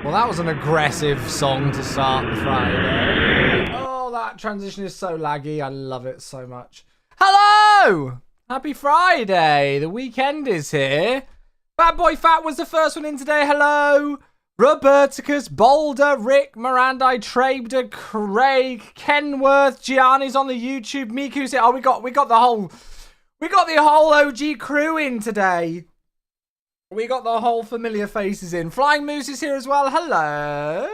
Well, that was an aggressive song to start the Friday. Oh, that transition is so laggy. I love it so much. Hello! Happy Friday. The weekend is here. Bad Boy Fat was the first one in today. Hello. Roberticus, Boulder, Rick, Mirandai, Trabder, Craig, Kenworth, Gianni's on the YouTube, Miku's here. Oh, we got the whole OG crew in today. We got the whole familiar faces in. Flying Moose is here as well. Hello.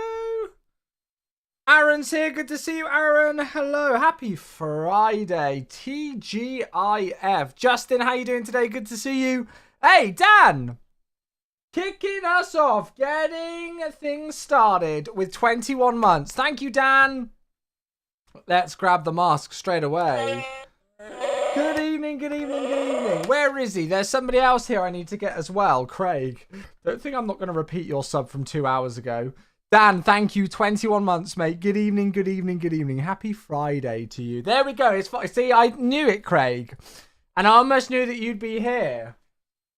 Aaron's here. Good to see you, Aaron. Hello. Happy Friday. TGIF. Justin, how you doing today? Good to see you. Hey, Dan. Kicking us off. Getting things started with 21 months. Thank you, Dan. Let's grab the mask straight away. Good evening, good evening, good evening. Where is he? There's somebody else here I need to get as well. Craig. Don't think I'm not going to repeat your sub from 2 hours ago. Dan, thank you. 21 months, mate. Good evening, good evening, good evening. Happy Friday to you. There we go. It's see, I knew it, Craig. And I almost knew that you'd be here.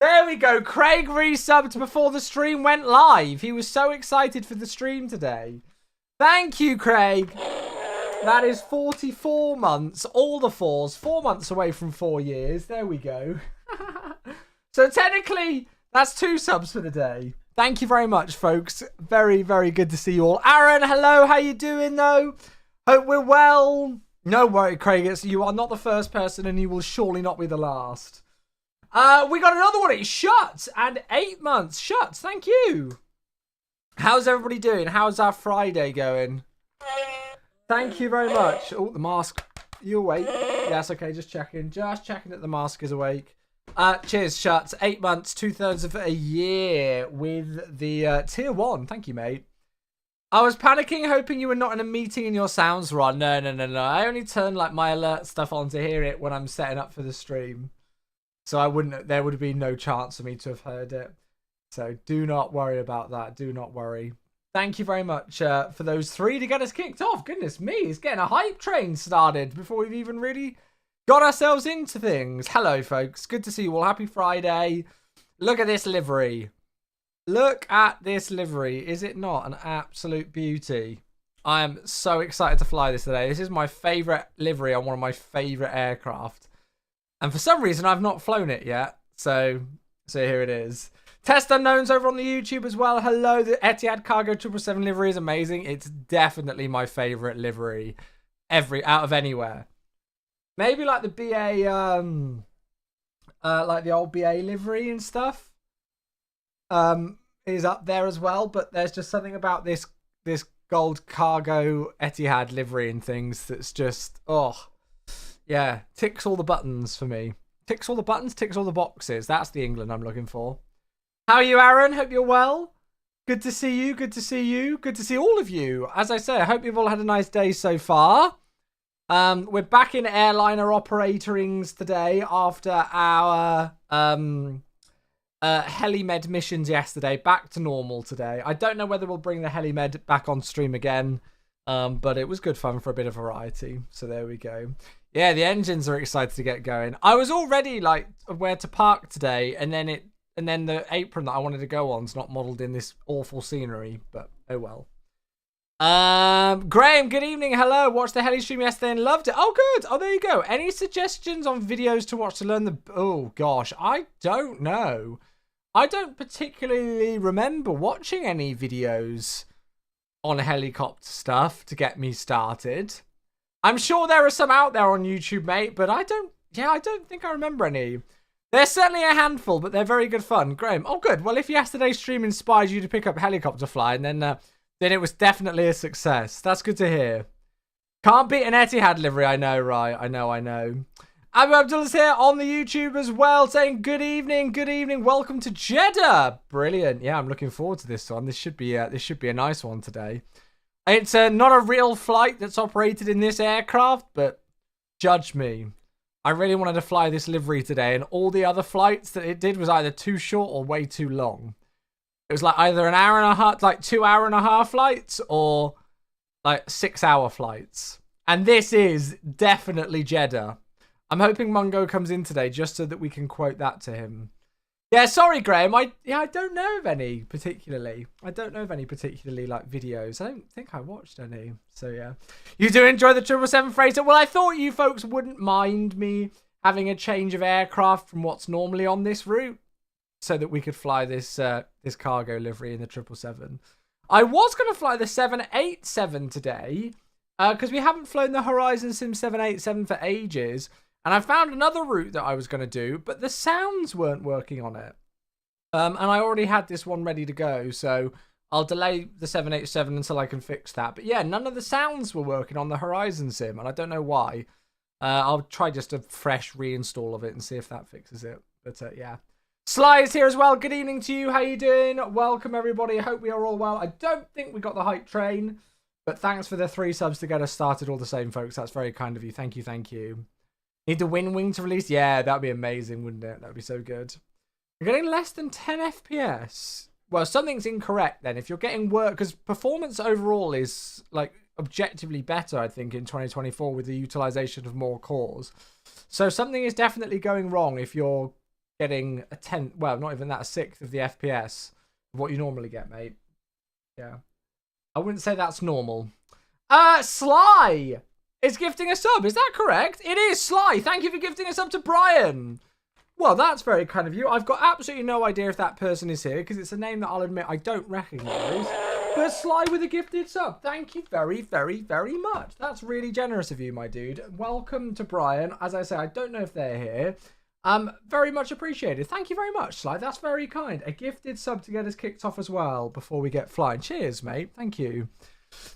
There we go. Craig resubbed before the stream went live. He was so excited for the stream today. Thank you, Craig. That is 44 months, all the fours, 4 months away from 4 years. There we go. So technically, that's 2 subs for the day. Thank you very much, folks. Very, very good to see you all. Aaron, hello. How you doing, though? Hope we're well. No worry, Craig. You are not the first person, and you will surely not be the last. We got another one. It's Shut, and 8 months. Shut, thank you. How's everybody doing? How's our Friday going? Thank you very much. Oh, the mask. You awake? Yes, okay, just checking. Just checking that the mask is awake. Cheers, Shut. 8 months, 2/3 of a year with the tier 1. Thank you, mate. I was panicking, hoping you were not in a meeting in your sounds run. No. I only turn like my alert stuff on to hear it when I'm setting up for the stream. So there would have been no chance for me to have heard it. So do not worry about that. Do not worry. Thank you very much for those 3 to get us kicked off. Goodness me, it's getting a hype train started before we've even really got ourselves into things. Hello, folks. Good to see you all. Happy Friday. Look at this livery. Look at this livery. Is it not an absolute beauty? I am so excited to fly this today. This is my favourite livery on one of my favourite aircraft. And for some reason, I've not flown it yet. So here it is. Test Unknowns over on the YouTube as well. Hello, the Etihad Cargo 777 livery is amazing. It's definitely my favourite livery out of anywhere. Maybe like the BA, like the old BA livery and stuff, is up there as well. But there's just something about this gold cargo Etihad livery and things that's just, oh, yeah, ticks all the buttons for me. Ticks all the buttons, ticks all the boxes. That's the England I'm looking for. How are you, Aaron? Hope you're well. Good to see you. Good to see you. Good to see all of you. As I say, I hope you've all had a nice day so far. We're back in airliner operatorings today after our Helimed missions yesterday. Back to normal today. I don't know whether we'll bring the Helimed back on stream again, but it was good fun for a bit of variety. So there we go. Yeah, the engines are excited to get going. I was already like where to park today, and then the apron that I wanted to go on is not modelled in this awful scenery, but oh well. Graham, good evening. Hello. Watched the heli stream yesterday and loved it. Oh, good. Oh, there you go. Any suggestions on videos to watch to learn the... Oh, gosh. I don't know. I don't particularly remember watching any videos on helicopter stuff to get me started. I'm sure there are some out there on YouTube, mate, but I don't think I remember any. There's certainly a handful, but they're very good fun. Graham, oh good. Well, if yesterday's stream inspired you to pick up helicopter flying, then it was definitely a success. That's good to hear. Can't beat an Etihad livery, I know, right? I know. Abu Abdullah's here on the YouTube as well, saying good evening, welcome to Jeddah. Brilliant. Yeah, I'm looking forward to this one. This should be a nice one today. It's not a real flight that's operated in this aircraft, but judge me. I really wanted to fly this livery today, and all the other flights that it did was either too short or way too long. It was like either an hour and a half, like 2 hour and a half flights, or like 6 hour flights. And this is definitely Jeddah. I'm hoping Mungo comes in today just so that we can quote that to him. Yeah, sorry, Graham. I don't know of any particularly. I don't know of any particularly like videos. I don't think I watched any. So yeah, you do enjoy the 777 freighter. Well, I thought you folks wouldn't mind me having a change of aircraft from what's normally on this route, so that we could fly this this cargo livery in the 777. I was going to fly the 787 today because we haven't flown the Horizon Sim 787 for ages. And I found another route that I was going to do, but the sounds weren't working on it. And I already had this one ready to go, so I'll delay the 787 until I can fix that. But yeah, none of the sounds were working on the Horizon Sim, and I don't know why. I'll try just a fresh reinstall of it and see if that fixes it. But yeah. Sly is here as well. Good evening to you. How you doing? Welcome, everybody. I hope we are all well. I don't think we got the hype train, but thanks for the 3 subs to get us started all the same, folks. That's very kind of you. Thank you, thank you. Need the wing to release? Yeah, that'd be amazing, wouldn't it? That'd be so good. You're getting less than 10 FPS. Well, something's incorrect then. If you're getting work, because performance overall is like objectively better, I think, in 2024 with the utilization of more cores. So something is definitely going wrong if you're getting a 10th, well, not even that, a 6th of the FPS of what you normally get, mate. Yeah. I wouldn't say that's normal. Sly is gifting a sub. Is that correct? It is, Sly. Thank you for gifting a sub to Brian. Well, that's very kind of you. I've got absolutely no idea if that person is here because it's a name that I'll admit I don't recognize. But Sly with a gifted sub. Thank you very, very, very much. That's really generous of you, my dude. Welcome to Brian. As I say, I don't know if they're here. Very much appreciated. Thank you very much, Sly. That's very kind. A gifted sub to get us kicked off as well before we get flying. Cheers, mate. Thank you.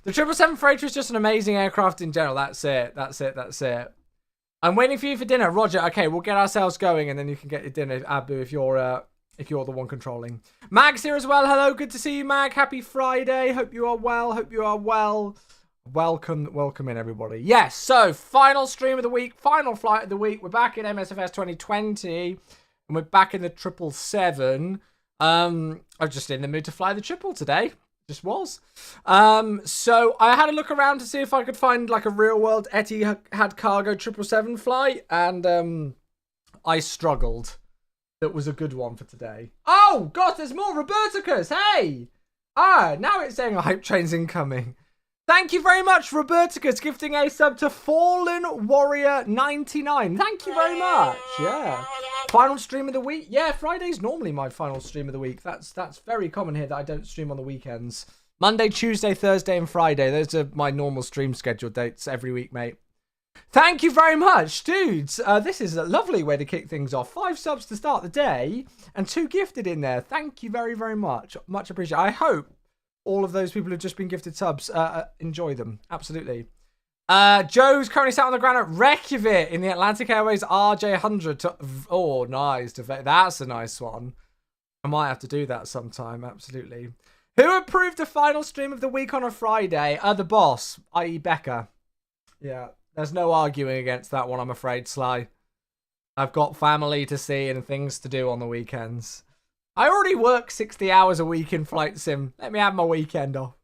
The 777 freighter is just an amazing aircraft in general. That's it. That's it. That's it. I'm waiting for you for dinner, Roger. Okay, we'll get ourselves going, and then you can get your dinner, Abu, if you're the one controlling. Mag's here as well. Hello, good to see you, Mag. Happy Friday. Hope you are well. Hope you are well. Welcome in, everybody. Yes. So, final stream of the week, final flight of the week. We're back in MSFS 2020, and we're back in the 777. I'm just in the mood to fly the triple today. Just was. So I had a look around to see if I could find like a real world Etihad cargo 777 flight, and I struggled. That was a good one for today. Oh God, there's more Roberticus. Hey! Now it's saying a hype train's incoming. Thank you very much, Roberticus, gifting a sub to Fallen Warrior 99. Thank you very much. Yeah. Final stream of the week. Yeah, Friday's normally my final stream of the week. That's very common here that I don't stream on the weekends. Monday, Tuesday, Thursday, and Friday. Those are my normal stream schedule dates every week, mate. Thank you very much, dudes. This is a lovely way to kick things off. 5 subs to start the day and 2 gifted in there. Thank you very, very much. Much appreciated. I hope all of those people who've just been gifted subs enjoy them. Absolutely. Joe's currently sat on the ground at Reykjavik in the Atlantic Airways RJ100. Oh, nice. That's a nice one. I might have to do that sometime. Absolutely. Who approved the final stream of the week on a Friday? The boss, i.e. Becca. Yeah, there's no arguing against that one, I'm afraid, Sly. I've got family to see and things to do on the weekends. I already work 60 hours a week in Flight Sim. Let me have my weekend off.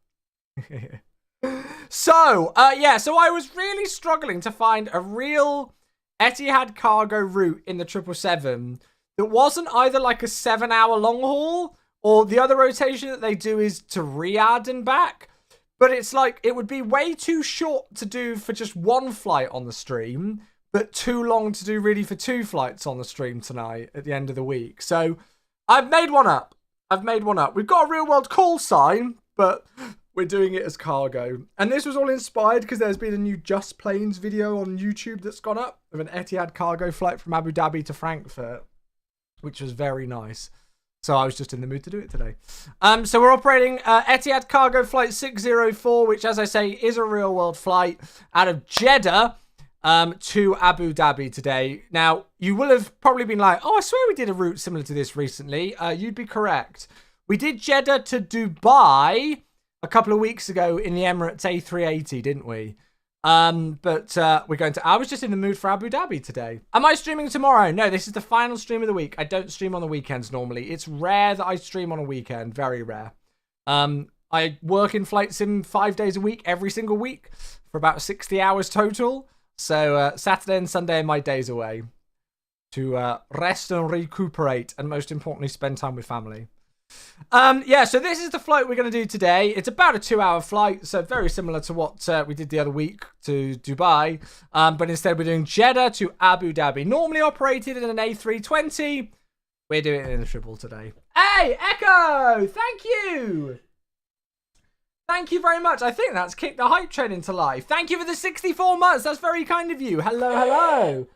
So I was really struggling to find a real Etihad cargo route in the 777 that wasn't either like a 7-hour long haul or the other rotation that they do is to Riyadh and back. But it's like, it would be way too short to do for just one flight on the stream, but too long to do really for 2 flights on the stream tonight at the end of the week. So I've made one up. We've got a real world call sign, but we're doing it as cargo. And this was all inspired because there's been a new Just Planes video on YouTube that's gone up of an Etihad cargo flight from Abu Dhabi to Frankfurt, which was very nice. So I was just in the mood to do it today. So we're operating Etihad cargo flight 604, which, as I say, is a real world flight out of Jeddah to Abu Dhabi today. Now, you will have probably been like, oh, I swear we did a route similar to this recently. You'd be correct. We did Jeddah to Dubai a couple of weeks ago in the Emirates A380, didn't we? But we're going to... I was just in the mood for Abu Dhabi today. Am I streaming tomorrow? No, this is the final stream of the week. I don't stream on the weekends normally. It's rare that I stream on a weekend. Very rare. I work in Flight Sim 5 days a week, every single week, for about 60 hours total. So Saturday and Sunday are my days away. rest and recuperate, and most importantly, spend time with family. Yeah, so this is the flight we're going to do today. It's about a 2-hour flight, so very similar to what we did the other week to Dubai. But instead, we're doing Jeddah to Abu Dhabi. Normally operated in an A320. We're doing it in a triple today. Hey, Echo! Thank you! Thank you very much. I think that's kicked the hype train into life. Thank you for the 64 months. That's very kind of you. Hello, hello.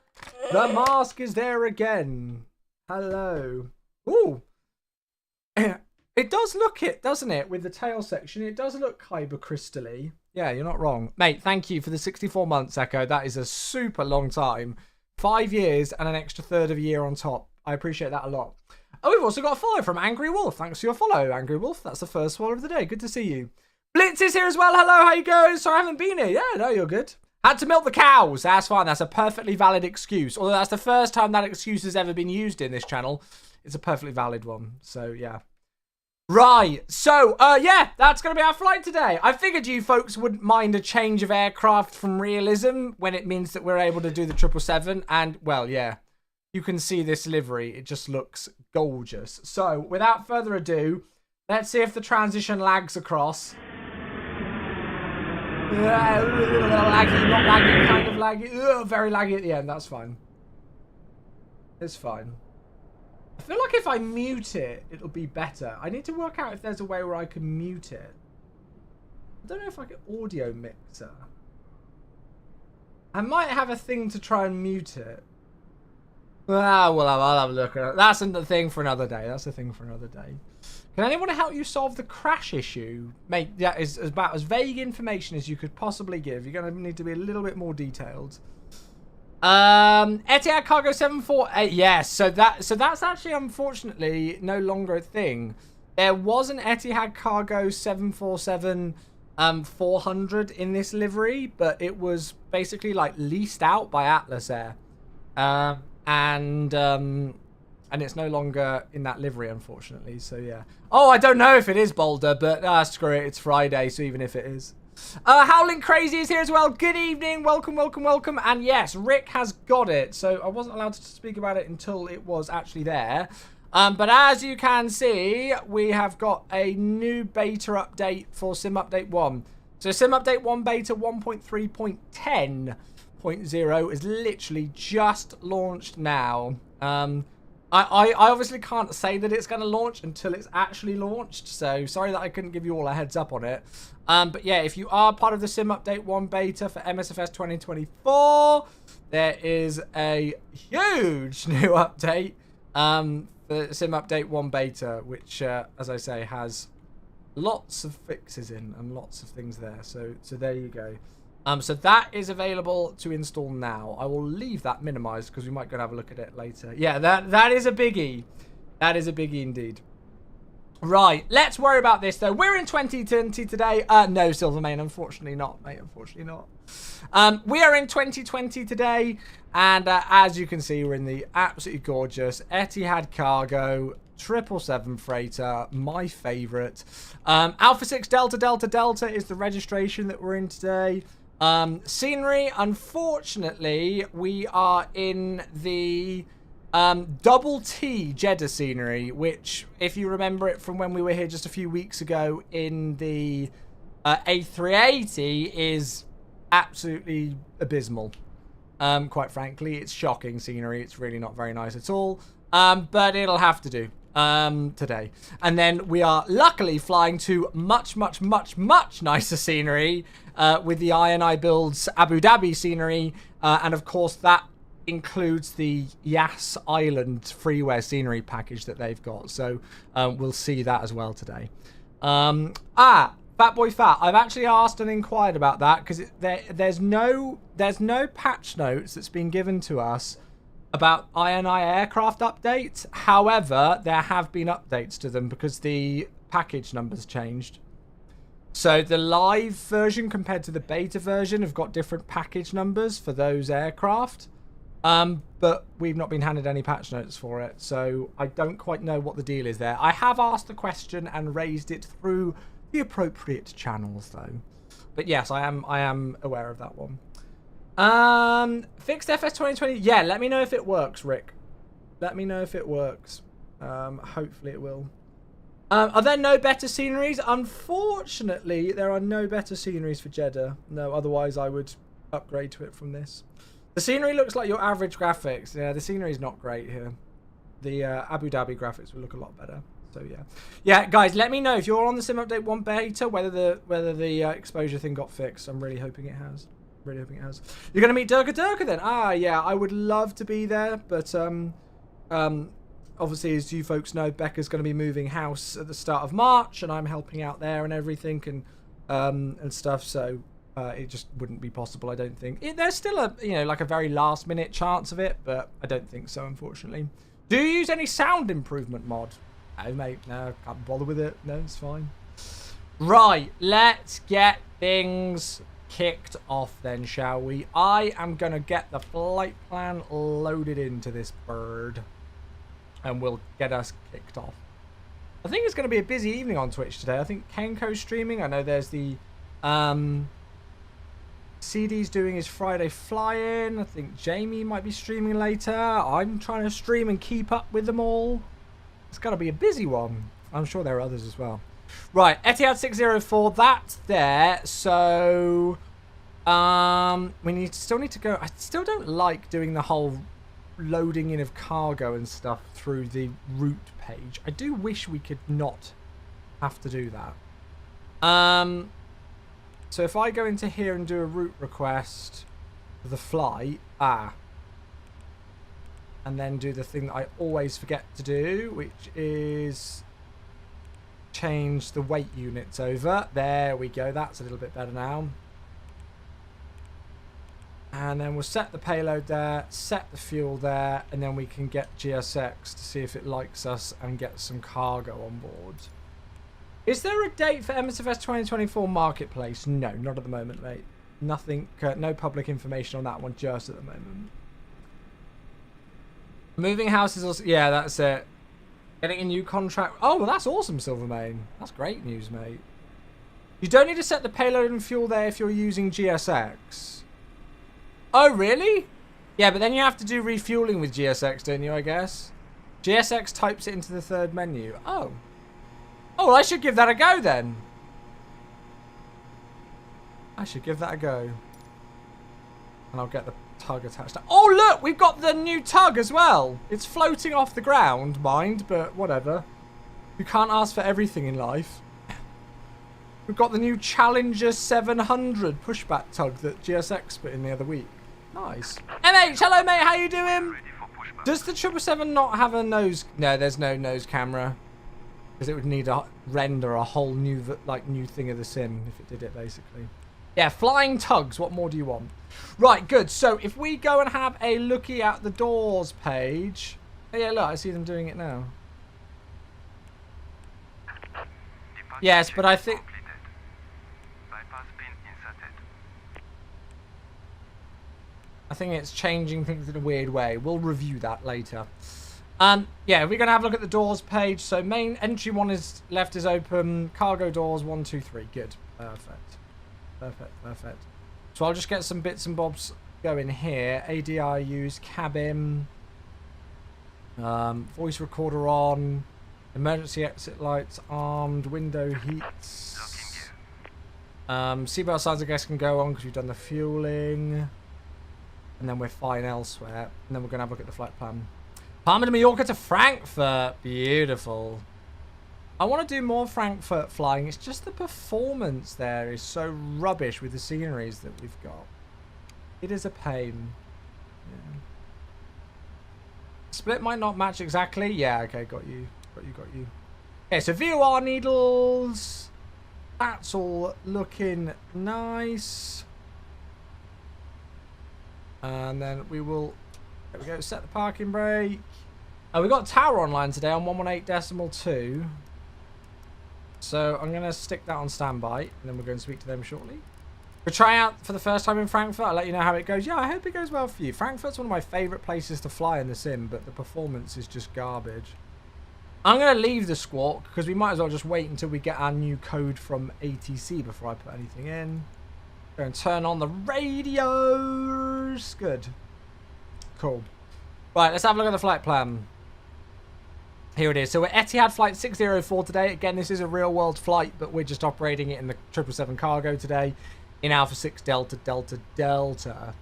The mask is there again. Hello. Ooh. It does look it, doesn't it? With the tail section, it does look kyber crystally. Yeah, you're not wrong. Mate, thank you for the 64 months, Echo. That is a super long time. 5 years and an extra third of a year on top. I appreciate that a lot. Oh, we've also got a follow from Angry Wolf. Thanks for your follow, Angry Wolf. That's the first follow of the day. Good to see you. Blitz is here as well. Hello, how you going? Sorry, I haven't been here. Yeah, no, you're good. Had to milk the cows. That's fine. That's a perfectly valid excuse. Although that's the first time that excuse has ever been used in this channel. It's a perfectly valid one. So, yeah. Right. So, yeah, that's going to be our flight today. I figured you folks wouldn't mind a change of aircraft from realism when it means that we're able to do the 777. And, well, yeah, you can see this livery. It just looks gorgeous. So, without further ado, let's see if the transition lags across. Laggy, not laggy, kind of laggy. Very laggy at the end. That's fine. It's fine. I feel like if I mute it, it'll be better. I need to work out if there's a way where I can mute it. I don't know if I can audio mixer. I might have a thing to try and mute it. Ah, well, I'll have a look at it. That's the thing for another day. That's the thing for another day. Can anyone help you solve the crash issue? Mate, that is about as vague information as you could possibly give. You're going to need to be a little bit more detailed. Etihad Cargo 748. Yes, so that's actually unfortunately no longer a thing. There was an Etihad Cargo 747 400 in this livery, but it was basically like leased out by Atlas Air. And it's no longer in that livery, unfortunately. So, yeah. Oh, I don't know if it is Boulder, but screw it. It's Friday, so even if it is. Howling Crazy is here as well. Good evening. Welcome, welcome, welcome. And yes, Rick has got it. So, I wasn't allowed to speak about it until it was actually there. But as you can see, we have got a new beta update for Sim Update 1. So, Sim Update 1 beta 1.3.10.0 is literally just launched now. I obviously can't say that it's going to launch until it's actually launched, so sorry that I couldn't give you all a heads up on it. But yeah, if you are part of the Sim Update 1 beta for MSFS 2024, there is a huge new update for Sim Update 1 beta, which, as I say, has lots of fixes in and lots of things there. So there you go. So that is available to install now. I will leave that minimized because we might go and have a look at it later. Yeah, that is a biggie. That is a biggie indeed. Right, let's worry about this though. We're in 2020 today. No, Silvermane, unfortunately not, mate. Unfortunately not. We are in 2020 today, and as you can see, we're in the absolutely gorgeous Etihad Cargo 777 freighter, my favorite. Alpha 6 Delta Delta Delta is the registration that we're in today. Scenery, unfortunately, we are in the double T Jeddah scenery, which, if you remember it from when we were here just a few weeks ago in the A380, is absolutely abysmal. Quite frankly, it's shocking scenery. It's really not very nice at all. But it'll have to do today. And then we are luckily flying to much, much, much, much nicer scenery with the I&I Builds Abu Dhabi scenery. And of course, that includes the Yas Island freeware scenery package that they've got. So we'll see that as well today. Fat Boy Fat, I've actually asked and inquired about that because there's no patch notes that's been given to us about I&I aircraft updates. However, there have been updates to them because the package numbers changed. So the live version compared to the beta version have got different package numbers for those aircraft. But we've not been handed any patch notes for it. So I don't quite know what the deal is there. I have asked the question and raised it through the appropriate channels though. But yes, I am aware of that one. Fixed FS2020. Yeah, let me know if it works, Rick. Let me know if it works. Hopefully it will. Are there no better sceneries? Unfortunately, there are no better sceneries for Jeddah. No, otherwise I would upgrade to it from this. The scenery looks like your average graphics. Yeah, the scenery is not great here. The Abu Dhabi graphics will look a lot better. So yeah, yeah, guys, let me know if you're on the Sim Update 1 beta whether the exposure thing got fixed. I'm really hoping it has. Really hoping it has. You're gonna meet Durka then? Ah, yeah, I would love to be there, but obviously, as you folks know, Becca's going to be moving house at the start of March, and I'm helping out there and everything and stuff. So it just wouldn't be possible, I don't think. There's still a like a very last minute chance of it, but I don't think so, unfortunately. Do you use any sound improvement mod? No, mate. No, can't bother with it. No, it's fine. Right, let's get things kicked off then, shall we? I am going to get the flight plan loaded into this bird. And we'll get us kicked off. I think it's going to be a busy evening on Twitch today. I think Kenko's streaming. I know there's the CD's doing his Friday fly-in. I think Jamie might be streaming later. I'm trying to stream and keep up with them all. It's got to be a busy one. I'm sure there are others as well. Right, Etihad 604. That's there. So we still need to go. I still don't like doing the whole loading in of cargo and stuff through the route page. I do wish we could not have to do that. So if I go into here and do a route request for the flight, and then do the thing that I always forget to do, which is change the weight units over. There we go. That's a little bit better now. And then we'll set the payload there, set the fuel there, and then we can get GSX to see if it likes us and get some cargo on board. Is there a date for MSFS 2024 Marketplace? No, not at the moment, mate. Nothing, no public information on that one just at the moment. Moving houses also, yeah, that's it. Getting a new contract. Oh, well, that's awesome, Silvermane. That's great news, mate. You don't need to set the payload and fuel there if you're using GSX. Oh, really? Yeah, but then you have to do refueling with GSX, don't you, I guess? GSX types it into the third menu. Oh. Oh, well, I should give that a go, then. I should give that a go. And I'll get the tug attached. Oh, look! We've got the new tug as well. It's floating off the ground, mind, but whatever. You can't ask for everything in life. We've got the new Challenger 700 pushback tug that GSX put in the other week. Nice. MH, hello mate, how you doing? Does the 777 not have a nose? No, there's no nose camera. Because it would need to render a whole new thing of the sim if it did it, basically. Yeah, flying tugs, what more do you want? Right, good. So if we go and have a looky at the doors page. Oh, yeah, look, I see them doing it now. Yes, but I think... I think it's changing things in a weird way. We'll review that later. Yeah, we're going to have a look at the doors page. So main entry 1 is left is open. Cargo doors 1, 2, 3. Good. Perfect. Perfect. Perfect. So I'll just get some bits and bobs going here. ADIUs, cabin. Voice recorder on. Emergency exit lights armed. Window heats. Seatbelt signs I guess can go on because we've done the fueling. And then we're fine elsewhere. And then we're going to have a look at the flight plan. Palma de Mallorca to Frankfurt. Beautiful. I want to do more Frankfurt flying. It's just the performance there is so rubbish with the sceneries that we've got. It is a pain. Yeah. Split might not match exactly. Yeah, okay, got you. Got you. Okay, so VOR needles. That's all looking nice. And then we will, there we go, set the parking brake. We got Tower online today on 118.2. So I'm going to stick that on standby, and then we're going to speak to them shortly. We're trying out for the first time in Frankfurt. I'll let you know how it goes. Yeah, I hope it goes well for you. Frankfurt's one of my favourite places to fly in the sim, but the performance is just garbage. I'm going to leave the Squawk, because we might as well just wait until we get our new code from ATC before I put anything in. Go and turn on the radios. Good. Cool. Right, let's have a look at the flight plan. Here it is. So we're Etihad flight 604 today. Again, this is a real world flight, but we're just operating it in the 777 cargo today in Alpha 6 Delta Delta Delta.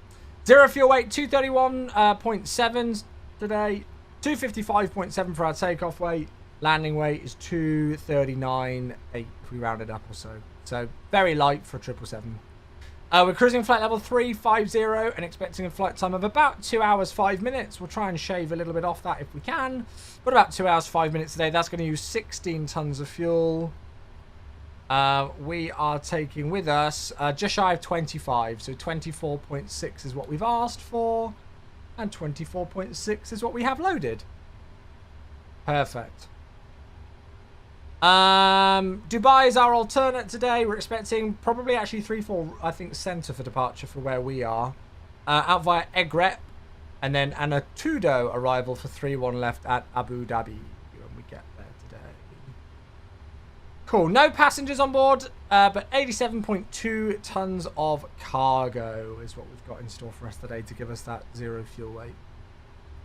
Zero fuel weight 231.7 today. 255.7 for our takeoff weight. Landing weight is 239.8 if we round it up or so. So very light for a 777. We're cruising flight level 350 and expecting a flight time of about 2 hours 5 minutes. We'll try and shave a little bit off that if we can. But about 2 hours 5 minutes today. That's going to use 16 tons of fuel. We are taking with us just shy of 25. So 24.6 is what we've asked for. And 24.6 is what we have loaded. Perfect. Dubai is our alternate today. We're expecting probably actually 3-4, I think, centre for departure for where we are. Out via Egret. And then an Atudo arrival for 3-1 left at Abu Dhabi when we get there today. Cool. No passengers on board, but 87.2 tons of cargo is what we've got in store for us today to give us that zero fuel weight.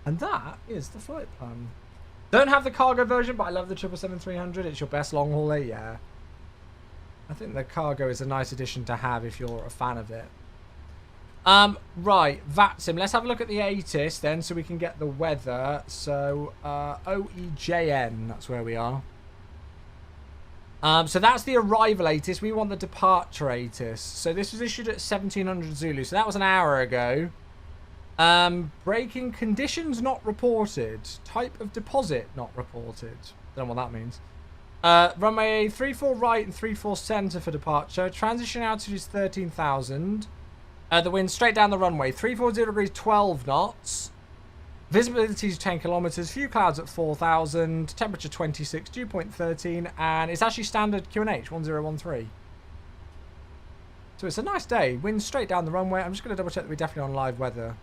And that is the flight plan. Don't have the cargo version, but I love the 777-300. It's your best long hauler, yeah. I think the cargo is a nice addition to have if you're a fan of it. Right, VATSIM. Let's have a look at the ATIS then so we can get the weather. So, OEJN, that's where we are. So that's the arrival ATIS. We want the departure ATIS. So this was issued at 1700 Zulu. So that was an hour ago. Braking conditions not reported. Type of deposit not reported. Don't know what that means. Runway 34 right and 34 centre for departure. Transition altitude is 13,000. The wind straight down the runway. 340 degrees, 12 knots. Visibility is 10 kilometres. Few clouds at 4,000. Temperature 26. Dew point 13. And it's actually standard QNH 1013. So it's a nice day. Wind straight down the runway. I'm just going to double check that we're definitely on live weather.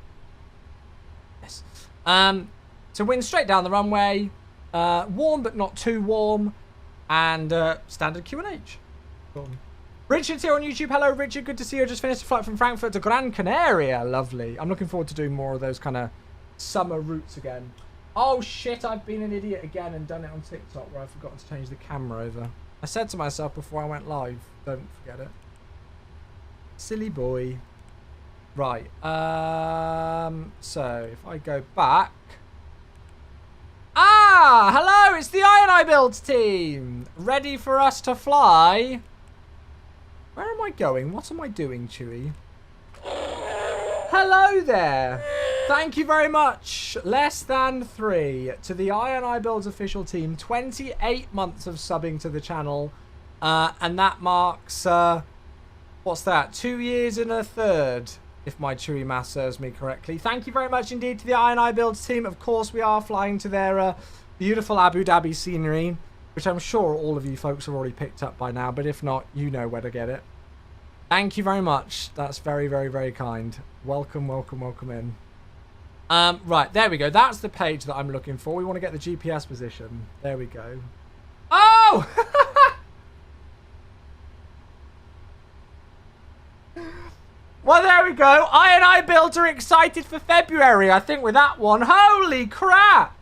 Yes. So wind straight down the runway. Warm but not too warm. And standard QNH. Cool. Richard's here on YouTube. Hello, Richard. Good to see you. Just finished a flight from Frankfurt to Gran Canaria. Lovely. I'm looking forward to doing more of those kind of summer routes again. Oh, shit. I've been an idiot again and done it on TikTok where I've forgotten to change the camera over. I said to myself before I went live, don't forget it. Silly boy. Right. So, if I go back... Ah! Hello! It's the INI Builds team! Ready for us to fly... Where am I going? What am I doing, Chewy? Hello there. Thank you very much. Less than 3 to the INI Builds official team. 28 months of subbing to the channel. And that marks, what's that? 2 years and a third, if my Chewy math serves me correctly. Thank you very much indeed to the INI Builds team. Of course, we are flying to their beautiful Abu Dhabi scenery, which I'm sure all of you folks have already picked up by now, but if not, you know where to get it. Thank you very much. That's very, very, very kind. Welcome, welcome, welcome in. Right, there we go. That's the page that I'm looking for. We want to get the GPS position. There we go. Oh! Well, there we go. INI Builds are excited for February, I think, with that one. Holy crap!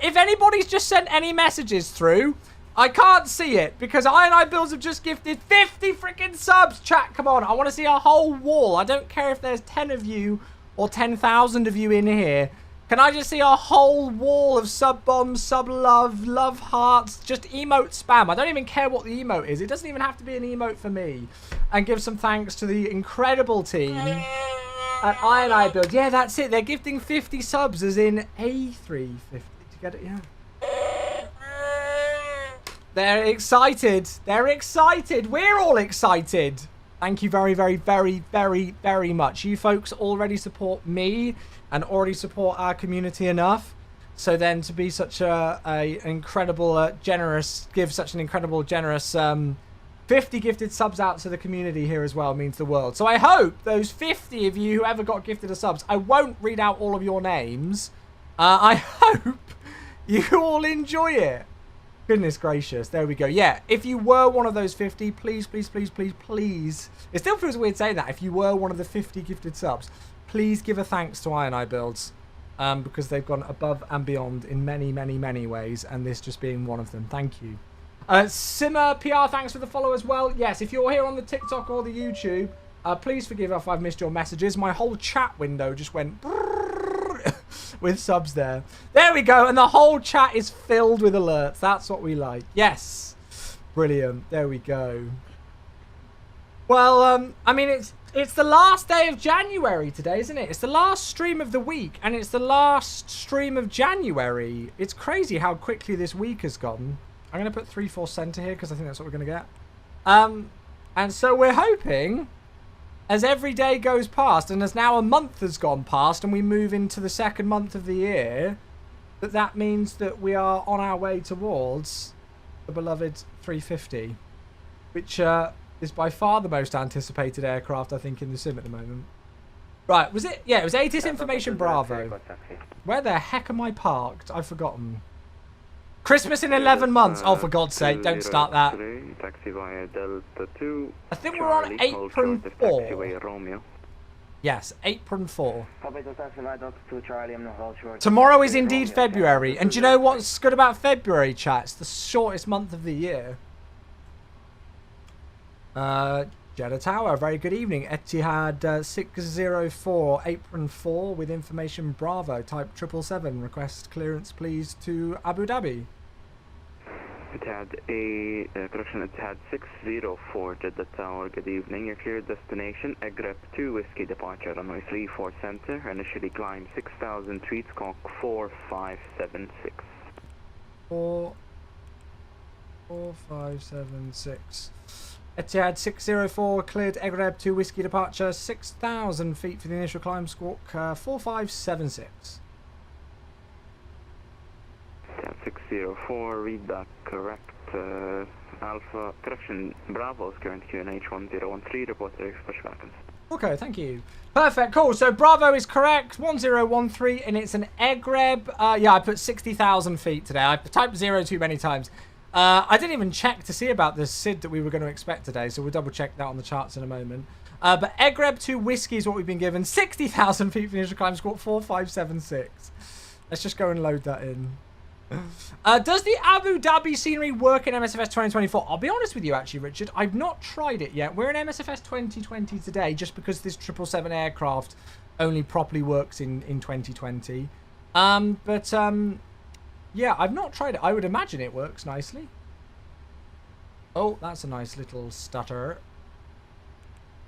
If anybody's just sent any messages through, I can't see it because INI Builds have just gifted 50 freaking subs. Chat, come on. I want to see a whole wall. I don't care if there's 10 of you or 10,000 of you in here. Can I just see a whole wall of sub bombs, sub love, love hearts, just emote spam? I don't even care what the emote is. It doesn't even have to be an emote for me. And give some thanks to the incredible team at INI Builds. Yeah, that's it. They're gifting 50 subs as in A350. Get it, yeah. They're excited. They're excited. We're all excited. Thank you very, very, very, very, very much. You folks already support me and already support our community enough. So then to be such a incredible, generous, give such an incredible, generous 50 gifted subs out to the community here as well means the world. So I hope those 50 of you who ever got gifted a subs, I won't read out all of your names. I hope you all enjoy it. Goodness gracious. There we go. Yeah, if you were one of those 50, please, please, please, please, please. It still feels weird saying that. If you were one of the 50 gifted subs, please give a thanks to IronI Builds. Because they've gone above and beyond in many, many, many ways. And this just being one of them. Thank you. Simmer PR, thanks for the follow as well. Yes, if you're here on the TikTok or the YouTube, please forgive if I've missed your messages. My whole chat window just went with subs there. There we go. And the whole chat is filled with alerts. That's what we like. Yes. Brilliant. There we go. Well, I mean, it's the last day of January today, isn't it? It's the last stream of the week. And it's the last stream of January. It's crazy how quickly this week has gone. I'm going to put 3-4 center here because I think that's what we're going to get. And so we're hoping, as every day goes past, and as now a month has gone past, and we move into the second month of the year, that means that we are on our way towards the beloved 350, which is by far the most anticipated aircraft, I think, in the sim at the moment. Right, was it? Yeah, it was ATIS Information Bravo. Where the heck am I parked? I've forgotten. Christmas in 11 months. Oh, for God's sake, don't start that. I think we're on apron 4. Yes, apron 4. Tomorrow is indeed February. And do you know what's good about February, chat? It's the shortest month of the year. Jeddah Tower, very good evening. Etihad 604, apron 4 with information Bravo, type 777. Request clearance, please, to Abu Dhabi. Etihad 604, Jeddah Tower, good evening. Your cleared destination, Agrep 2 Whiskey departure, runway 34 center. Initially climb 6,000 feet, squawk 4576. 4576. Etihad 604, cleared Agreb 2 Whiskey departure, 6,000 feet for the initial climb, squawk 4576. Etihad 604, read that correct. Alpha, correction, Bravo's current QNH 1013, report to push back. Okay, thank you. Perfect, cool. So Bravo is correct, 1013, and it's an Agreb. Yeah, I put 60,000 feet today. I typed 0 too many times. I didn't even check to see about the SID that we were going to expect today, so we'll double check that on the charts in a moment. But Agreb 2 Whiskey is what we've been given. 60,000 feet for the initial climb, squawk 4576. Let's just go and load that in. Does the Abu Dhabi scenery work in MSFS 2024? I'll be honest with you, actually, Richard. I've not tried it yet. We're in MSFS 2020 today just because this 777 aircraft only properly works in 2020. Yeah, I've not tried it. I would imagine it works nicely. Oh, that's a nice little stutter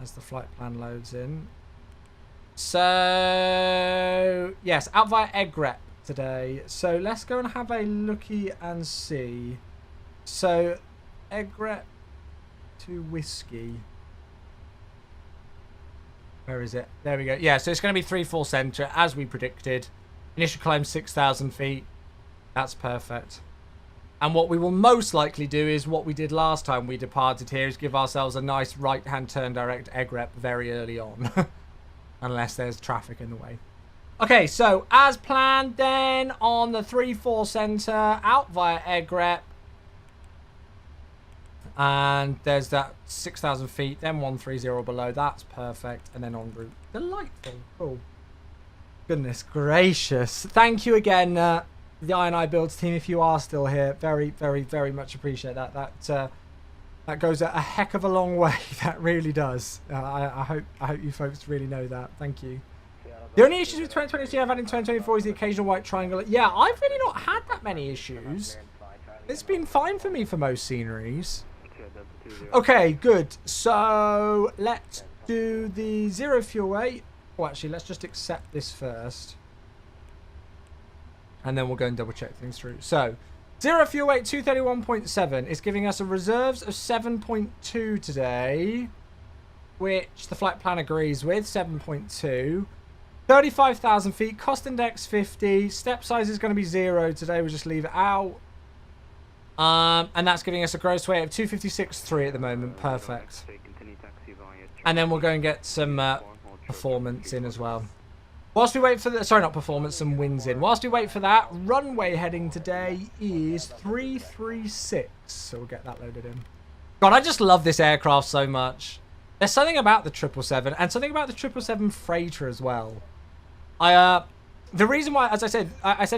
as the flight plan loads in. So, yes, out via Agrep today. So let's go and have a looky and see. So, Agrep to Whiskey. Where is it? There we go. Yeah, so it's going to be 3-4 center as we predicted. Initial climb 6,000 feet. That's perfect. And what we will most likely do is what we did last time we departed here, is give ourselves a nice right-hand turn direct Agrep very early on. Unless there's traffic in the way. Okay, so as planned then on the 3-4 center, out via Agrep. And there's that 6,000 feet, then 130 below. That's perfect. And then en route. Delightful. Cool. Goodness gracious. Thank you again, the IronI Builds team, if you are still here. Very, very, very much appreciate that. That goes a heck of a long way. That really does. I hope you folks really know that. Thank you. The only issues with 2023 I've had in 2024 is the occasional white triangle. Yeah, I've really not had that many issues. It's been fine for me for most sceneries. Okay, good. So let's do the 0 fuel weight. Oh, actually, let's just accept this first. And then we'll go and double check things through. So, 0 fuel weight 231.7 is giving us a reserves of 7.2 today, which the flight plan agrees with, 7.2. 35,000 feet, cost index 50, step size is going to be 0 today, we'll just leave it out. And that's giving us a gross weight of 256.3 at the moment, perfect. And then we'll go and get some performance in as well. Whilst we wait for the... Sorry, not performance, some wins in. Whilst we wait for that, runway heading today is 336. So we'll get that loaded in. God, I just love this aircraft so much. There's something about the 777 and something about the 777 freighter as well. The reason why, as I said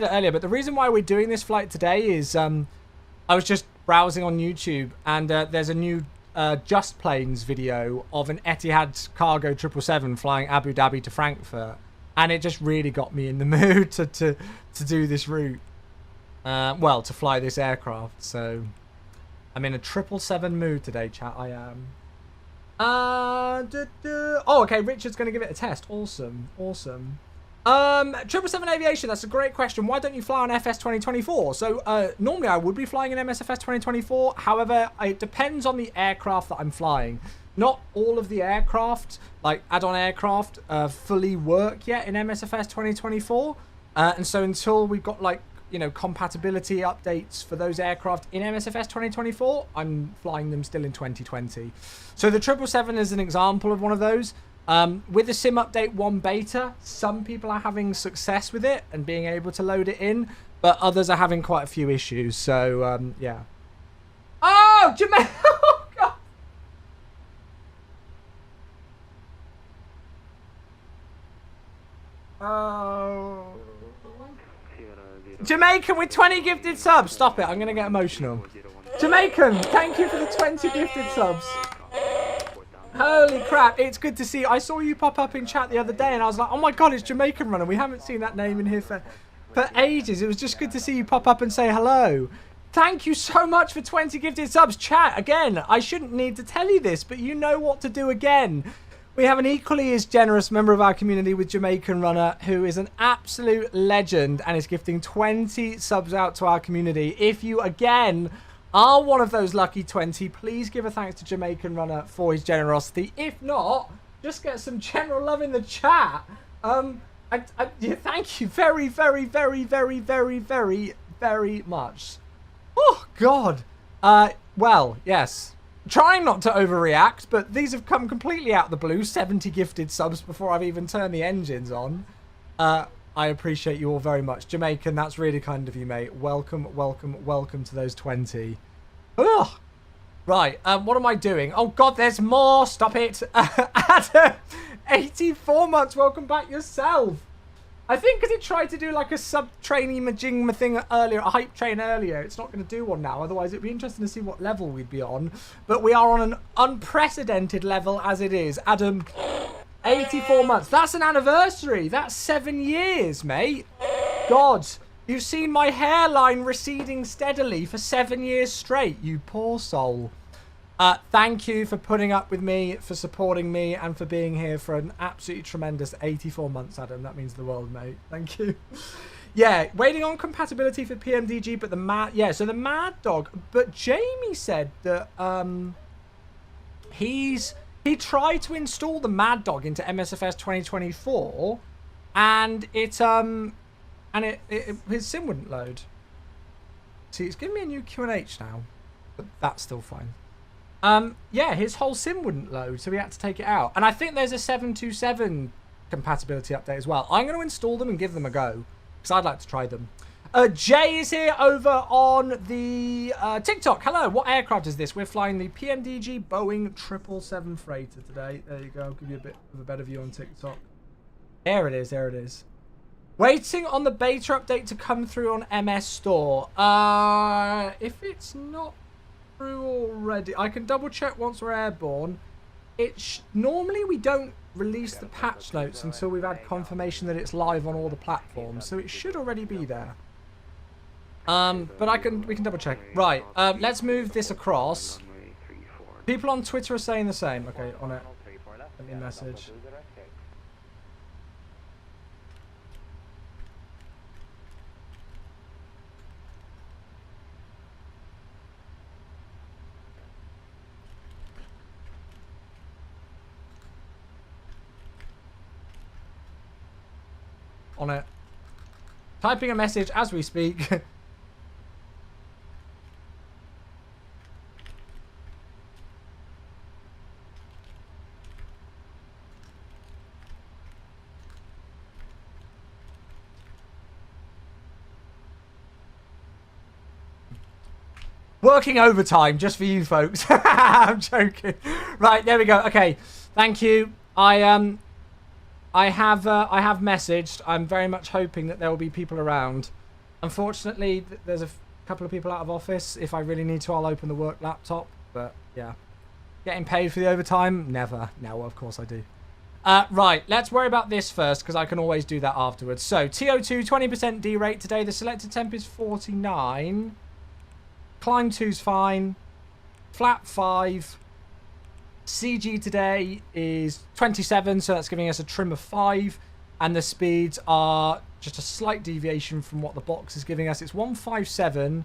it earlier, but the reason why we're doing this flight today is I was just browsing on YouTube and there's a new Just Planes video of an Etihad cargo 777 flying Abu Dhabi to Frankfurt. And it just really got me in the mood to do this route. Well, to fly this aircraft. So, I'm in a 777 mood today, chat. I am. Oh, okay. Richard's going to give it a test. Awesome. Awesome. 777 Aviation, that's a great question. Why don't you fly on FS2024? So, normally I would be flying an MSFS 2024. However, it depends on the aircraft that I'm flying. Not all of the aircraft, like add-on aircraft, fully work yet in MSFS 2024. And so until we've got, like, you know, compatibility updates for those aircraft in MSFS 2024, I'm flying them still in 2020. So the 777 is an example of one of those. With the Sim Update 1 beta, some people are having success with it and being able to load it in, but others are having quite a few issues. So, yeah. Oh, Jamaica! Oh, God! Oh. Jamaican with 20 gifted subs. Stop it. I'm going to get emotional. Jamaican, thank you for the 20 gifted subs. Holy crap. It's good to see. I saw you pop up in chat the other day and I was like, oh my God, it's Jamaican Runner. We haven't seen that name in here for ages. It was just good to see you pop up and say hello. Thank you so much for 20 gifted subs. Chat, again, I shouldn't need to tell you this, but you know what to do again. We have an equally as generous member of our community with Jamaican Runner, who is an absolute legend and is gifting 20 subs out to our community. If you, again, are one of those lucky 20, please give a thanks to Jamaican Runner for his generosity. If not, just get some general love in the chat. Yeah, thank you very, very, very, very, very, very, very much. Oh, God. Well, yes. Trying not to overreact, but these have come completely out of the blue. 70 gifted subs before I've even turned the engines on. I appreciate you all very much. Jamaican, that's really kind of you, mate. Welcome, welcome, welcome to those 20. Ugh. Right, what am I doing? Oh, God, there's more. Stop it. Adam, 84 months. Welcome back yourself. I think because it tried to do like a sub-trainee Majingma thing earlier, a hype train earlier, it's not going to do one now. Otherwise, it'd be interesting to see what level we'd be on. But we are on an unprecedented level as it is. Adam, 84 months. That's an anniversary. That's 7 years, mate. God, you've seen my hairline receding steadily for 7 years straight, you poor soul. Thank you for putting up with me, for supporting me, and for being here for an absolutely tremendous 84 months, Adam. That means the world, mate. Thank you. Yeah, waiting on compatibility for PMDG, but the Mad... Yeah, so the Mad Dog... But Jamie said that he tried to install the Mad Dog into MSFS 2024, and his sim wouldn't load. See, it's giving me a new QNH now, but that's still fine. Yeah, his whole sim wouldn't load, so we had to take it out. And I think there's a 727 compatibility update as well. I'm going to install them and give them a go, because I'd like to try them. Jay is here over on the TikTok. Hello, what aircraft is this? We're flying the PMDG Boeing 777 freighter today. There you go. I'll give you a bit of a better view on TikTok. There it is. There it is. Waiting on the beta update to come through on MS Store. If it's not through already, I can double check once we're airborne. Normally we don't release the patch notes until we've had confirmation that it's live on all the platforms, so it should already be there. But we can double check. Right, let's move this across. People on Twitter are saying the same. Okay, on it. Let me message. On it. Typing a message as we speak. Working overtime just for you folks. I'm joking. Right, there we go. Okay, thank you. I have messaged. I'm very much hoping that there will be people around. Unfortunately, there's a couple of people out of office. If I really need to, I'll open the work laptop. But yeah, getting paid for the overtime? Never. No, of course I do. Right, let's worry about this first because I can always do that afterwards. So TO2 20% D rate today. The selected temp is 49. Climb 2's fine. Flat 5. CG today is 27, so that's giving us a trim of 5. And the speeds are just a slight deviation from what the box is giving us. It's 157,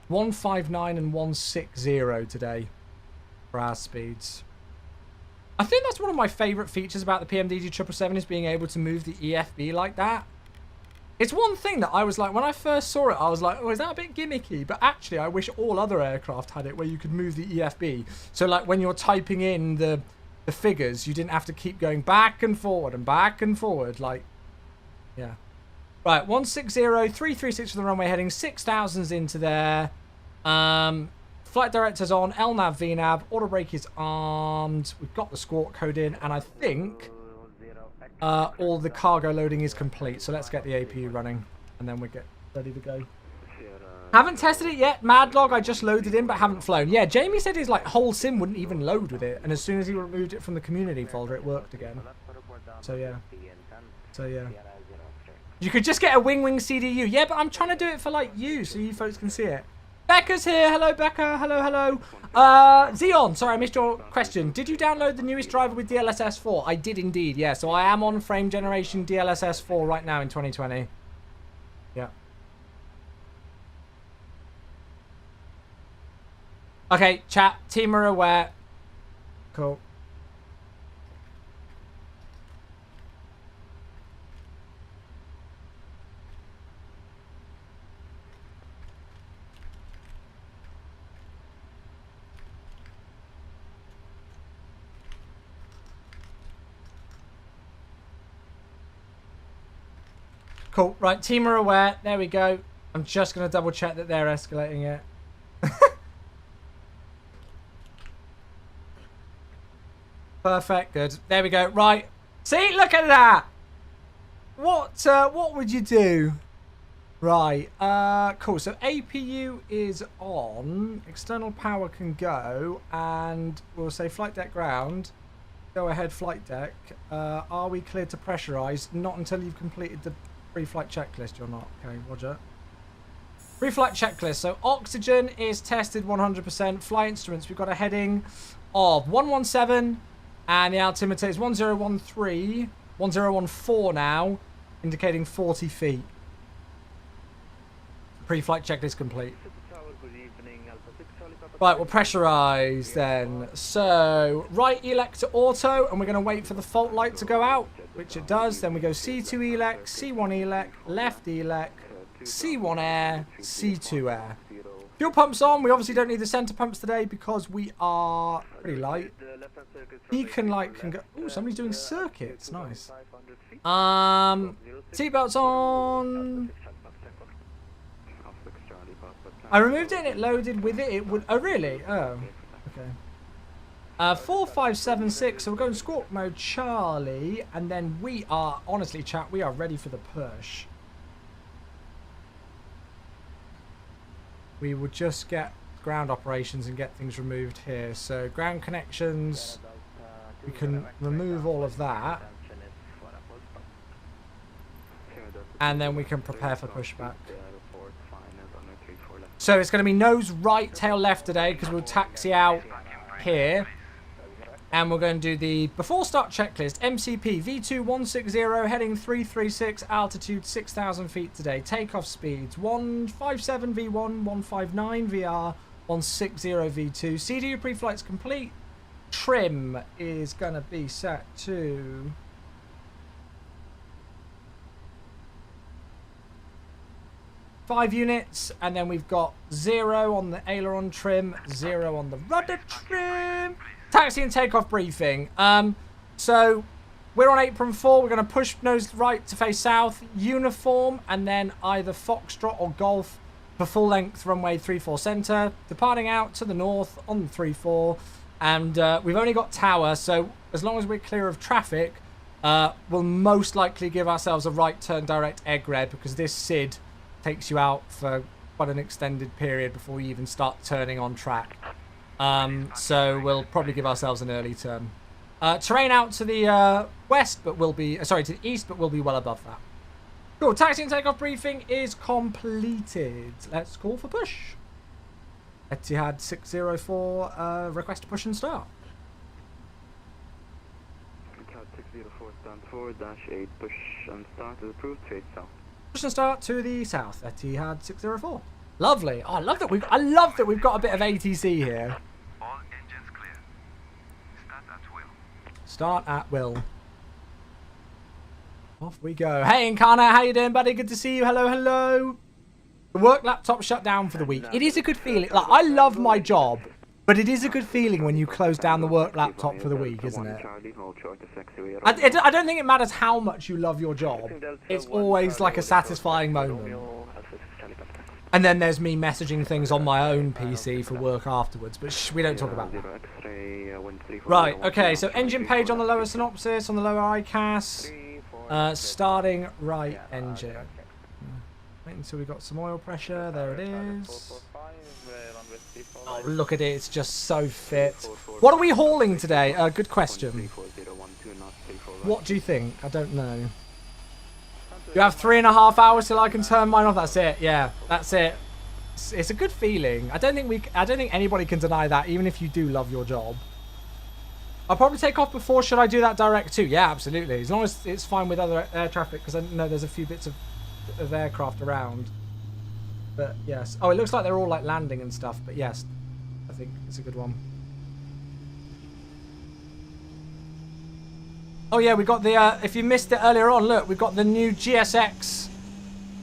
159, and 160 today for our speeds. I think that's one of my favourite features about the PMDG 777 is being able to move the EFB like that. It's one thing that I was like, when I first saw it, I was like, oh, is that a bit gimmicky? But actually, I wish all other aircraft had it where you could move the EFB. So like when you're typing in the figures, you didn't have to keep going back and forward and back and forward. Like, yeah. Right, 160, 336 for the runway heading, 6,000's into there. Flight director's on, LNAV, VNAV, auto brake is armed. We've got the squawk code in, and I think all the cargo loading is complete. So let's get the APU running, and then we get ready to go. Haven't tested it yet. Madlog, I just loaded in, but haven't flown. Yeah, Jamie said his like whole sim wouldn't even load with it, and as soon as he removed it from the community folder, it worked again. So yeah. So yeah. You could just get a wing CDU. Yeah, but I'm trying to do it for like you, so you folks can see it. Becca's here. Hello, Becca. Hello, hello. Xeon, sorry, I missed your question. Did you download the newest driver with DLSS 4? I did indeed, yeah. So I am on frame generation DLSS 4 right now in 2020. Yeah. Okay, chat. Team are aware. Cool. Cool. Right, team are aware. There we go. I'm just going to double check that they're escalating it. Perfect. Good. There we go. Right. See? Look at that. What would you do? Right. Cool. So APU is on. External power can go. And we'll say flight deck ground. Go ahead, flight deck. Are we cleared to pressurize? Not until you've completed the pre-flight checklist. You're not. Okay, roger. Pre-flight checklist. So oxygen is tested 100%. Flight instruments. We've got a heading of 117. And the altimeter is 1013. 1014 now. Indicating 40 feet. Pre-flight checklist complete. Right, we'll pressurize then. So, right elec to auto, and we're going to wait for the fault light to go out, which it does. Then we go C2 elec, C1 elec, left elec, C1 air, C2 air. Fuel pumps on. We obviously don't need the center pumps today because we are pretty light. Beacon light can go. Oh, somebody's doing circuits. Nice. Seatbelts on. I removed it and it loaded with it. It would. Oh, really? Oh, okay. 4576. So we're going squawk mode, Charlie, and then we are honestly, chat. We are ready for the push. We will just get ground operations and get things removed here. So ground connections, we can remove all of that, and then we can prepare for pushback. So it's going to be nose right, tail left today because we'll taxi out here. And we're going to do the before start checklist. MCP V2160 heading 336, altitude 6,000 feet today. Takeoff speeds 157 V1, 159 VR, 160 V2. CDU pre-flight's complete. Trim is going to be set to 5 units, and then we've got 0 on the aileron trim, 0 on the rudder trim. Taxi and takeoff briefing. So we're on apron 4. We're going to push nose right to face south, uniform, and then either Foxtrot or Golf for full length runway 34 center, departing out to the north on the 34, and we've only got tower, so as long as we're clear of traffic, we'll most likely give ourselves a right turn direct egg red, because this SID takes you out for quite an extended period before you even start turning on track. So we'll probably give ourselves an early turn. Terrain out to the west, but will be to the east, but will be well above that. Cool. Taxi and takeoff briefing is completed. Let's call for push. Etihad 604, request to push and start. Etihad 604 stand 4-8, push and start is approved, straight south. Push and start to the south. Etihad 604. Lovely. Oh, I love that we've got a bit of ATC here. All engines clear. Start at will. Start at will. Off we go. Hey, Incarna, how you doing, buddy? Good to see you. Hello, hello. The work laptop shut down for the week. It is a good feeling. Like, I love my job, but it is a good feeling when you close down the work laptop for the week, isn't it? I don't think it matters how much you love your job. It's always like a satisfying moment. And then there's me messaging things on my own PC for work afterwards, but we don't talk about that. Right, okay, so engine page on the lower synopsis, on the lower ICAS. Starting right engine. Wait until we got some oil pressure. There it is. Oh, look at it. It's just so fit. What are we hauling today? Good question. What do you think? I don't know. You have 3.5 hours till I can turn mine off. That's it. Yeah, that's it. It's a good feeling. I don't think anybody can deny that, even if you do love your job. I'll probably take off before. Should I do that direct too? Yeah, absolutely. As long as it's fine with other air traffic, because I know there's a few bits of aircraft around. But yes. Oh, it looks like they're all like landing and stuff. But yes, I think it's a good one. Oh yeah, we got the, if you missed it earlier on, look, we've got the new GSX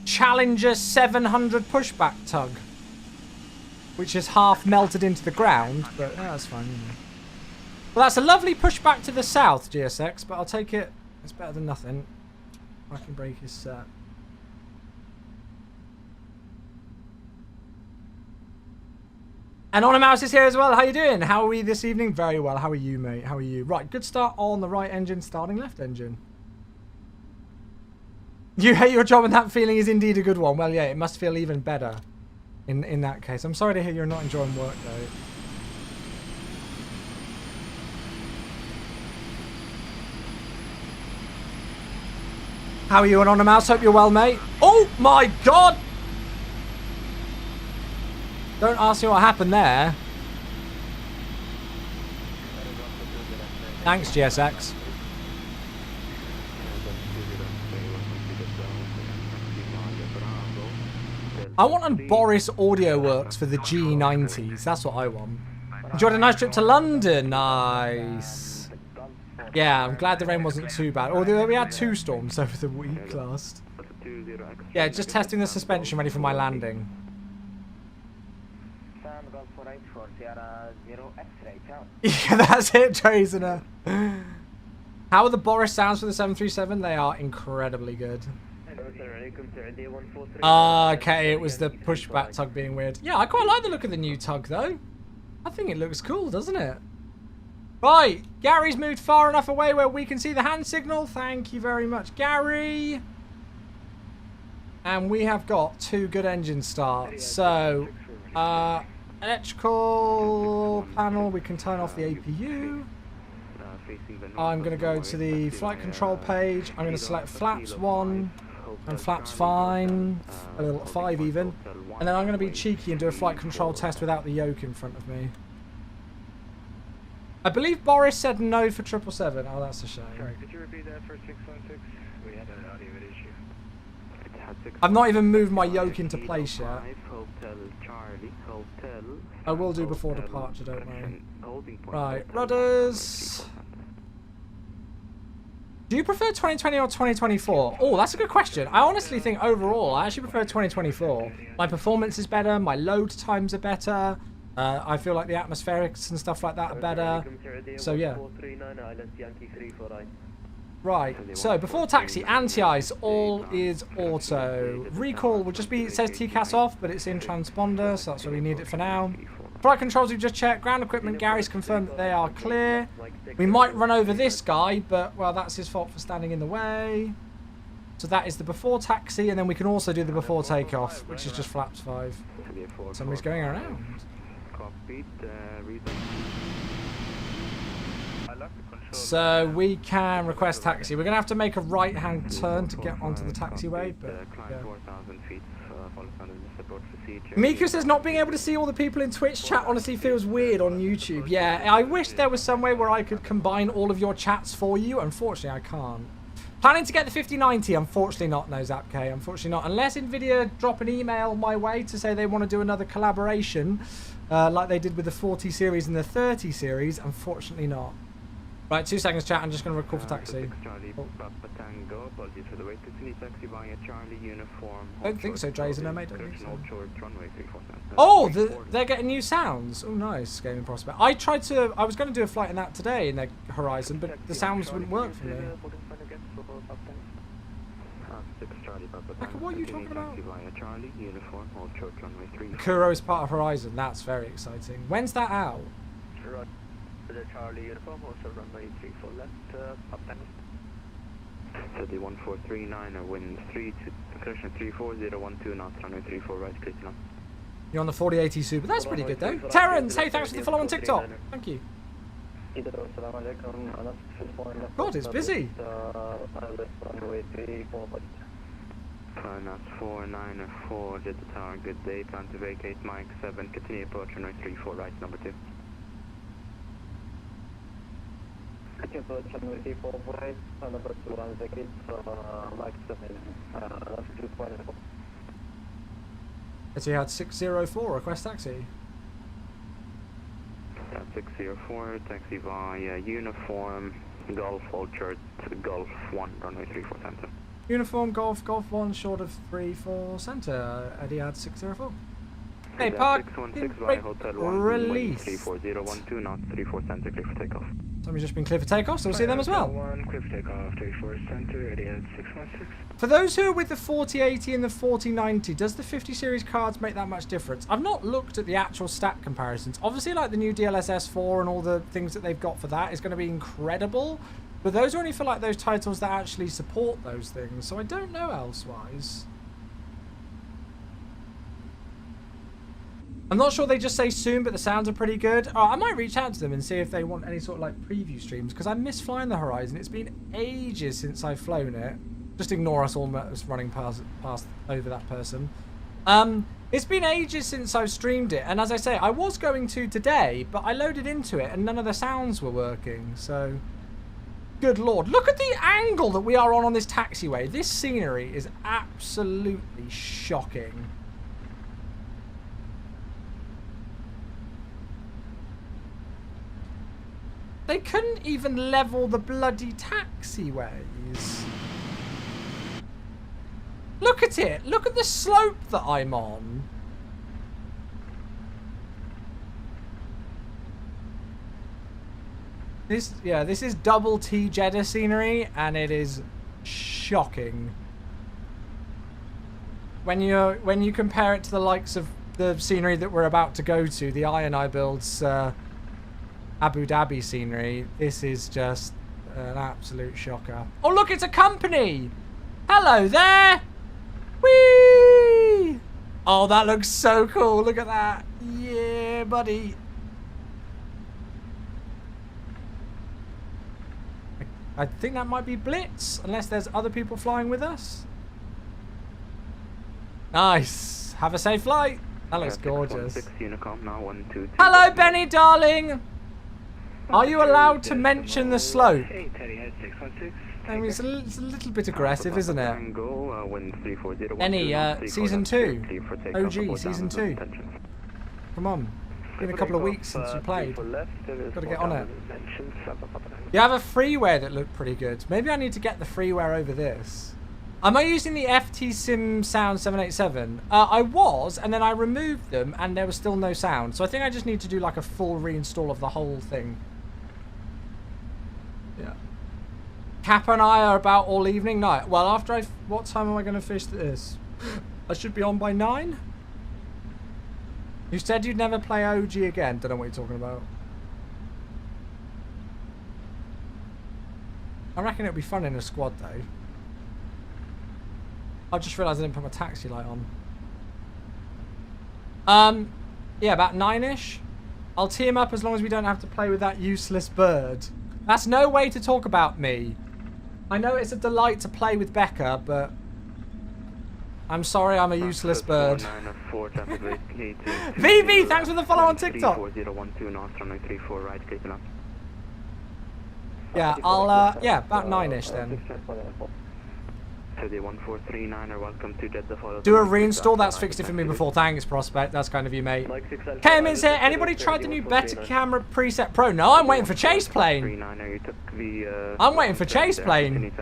Challenger 700 pushback tug, which is half melted into the ground, but yeah, that's fine. Well, that's a lovely pushback to the south, GSX, but I'll take it. It's better than nothing. Parking brake is set. And OEJN is here as well. How you doing? How are we this evening? Very well. How are you, mate? How are you? Right, good start on the right engine, starting left engine. You hate your job and that feeling is indeed a good one. Well, yeah, it must feel even better in that case. I'm sorry to hear you're not enjoying work, though. How are you on OEJN? Hope you're well, mate. Oh, my God! Don't ask me what happened there. Thanks, GSX. I want a Boris Audio Works for the G90s. That's what I want. Enjoyed a nice trip to London. Nice. Yeah, I'm glad the rain wasn't too bad. Although we had 2 storms over the week last. Yeah, just testing the suspension ready for my landing. Yeah, that's it, Tracer. How are the Boris sounds for the 737? They are incredibly good. Okay, it was the pushback tug being weird. Yeah, I quite like the look of the new tug, though. I think it looks cool, doesn't it? Right, Gary's moved far enough away where we can see the hand signal. Thank you very much, Gary. And we have got 2 good engine starts. So, electrical panel, we can turn off the APU. I'm going to go to the flight control page. I'm going to select flaps 1 and flaps 5 even. And then I'm going to be cheeky and do a flight control test without the yoke in front of me. I believe Boris said no for 777. Oh, that's a shame. Sorry, could you repeat that for 616? We had an audio issue. I've not even moved my yoke into place yet. I will do before departure, don't worry. Right, rudders. Do you prefer 2020 or 2024? Oh, that's a good question. I honestly think overall, I actually prefer 2024. My performance is better, my load times are better. I feel like the atmospherics and stuff like that are better. So yeah. Right, so before taxi, anti-ice, all is auto. Recall will just be, it says TCAS off, but it's in transponder, so that's why we need it for now. Flight controls we've just checked. Ground equipment, Gary's confirmed that they are clear. We might run over this guy, but, well, that's his fault for standing in the way. So that is the before taxi, and then we can also do the before takeoff, which is just flaps 5. Somebody's going around. So we can request taxi. We're going to have to make a right-hand turn to get onto the taxiway, but yeah. Mika says not being able to see all the people in Twitch chat honestly feels weird on YouTube. Yeah, I wish there was some way where I could combine all of your chats for you. Unfortunately, I can't. Planning to get the 5090? Unfortunately not, no, Zapk. Unfortunately not. Unless NVIDIA drop an email my way to say they want to do another collaboration, like they did with the 40 series and the 30 series. Unfortunately not. Right, 2 seconds, chat. I'm just going to record for taxi. Oh. Don't think so, Drazen. No, mate. Don't think so. Oh, they're getting new sounds. Oh, nice. Gaming prospect. I was going to do a flight in that today in the Horizon, but the sounds wouldn't work for me. Like, what are you talking about? Kuro is part of Horizon. That's very exciting. When's that out? Charlie uniform, also runway 34 left, up time. So the 1439 winds 3 to correction 34012 knots, runway 34 right, clear to now. You're on the 4080 Super. That's pretty good though. Terrence, hey, thanks for the follow on TikTok. Thank you. God, it's busy. Knots 494, did the tower, good day, plan to vacate, Mike 7, continue approach, runway 34 right, number 2. Approach runway 34 right, number 2 on vacate, Mike 7, that's 2.4. Etihad 604, request taxi. 604, taxi via uniform, Golf Orchard, Golf 1, runway 34 center. Uniform, Golf 1, short of 34 center, Etihad 604. Hey, park, 616 via Hotel 1, release. 34012 knots, 34 center, clear for takeoff. Somebody's just been cleared for takeoff, so we'll see them as well. 1, clear for takeoff, 34 center, Etihad 616. For those who are with the 4080 and the 4090, does the 50 series cards make that much difference? I've not looked at the actual stat comparisons. Obviously, like the new DLSS 4 and all the things that they've got for that is going to be incredible. But those are only for like those titles that actually support those things, so I don't know elsewise. I'm not sure they just say soon, but the sounds are pretty good. Oh, I might reach out to them and see if they want any sort of like preview streams, because I miss flying the Horizon. It's been ages since I've flown it. Just ignore us almost running past over that person. It's been ages since I've streamed it, and as I say, I was going to today, but I loaded into it and none of the sounds were working, so... Good lord. Look at the angle that we are on this taxiway. This scenery is absolutely shocking. They couldn't even level the bloody taxiways. Look at it. Look at the slope that I'm on. This is double T Jeddah scenery, and it is shocking. When you compare it to the likes of the scenery that we're about to go to, the I builds Abu Dhabi scenery, this is just an absolute shocker. Oh look, it's a company! Hello there! Whee! Oh, that looks so cool. Look at that. Yeah, buddy. I think that might be Blitz, unless there's other people flying with us. Nice. Have a safe flight. That looks gorgeous. Hello, Benny, darling. Are you allowed to mention the slope? I mean, it's a little bit aggressive, isn't it? Any, Season 2. OG, Season 2. Come on. It's been a couple of weeks since you played. Got to get on it. You have a freeware that looked pretty good. Maybe I need to get the freeware over this. Am I using the FT Sim Sound 787? I was, and then I removed them, and there was still no sound. So I think I just need to do like a full reinstall of the whole thing. Yeah. Kappa and I are about all evening. No, well, after I... What time am I going to fish this? I should be on by 9? You said you'd never play OG again. Don't know what you're talking about. I reckon it'll be fun in a squad, though. I just realised I didn't put my taxi light on. Yeah, about 9-ish. I'll tee him up as long as we don't have to play with that useless bird. That's no way to talk about me. I know it's a delight to play with Becca, but I'm sorry I'm a useless bird. VV, thanks for the follow on TikTok. Yeah, I'll, yeah, about 9-ish then. Do a reinstall, that's fixed it for me before. Thanks, Prospect, that's kind of you, mate. KM is here. Anybody tried the new Better Camera Preset Pro? No, I'm waiting for Chase Plane. I'm waiting for Chase Plane.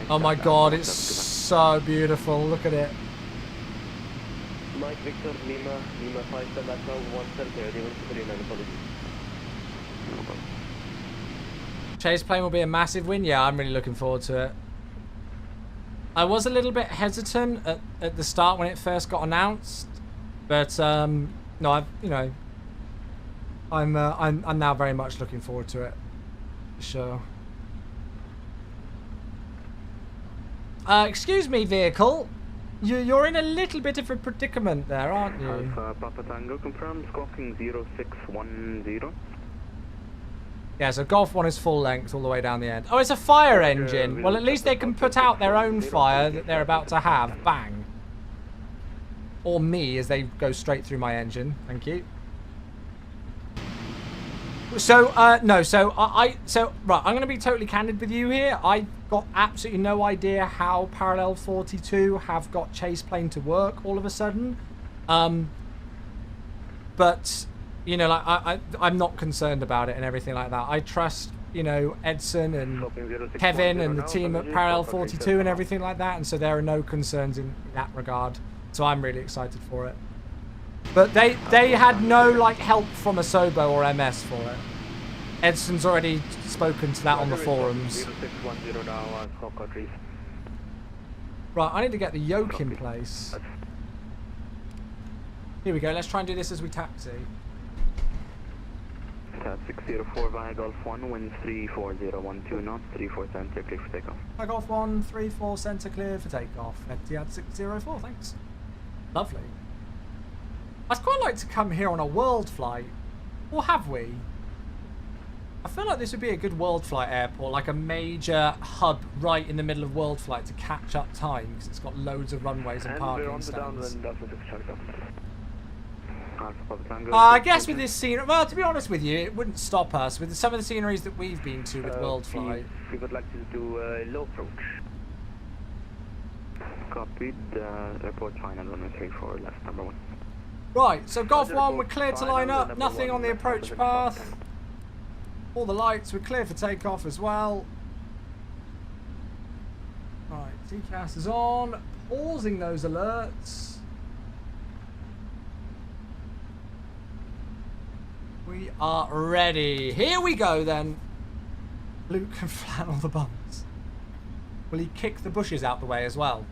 Oh my god, it's so beautiful. Look at it. Mike Victor Lima 5 Echo 130. Chase Plane will be a massive win. Yeah, I'm really looking forward to it. I was a little bit hesitant at the start when it first got announced, but no, I'm now very much looking forward to it. For sure. Excuse me, vehicle. You're in a little bit of a predicament there, aren't you? Alpha Papa Tango confirmed, squawking 0610. Yeah, so Golf 1 is full length all the way down the end. Oh, it's a fire engine. Well, at least they can put out their own fire that they're about to have. Bang. Or me as they go straight through my engine. Thank you. So, no, so right, I'm going to be totally candid with you here. I got absolutely no idea how Parallel 42 have got Chase Plane to work all of a sudden. But, you know, like, I'm not concerned about it and everything like that. I trust, you know, Edson and Kevin and the team at Parallel 42 and everything like that. And so there are no concerns in that regard. So I'm really excited for it. But they had no, like, help from Asobo or MS for it. Edson's already spoken to that on the forums. Right, I need to get the yoke in place. Here we go, let's try and do this as we taxi. 604 via Golf 1, winds 34012 knots, 34 center, clear for takeoff. Hi Golf 1, 34 center clear for takeoff. Etihad 604, thanks. Lovely. I'd quite like to come here on a world flight. Or have we? I feel like this would be a good world flight airport, like a major hub right in the middle of world flight to catch up time, because it's got loads of runways and parking stands. I guess with this scenery, well, to be honest with you, it wouldn't stop us with some of the sceneries that we've been to with world flight. We would like to do low approach. Copied, airport final runway 34, left number 1. Right, so Golf 1, we're clear to line up, nothing on the approach path. All the lights, we're clear for takeoff as well. Right, TCAS is on, pausing those alerts. We are ready. Here we go then. Luke can flannel the bumps. Will he kick the bushes out the way as well?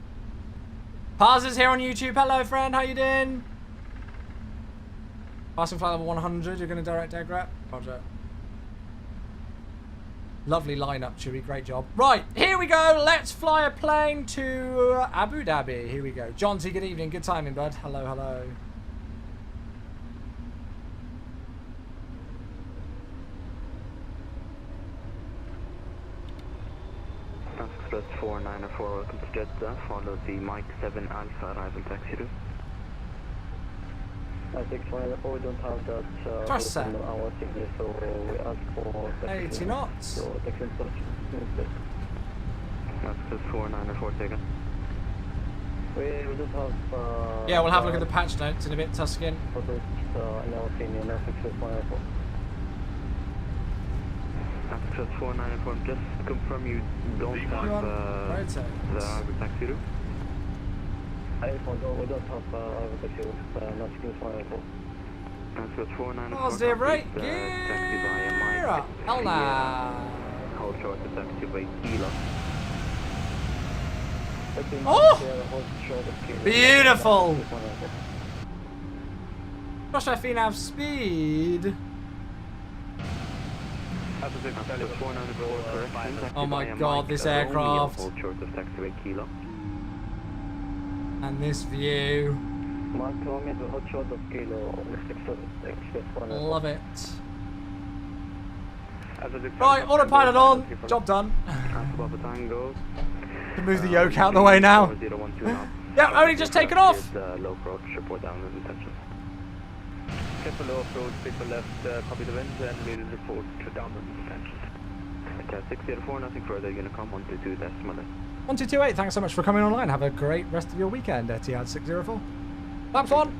Paz is here on YouTube. Hello friend, how you doing? Passing flight level 100, you're going to direct egg wrap? Roger. Lovely lineup, Chewy. Great job. Right, here we go. Let's fly a plane to Abu Dhabi. Here we go. John T, good evening. Good timing, bud. Hello, hello. Express 494, welcome to Jeddah. Follow the Mike 7 Alpha arrival taxi route. 694, we don't have that our signal, so we ask for 80 knots. So taxi instruction. Express 494 taken. We don't have yeah, we'll have a look at the patch notes in a bit, Tuscan. in our opinion, Express 494. Express 494, just confirm you don't have the arrival taxi route. We don't have taxi route, not Express 494. Transport 49. Positive right. Taxi via Gear up. Hell nah. Hold short to taxi by Kilo. Oh! Beautiful. Gosh, I think I have speed. Oh my god, this aircraft. Hold short of taxi by Kilo. And this view. Love it. Right, autopilot on. Job done. Can move the yoke out of the way now. Yeah, only just taken off. Careful low approach, people left, copy the winds and we'll report to downwind intentions. Cat 604, nothing further, you're gonna come 122 decimal. 1228, thanks so much for coming online. Have a great rest of your weekend, Etihad 604. Flaps on.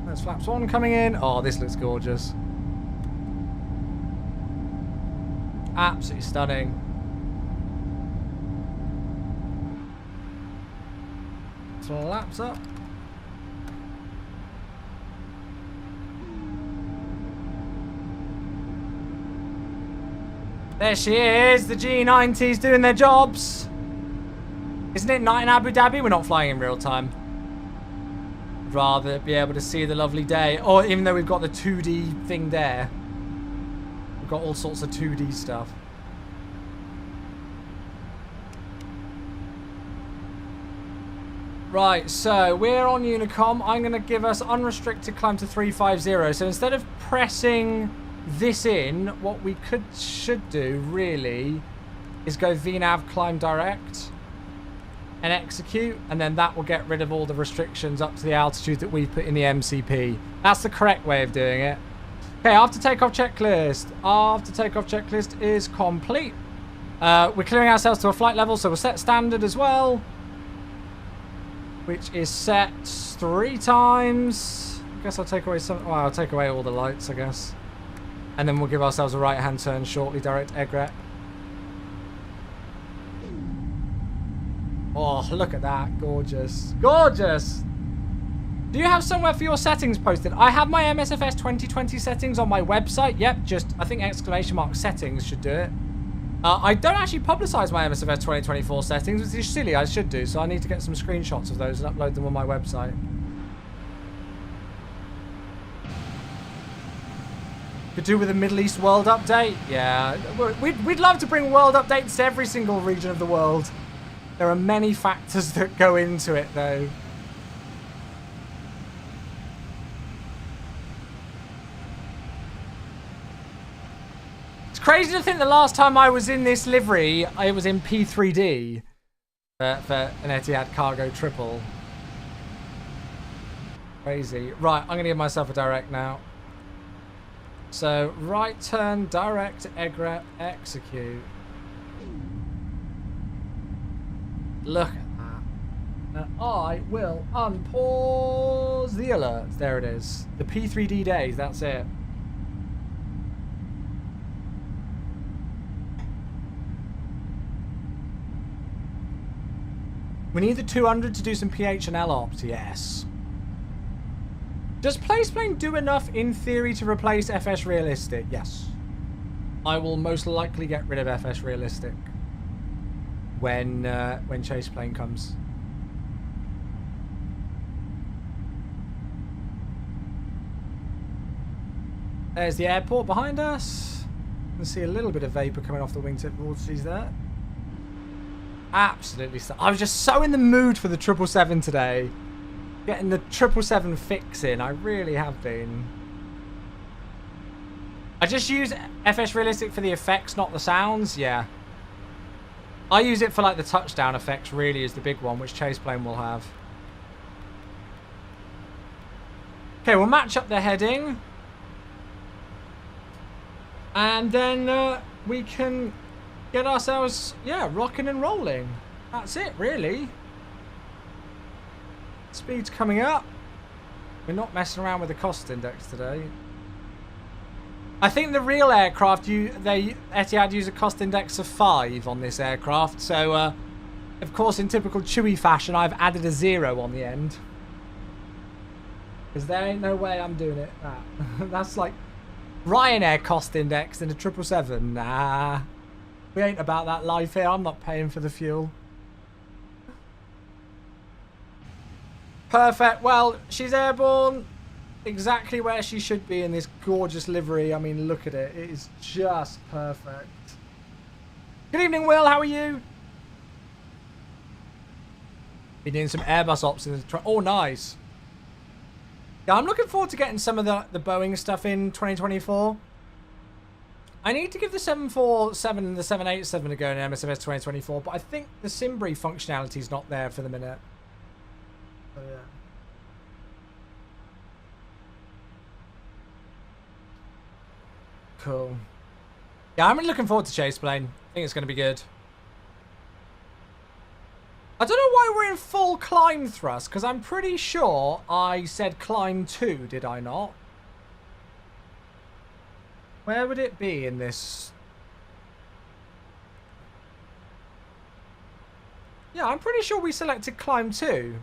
There's flaps on coming in. Oh, this looks gorgeous. Absolutely stunning. Flaps up. There she is, the G90's doing their jobs. Isn't it night in Abu Dhabi? We're not flying in real time. I'd rather be able to see the lovely day. Or even though we've got the 2D thing there. We've got all sorts of 2D stuff. Right, so we're on Unicom. I'm going to give us unrestricted climb to 350. So instead of pressing this in, what we should do really is go VNAV climb direct and execute, and then that will get rid of all the restrictions up to the altitude that we've put in the MCP. That's the correct way of doing it. Okay, after takeoff checklist. After takeoff checklist is complete. We're clearing ourselves to a flight level, so we'll set standard as well, which is set 3 times. I guess I'll take away some. Well, I'll take away all the lights, I guess. And then we'll give ourselves a right-hand turn shortly, direct egret. Oh, look at that. Gorgeous. Gorgeous! Do you have somewhere for your settings posted? I have my MSFS 2020 settings on my website. Yep, just, I think ! settings should do it. I don't actually publicize my MSFS 2024 settings, which is silly. I should do, so I need to get some screenshots of those and upload them on my website. Could do with a Middle East world update. Yeah, we'd love to bring world updates to every single region of the world. There are many factors that go into it, though. It's crazy to think the last time I was in this livery, I was in P3D for an Etihad cargo triple. Crazy. Right, I'm going to give myself a direct now. So, right turn, direct, egret, execute. Look at that. And I will unpause the alerts. There it is. The P3D days, that's it. We need the 200 to do some PH and L ops, yes. Does placeplane do enough in theory to replace FS realistic? Yes. I will most likely get rid of FS realistic when chase plane comes. There's the airport behind us. You can see a little bit of vapor coming off the wingtip vortices there. Absolutely. I was just so in the mood for the 777 today. Getting the 777 fix in. I really have been. I just use FS Realistic for the effects, not the sounds. Yeah. I use it for like the touchdown effects really is the big one, which Chaseplane will have. Okay, we'll match up the heading. And then we can get ourselves, yeah, rocking and rolling. That's it, really. Speed's coming up. We're not messing around with the cost index today. I think the real aircraft, Etihad use a cost index of 5 on this aircraft. So Of course, in typical Chewy fashion, I've added a 0 on the end. Because there ain't no way I'm doing it. That's like Ryanair cost index in a 777. Nah. We ain't about that life here. I'm not paying for the fuel. Perfect. Well, she's airborne. Exactly where she should be in this gorgeous livery. I mean, look at it. It is just perfect. Good evening, Will. How are you? Been doing some Airbus ops in the truck. Oh, nice. Yeah, I'm looking forward to getting some of the Boeing stuff in 2024. I need to give the 747 and the 787 a go in MSFS 2024, but I think the Simbri functionality is not there for the minute. So, yeah. Cool. Yeah, I'm really looking forward to Chase Plane. I think it's going to be good. I don't know why we're in full climb thrust, because I'm pretty sure I said climb 2, did I not? Where would it be in this? Yeah, I'm pretty sure we selected climb 2.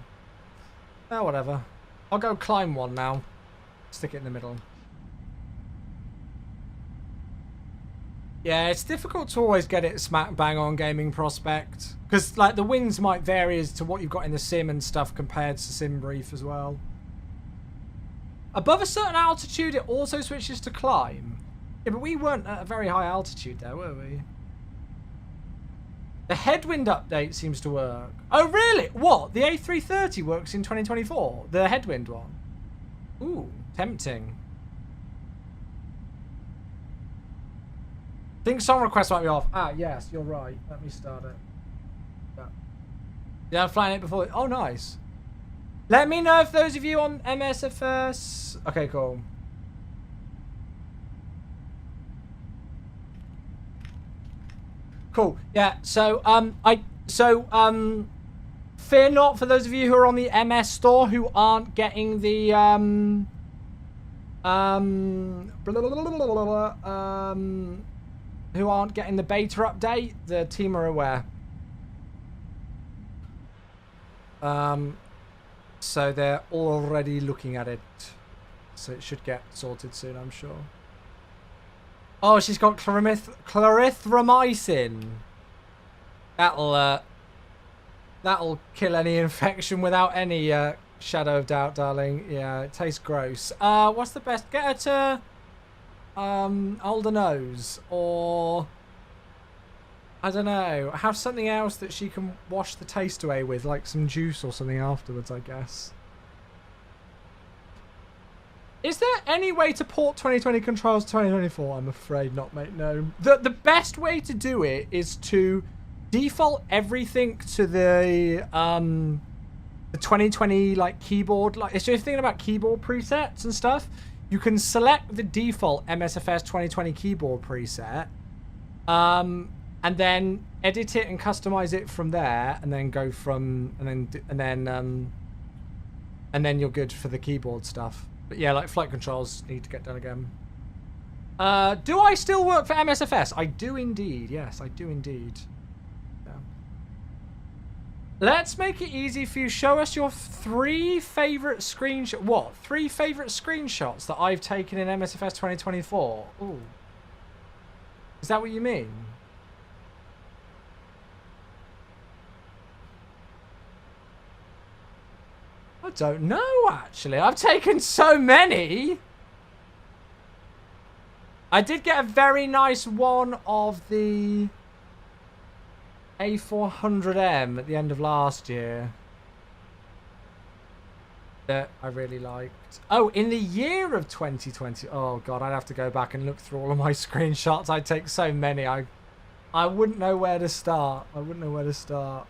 Oh, whatever. I'll go climb 1 now. Stick it in the middle. Yeah, it's difficult to always get it smack bang on Gaming Prospect. Because, like, the wins might vary as to what you've got in the sim and stuff compared to Sim Brief as well. Above a certain altitude, it also switches to climb. Yeah, but we weren't at a very high altitude there, were we? The headwind update seems to work. Oh, really? What? The A330 works in 2024? The headwind one? Ooh, tempting. I think song request might be off. Ah, yes, you're right. Let me start it. Yeah, I'm flying it before. Oh, nice. Let me know if those of you on MSFS. Okay, cool. Cool. Yeah. So fear not for those of you who are on the MS store who aren't getting the who aren't getting the beta update. The team are aware. So they're already looking at it. So it should get sorted soon, I'm sure. Oh, she's got clarithromycin. That'll kill any infection without any shadow of doubt, darling. Yeah, it tastes gross. What's the best? Get her to hold her nose, or I don't know, have something else that she can wash the taste away with, like some juice or something afterwards, I guess. Is there any way to port 2020 controls to 2024? I'm afraid not, mate, no. The best way to do it is to default everything to the 2020 like keyboard. Like, if you're thinking about keyboard presets and stuff, you can select the default MSFS 2020 keyboard preset, and then edit it and customize it from there, and then go from and then you're good for the keyboard stuff. But yeah, like flight controls need to get done again. Do I still work for MSFS? I do indeed. Yes, I do indeed. Yeah. Let's make it easy for you. Show us your 3 favorite screenshots. What? 3 favorite screenshots that I've taken in MSFS 2024. Ooh. Is that what you mean? I don't know, actually. I've taken so many. I did get a very nice one of the A400M at the end of last year that I really liked. Oh, in the year of 2020. Oh, God, I'd have to go back and look through all of my screenshots. I take so many. I wouldn't know where to start. I wouldn't know where to start.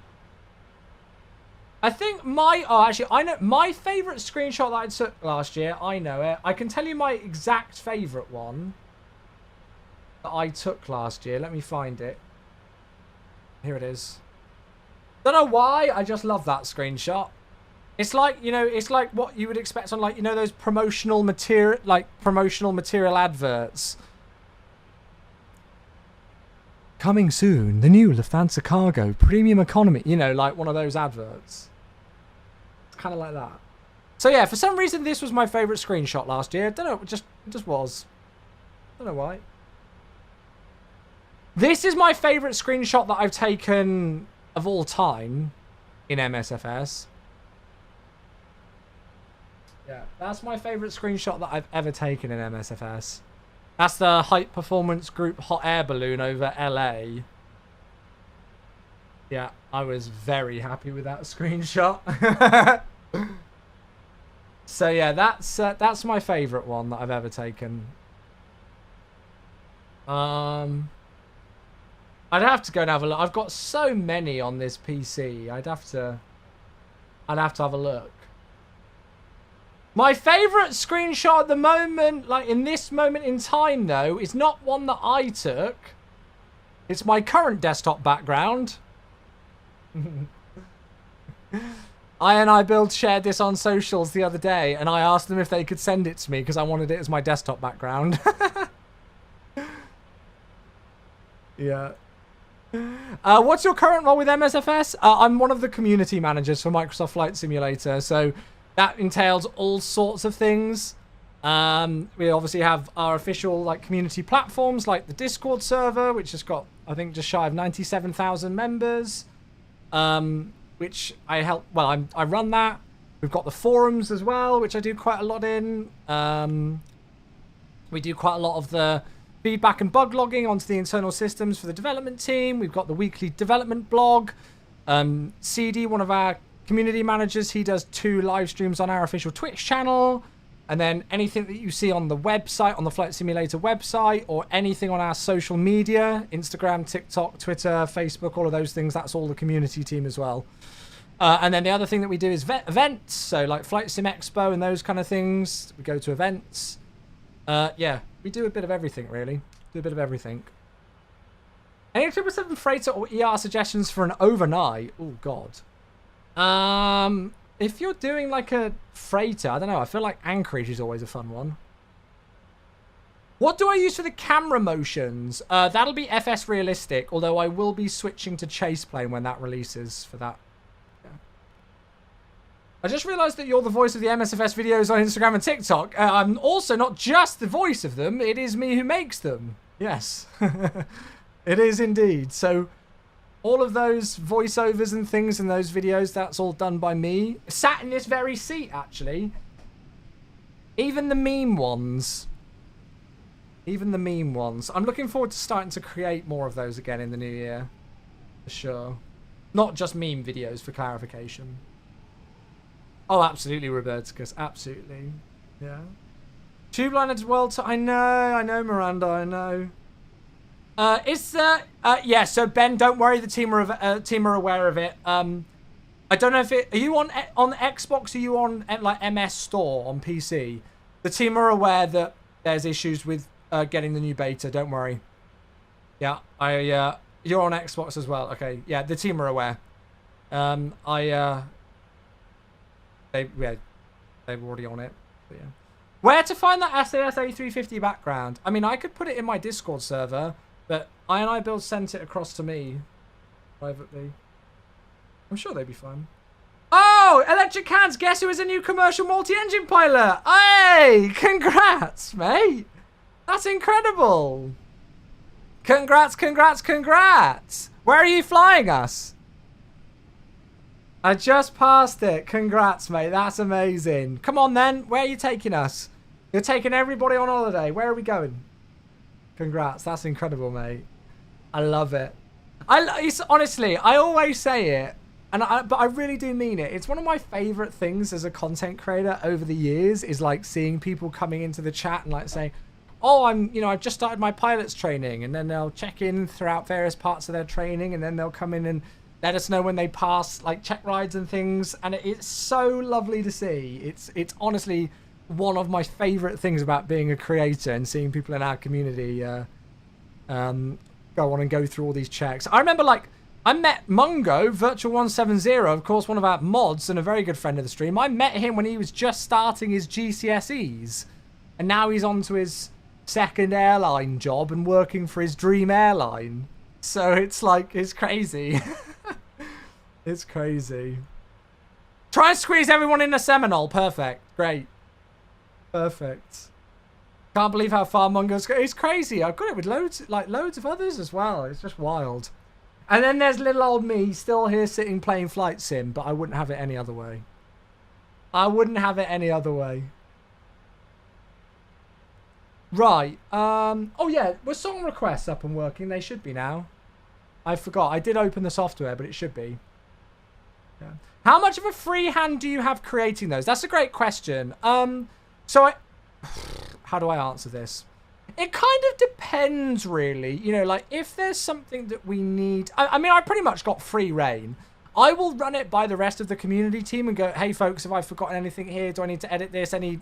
I think I know my favorite screenshot that I took last year. I know it. I can tell you my exact favorite one that I took last year. Let me find it. Here it is. Don't know why. I just love that screenshot. It's like, you know, it's like what you would expect on, like, you know, those promotional material adverts. Coming soon, the new Lufthansa Cargo Premium Economy. You know, like one of those adverts. It's kind of like that. So yeah, for some reason, this was my favourite screenshot last year. Don't know, it just was. Don't know why. This is my favourite screenshot that I've taken of all time in MSFS. Yeah, that's my favourite screenshot that I've ever taken in MSFS. That's the Hype Performance Group hot air balloon over LA. Yeah, I was very happy with that screenshot. So yeah, that's my favourite one that I've ever taken. I'd have to go and have a look. I've got so many on this PC. I'd have to have a look. My favourite screenshot at the moment, like in this moment in time though, is not one that I took. It's my current desktop background. I Build shared this on socials the other day, and I asked them if they could send it to me because I wanted it as my desktop background. Yeah. What's your current role with MSFS? I'm one of the community managers for Microsoft Flight Simulator, so that entails all sorts of things. We obviously have our official like community platforms, like the Discord server, which has got, I think, just shy of 97,000 members. Which I help. Well, I run that. We've got the forums as well, which I do quite a lot in. We do quite a lot of the feedback and bug logging onto the internal systems for the development team. We've got the weekly development blog. CD, one of our community managers, he does 2 live streams on our official Twitch channel. And then anything that you see on the website, on the Flight Simulator website, or anything on our social media, Instagram, TikTok, Twitter, Facebook, all of those things, that's all the community team as well. And then the other thing that we do is events, so like Flight Sim Expo and those kind of things. We go to events. Yeah, we do a bit of everything, really. Do a bit of everything. Any 777 freighter or ER suggestions for an overnight? Oh, God. If you're doing like a freighter, I don't know. I feel like Anchorage is always a fun one. What do I use for the camera motions? That'll be FS Realistic, although I will be switching to Chase Plane when that releases for that. Yeah. I just realised that you're the voice of the MSFS videos on Instagram and TikTok. I'm also not just the voice of them. It is me who makes them. Yes. It is indeed. So all of those voiceovers and things in those videos, that's all done by me. Sat in this very seat, actually. Even the meme ones. Even the meme ones. I'm looking forward to starting to create more of those again in the new year. For sure. Not just meme videos, for clarification. Oh, absolutely, Roberticus. Absolutely. Yeah. Tube line as well. I know, Miranda. I know. Yeah, so Ben, don't worry, the team are aware of it. I don't know if are you on Xbox, are you on like MS Store on PC? The team are aware that there's issues with getting the new beta, don't worry. Yeah, you're on Xbox as well. Okay, yeah, the team are aware. They're already on it. But yeah. Where to find that SAS A350 background? I mean, I could put it in my Discord server, but I Build sent it across to me privately. I'm sure they'd be fine. Oh, Electric Cans, guess who is a new commercial multi-engine pilot? Hey, congrats, mate. That's incredible. Congrats, congrats, congrats. Where are you flying us? I just passed it. Congrats, mate. That's amazing. Come on, then. Where are you taking us? You're taking everybody on holiday. Where are we going? Congrats. That's incredible, mate. I love it. Honestly, I always say it, but I really do mean it. It's one of my favorite things as a content creator over the years is like seeing people coming into the chat and like saying, oh, I've just started my pilot's training, and then they'll check in throughout various parts of their training, and then they'll come in and let us know when they pass like check rides and things, and it's so lovely to see. It's honestly one of my favorite things about being a creator and seeing people in our community go on and go through all these checks. I remember like I met Mungo, Virtual170, of course, one of our mods and a very good friend of the stream. I met him when he was just starting his GCSEs, and now he's on to his second airline job and working for his dream airline. So it's like, it's crazy. It's crazy. Try and squeeze everyone in a Seminole. Perfect. Great. Perfect. Can't believe how far Mungo's go. It's crazy. I've got it with loads of others as well. It's just wild. And then there's little old me still here sitting playing Flight Sim, but I wouldn't have it any other way. I wouldn't have it any other way. Right. Oh yeah, were song requests up and working? They should be now. I forgot. I did open the software, but it should be. Yeah. How much of a free hand do you have creating those? That's a great question. So how do I answer this? It kind of depends, really. You know, like, if there's something that we need... I mean, I pretty much got free reign. I will run it by the rest of the community team and go, hey, folks, have I forgotten anything here? Do I need to edit this? Any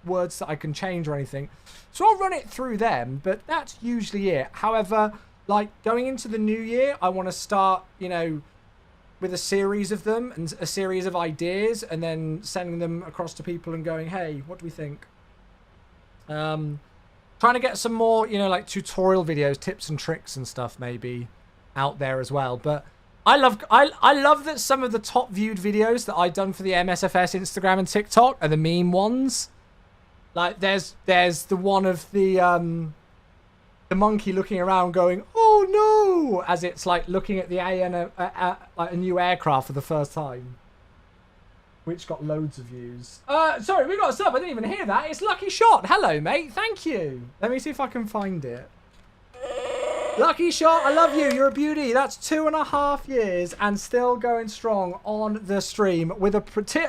words that I can change or anything? So I'll run it through them, but that's usually it. However, like, going into the new year, I want to start, you know, with a series of them and a series of ideas and then sending them across to people and going, hey, what do we think? Trying to get some more, you know, like tutorial videos, tips and tricks and stuff maybe out there as well. But I love that some of the top viewed videos that I've done for the MSFS Instagram and TikTok are the meme ones. Like there's the one of the monkey looking around going, oh no, as it's like looking at the like a new aircraft for the first time. Which got loads of views. Sorry, we got a sub. I didn't even hear that. It's Lucky Shot. Hello, mate. Thank you. Let me see if I can find it. Lucky Shot, I love you. You're a beauty. That's 2.5 years and still going strong on the stream with a...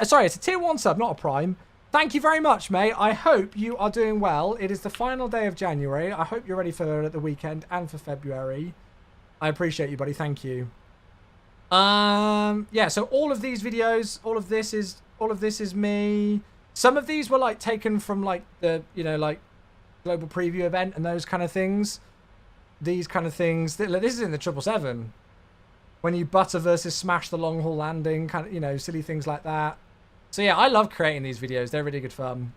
Sorry, it's a tier 1 sub, not a prime. Thank you very much, mate. I hope you are doing well. It is the final day of January. I hope you're ready for the weekend and for February. I appreciate you, buddy. Thank you. Yeah, so all of these videos, all of this is me. Some of these were like taken from like the, you know, like global preview event and those kind of things. These kind of things. This is in the 777. When you butter versus smash the long haul landing, kind of, you know, silly things like that. So yeah, I love creating these videos. They're really good fun.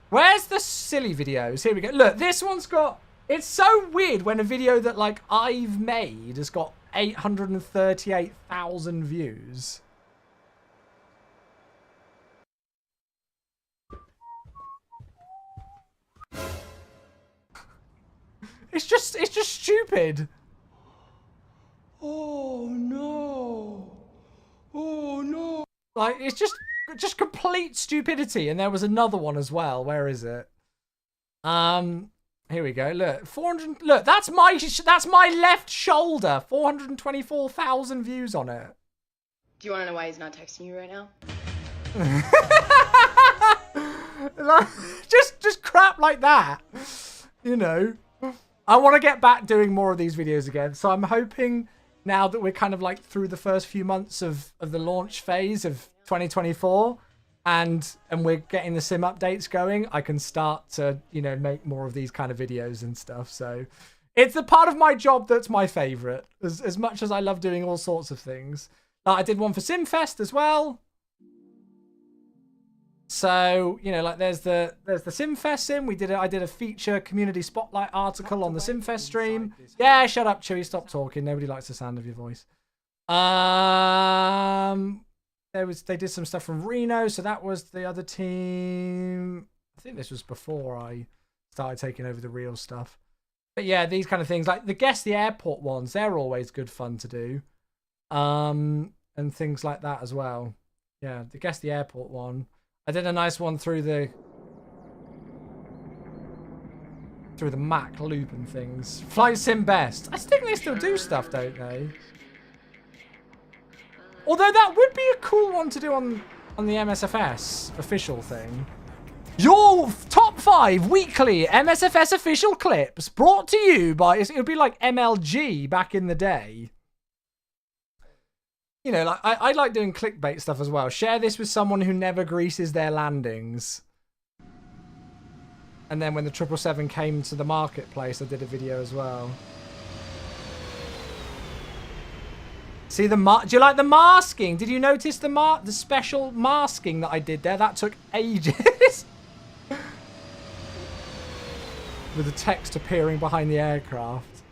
Where's the silly videos? Here we go. Look, this one's got... It's so weird when a video that like I've made has got 838,000 views. It's just stupid. Oh no. Oh no. Like it's just complete stupidity. And there was another one as well. Where is it? Here we go. Look, 400. Look, that's my left shoulder. 424,000 views on it. Do you want to know why he's not texting you right now? just crap like that. You know. I want to get back doing more of these videos again. So I'm hoping now that we're kind of like through the first few months of the launch phase of 2024. And we're getting the sim updates going, I can start to, you know, make more of these kind of videos and stuff. So it's the part of my job that's my favorite, as much as I love doing all sorts of things. I did one for SimFest as well. So, you know, like there's the SimFest sim. I did a feature community spotlight article on the SimFest stream. Yeah, shut up, Chewy. Stop talking. Nobody likes the sound of your voice. They did some stuff from Reno, so that was the other team. I think this was before I started taking over the real stuff. But yeah, these kind of things, like the Guess the Airport ones, they're always good fun to do. And things like that as well. Yeah, the Guess the Airport one. I did a nice one through the Mac loop and things. Flight Sim Best. I think they still do stuff, don't they? Although that would be a cool one to do on the MSFS official thing. Your top 5 weekly MSFS official clips brought to you by... It would be like MLG back in the day. You know, like I like doing clickbait stuff as well. Share this with someone who never greases their landings. And then when the 777 came to the marketplace, I did a video as well. See the do you like the masking? Did you notice the special masking that I did there? That took ages. With the text appearing behind the aircraft.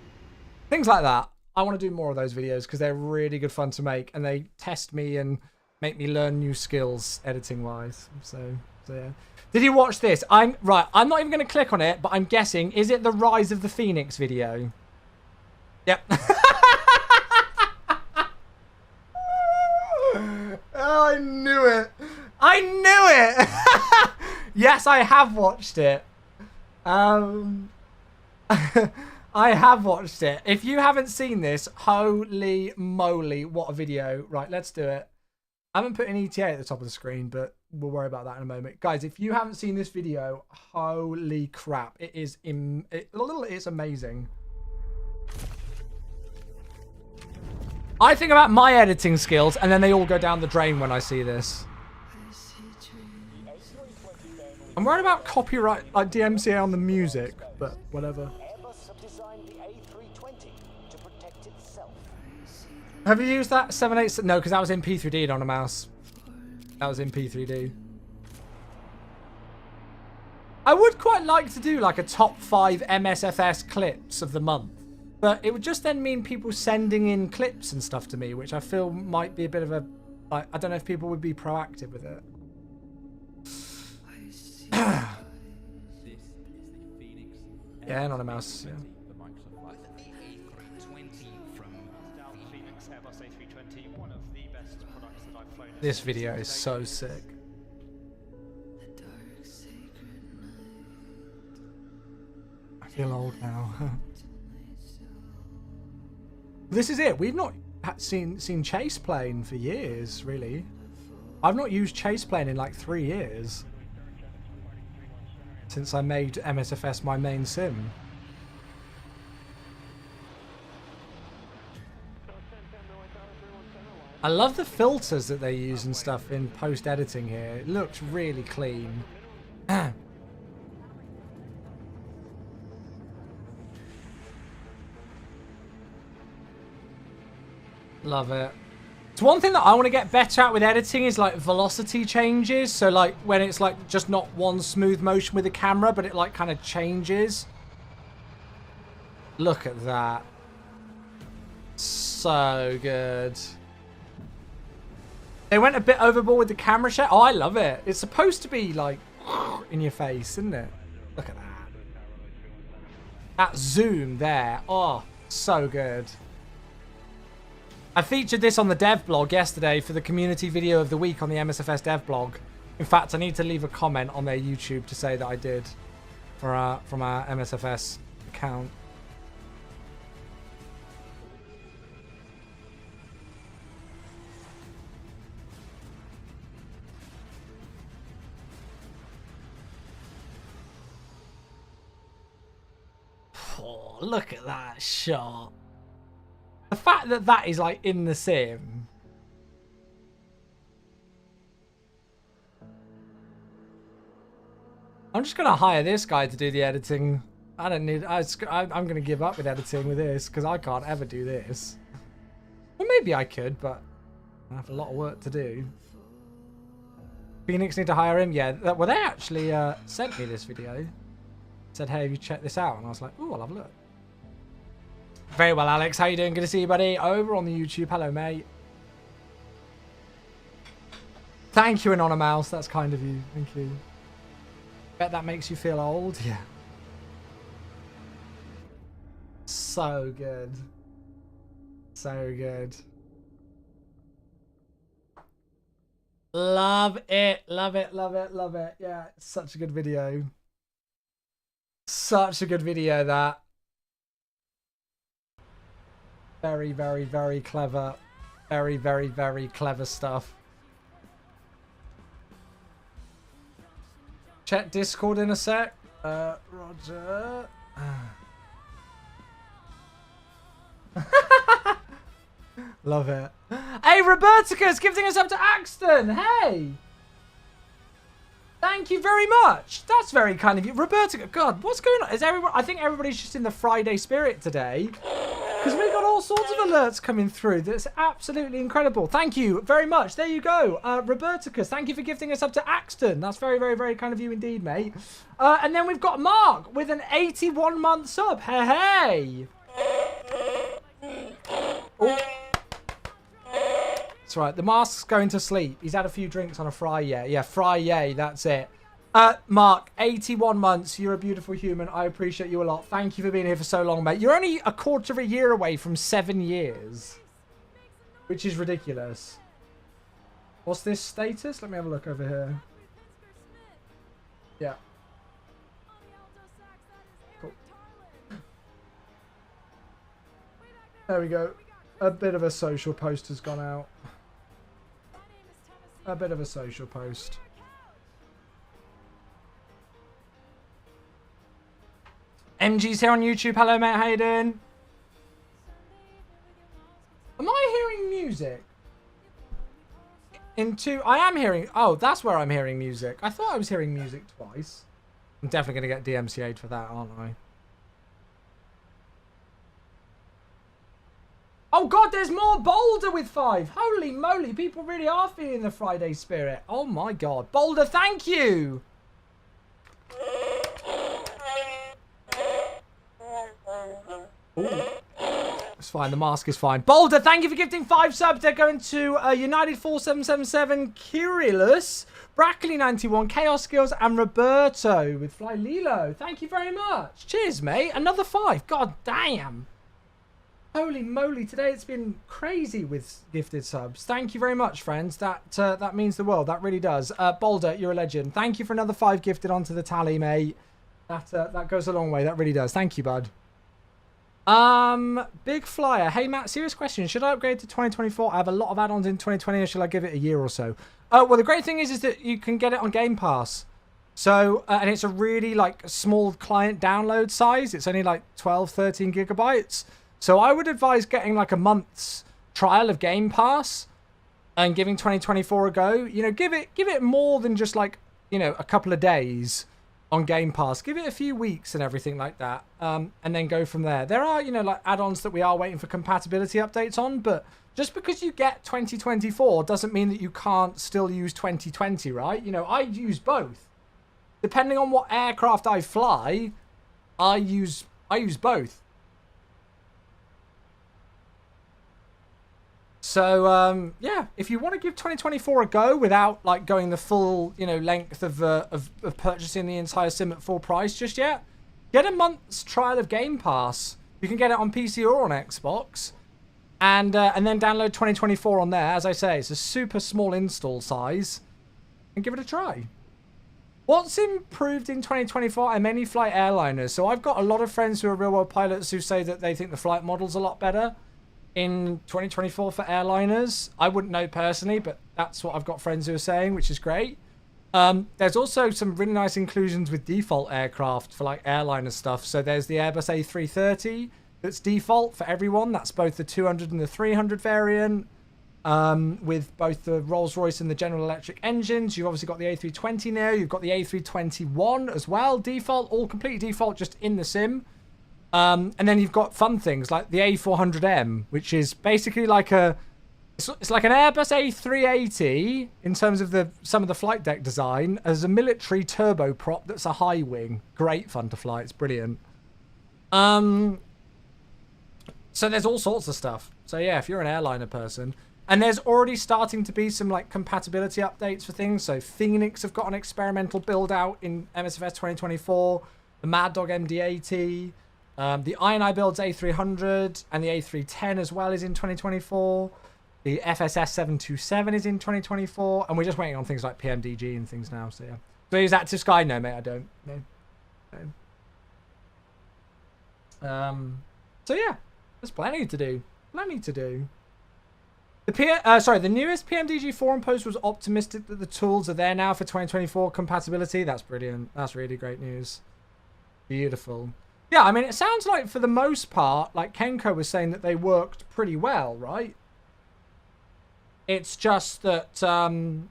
Things like that. I want to do more of those videos because they're really good fun to make and they test me and make me learn new skills editing wise. So yeah. Did you watch this? I'm not even going to click on it, but I'm guessing, is it the Rise of the Phoenix video? Yep. Oh, I knew it. I knew it. Yes, I have watched it. I have watched it. If you haven't seen this, holy moly, what a video. Right, let's do it. I haven't put an ETA at the top of the screen, but we'll worry about that in a moment. Guys, if you haven't seen this video, holy crap. It is it's amazing. I think about my editing skills, and then they all go down the drain when I see this. I'm worried about copyright, like DMCA on the music, but whatever. Have you used that 786? No, because that was in P3D, not a mouse. That was in P3D. I would quite like to do like a top 5 MSFS clips of the month. But it would just then mean people sending in clips and stuff to me, which I feel might be a bit of a... Like, I don't know if people would be proactive with it. Yeah, not a mouse. Yeah. This video is so sick. I feel old now. This is it. We've not seen chase plane for years, really. I've not used chase plane in like 3 years. Since I made MSFS my main sim. I love the filters that they use and stuff in post-editing here. It looks really clean. Love it. It's one thing that I want to get better at with editing is like velocity changes. So like when it's like just not one smooth motion with the camera, but it like kind of changes. Look at that. So good. They went a bit overboard with the camera shot. Oh, I love it. It's supposed to be like in your face, isn't it? Look at that. That zoom there. Oh, so good. I featured this on the dev blog yesterday for the community video of the week on the MSFS dev blog. In fact, I need to leave a comment on their YouTube to say that I did from our MSFS account. Oh, look at that shot. The fact that that is like in the sim. I'm just going to hire this guy to do the editing. I don't need... I'm going to give up with editing with this because I can't ever do this. Well, maybe I could, but I have a lot of work to do. Phoenix need to hire him? Yeah. Well, they actually sent me this video. Said, hey, have you checked this out? And I was like, ooh, I'll have a look. Very well, Alex. How you doing? Good to see you, buddy. Over on the YouTube. Hello, mate. Thank you, Anonymous. That's kind of you. Thank you. Bet that makes you feel old. Yeah. So good. So good. Love it. Love it. Love it. Love it. Yeah, it's such a good video. Such a good video, that. Very, very, very clever. Very, very, very clever stuff. Check Discord in a sec. Roger. Love it. Hey, Robertica's gifting us up to Axton. Hey. Thank you very much. That's very kind of you. Robertica, God, what's going on? Is everyone? I think everybody's just in the Friday spirit today. Because we've got all sorts of alerts coming through. That's absolutely incredible. Thank you very much. There you go. Roberticus, thank you for gifting us up to Axton. That's very, very, very kind of you indeed, mate. And then we've got Mark with an 81-month sub. Hey, hey. Oh. That's right. The mask's going to sleep. He's had a few drinks on a Friday. Yeah, Friday. That's it. Mark, 81 months. You're a beautiful human. I appreciate you a lot. Thank you for being here for so long, mate. You're only a quarter of a year away from 7 years, which is ridiculous. What's this status? Let me have a look over here. Yeah. Cool. There we go. A bit of a social post has gone out. A bit of a social post. MG's here on YouTube. Hello, mate. How you doing? Am I hearing music? I am hearing... Oh, that's where I'm hearing music. I thought I was hearing music twice. I'm definitely going to get DMCA'd for that, aren't I? Oh, God, there's more Boulder with 5. Holy moly, people really are feeling the Friday spirit. Oh, my God. Boulder, thank you. Ooh. It's fine. The mask is fine. Boulder, thank you for gifting 5 subs. They're going to United 4777, Kyrilus, Brackley 91, Chaos Skills, and Roberto with Fly Lilo. Thank you very much. Cheers, mate. Another 5. God damn. Holy moly. Today it's been crazy with gifted subs. Thank you very much, friends. That means the world. That really does. Boulder, you're a legend. Thank you for another 5 gifted onto the tally, mate. That goes a long way. That really does. Thank you, bud. Big Flyer. Hey, Matt, serious question. Should I upgrade to 2024? I have a lot of add-ons in 2020, or should I give it a year or so? Well, the great thing is that you can get it on Game Pass. So, and it's a really, small client download size. It's only, 12, 13 gigabytes. So I would advise getting, a month's trial of Game Pass and giving 2024 a go. You know, give it more than just, a couple of days on Game Pass. Give it a few weeks and everything like that, and then go from there. There are, add-ons that we are waiting for compatibility updates on, but just because you get 2024 doesn't mean that you can't still use 2020, right? I use both. Depending on what aircraft I fly, I use both. So, yeah, if you want to give 2024 a go without, going the full, length of purchasing the entire sim at full price just yet, get a month's trial of Game Pass. You can get it on PC or on Xbox, and then download 2024 on there. As I say, it's a super small install size, and give it a try. What's improved in 2024? I mainly fly airliners. So I've got a lot of friends who are real-world pilots who say that they think the flight model's a lot better in 2024 for airliners. I wouldn't know personally, but that's what I've got friends who are saying, which is great. There's also some really nice inclusions with default aircraft for airliner stuff. So there's the Airbus A330 that's default for everyone. That's both the 200 and the 300 variant, with both the Rolls-Royce and the General Electric engines. You've obviously got the A320 now. You've got the A321 as well, default, all completely default, just in the sim. And then you've got fun things like the A400M, which is basically it's like an Airbus A380 in terms of some of the flight deck design as a military turboprop that's a high wing. Great fun to fly. It's brilliant. So there's all sorts of stuff. So yeah, if you're an airliner person, and there's already starting to be some compatibility updates for things. So Phoenix have got an experimental build out in MSFS 2024. The Mad Dog MD-80. The INI builds A300 and the A310 as well is in 2024. The FS2020 is in 2024. And we're just waiting on things like PMDG and things now. So yeah. Do I use Active Sky? No, mate, I don't. No. So yeah, there's plenty to do. Plenty to do. The newest PMDG forum post was optimistic that the tools are there now for 2024 compatibility. That's brilliant. That's really great news. Beautiful. Yeah, I mean, it sounds like for the most part, Kenko was saying that they worked pretty well, right? It's just that, I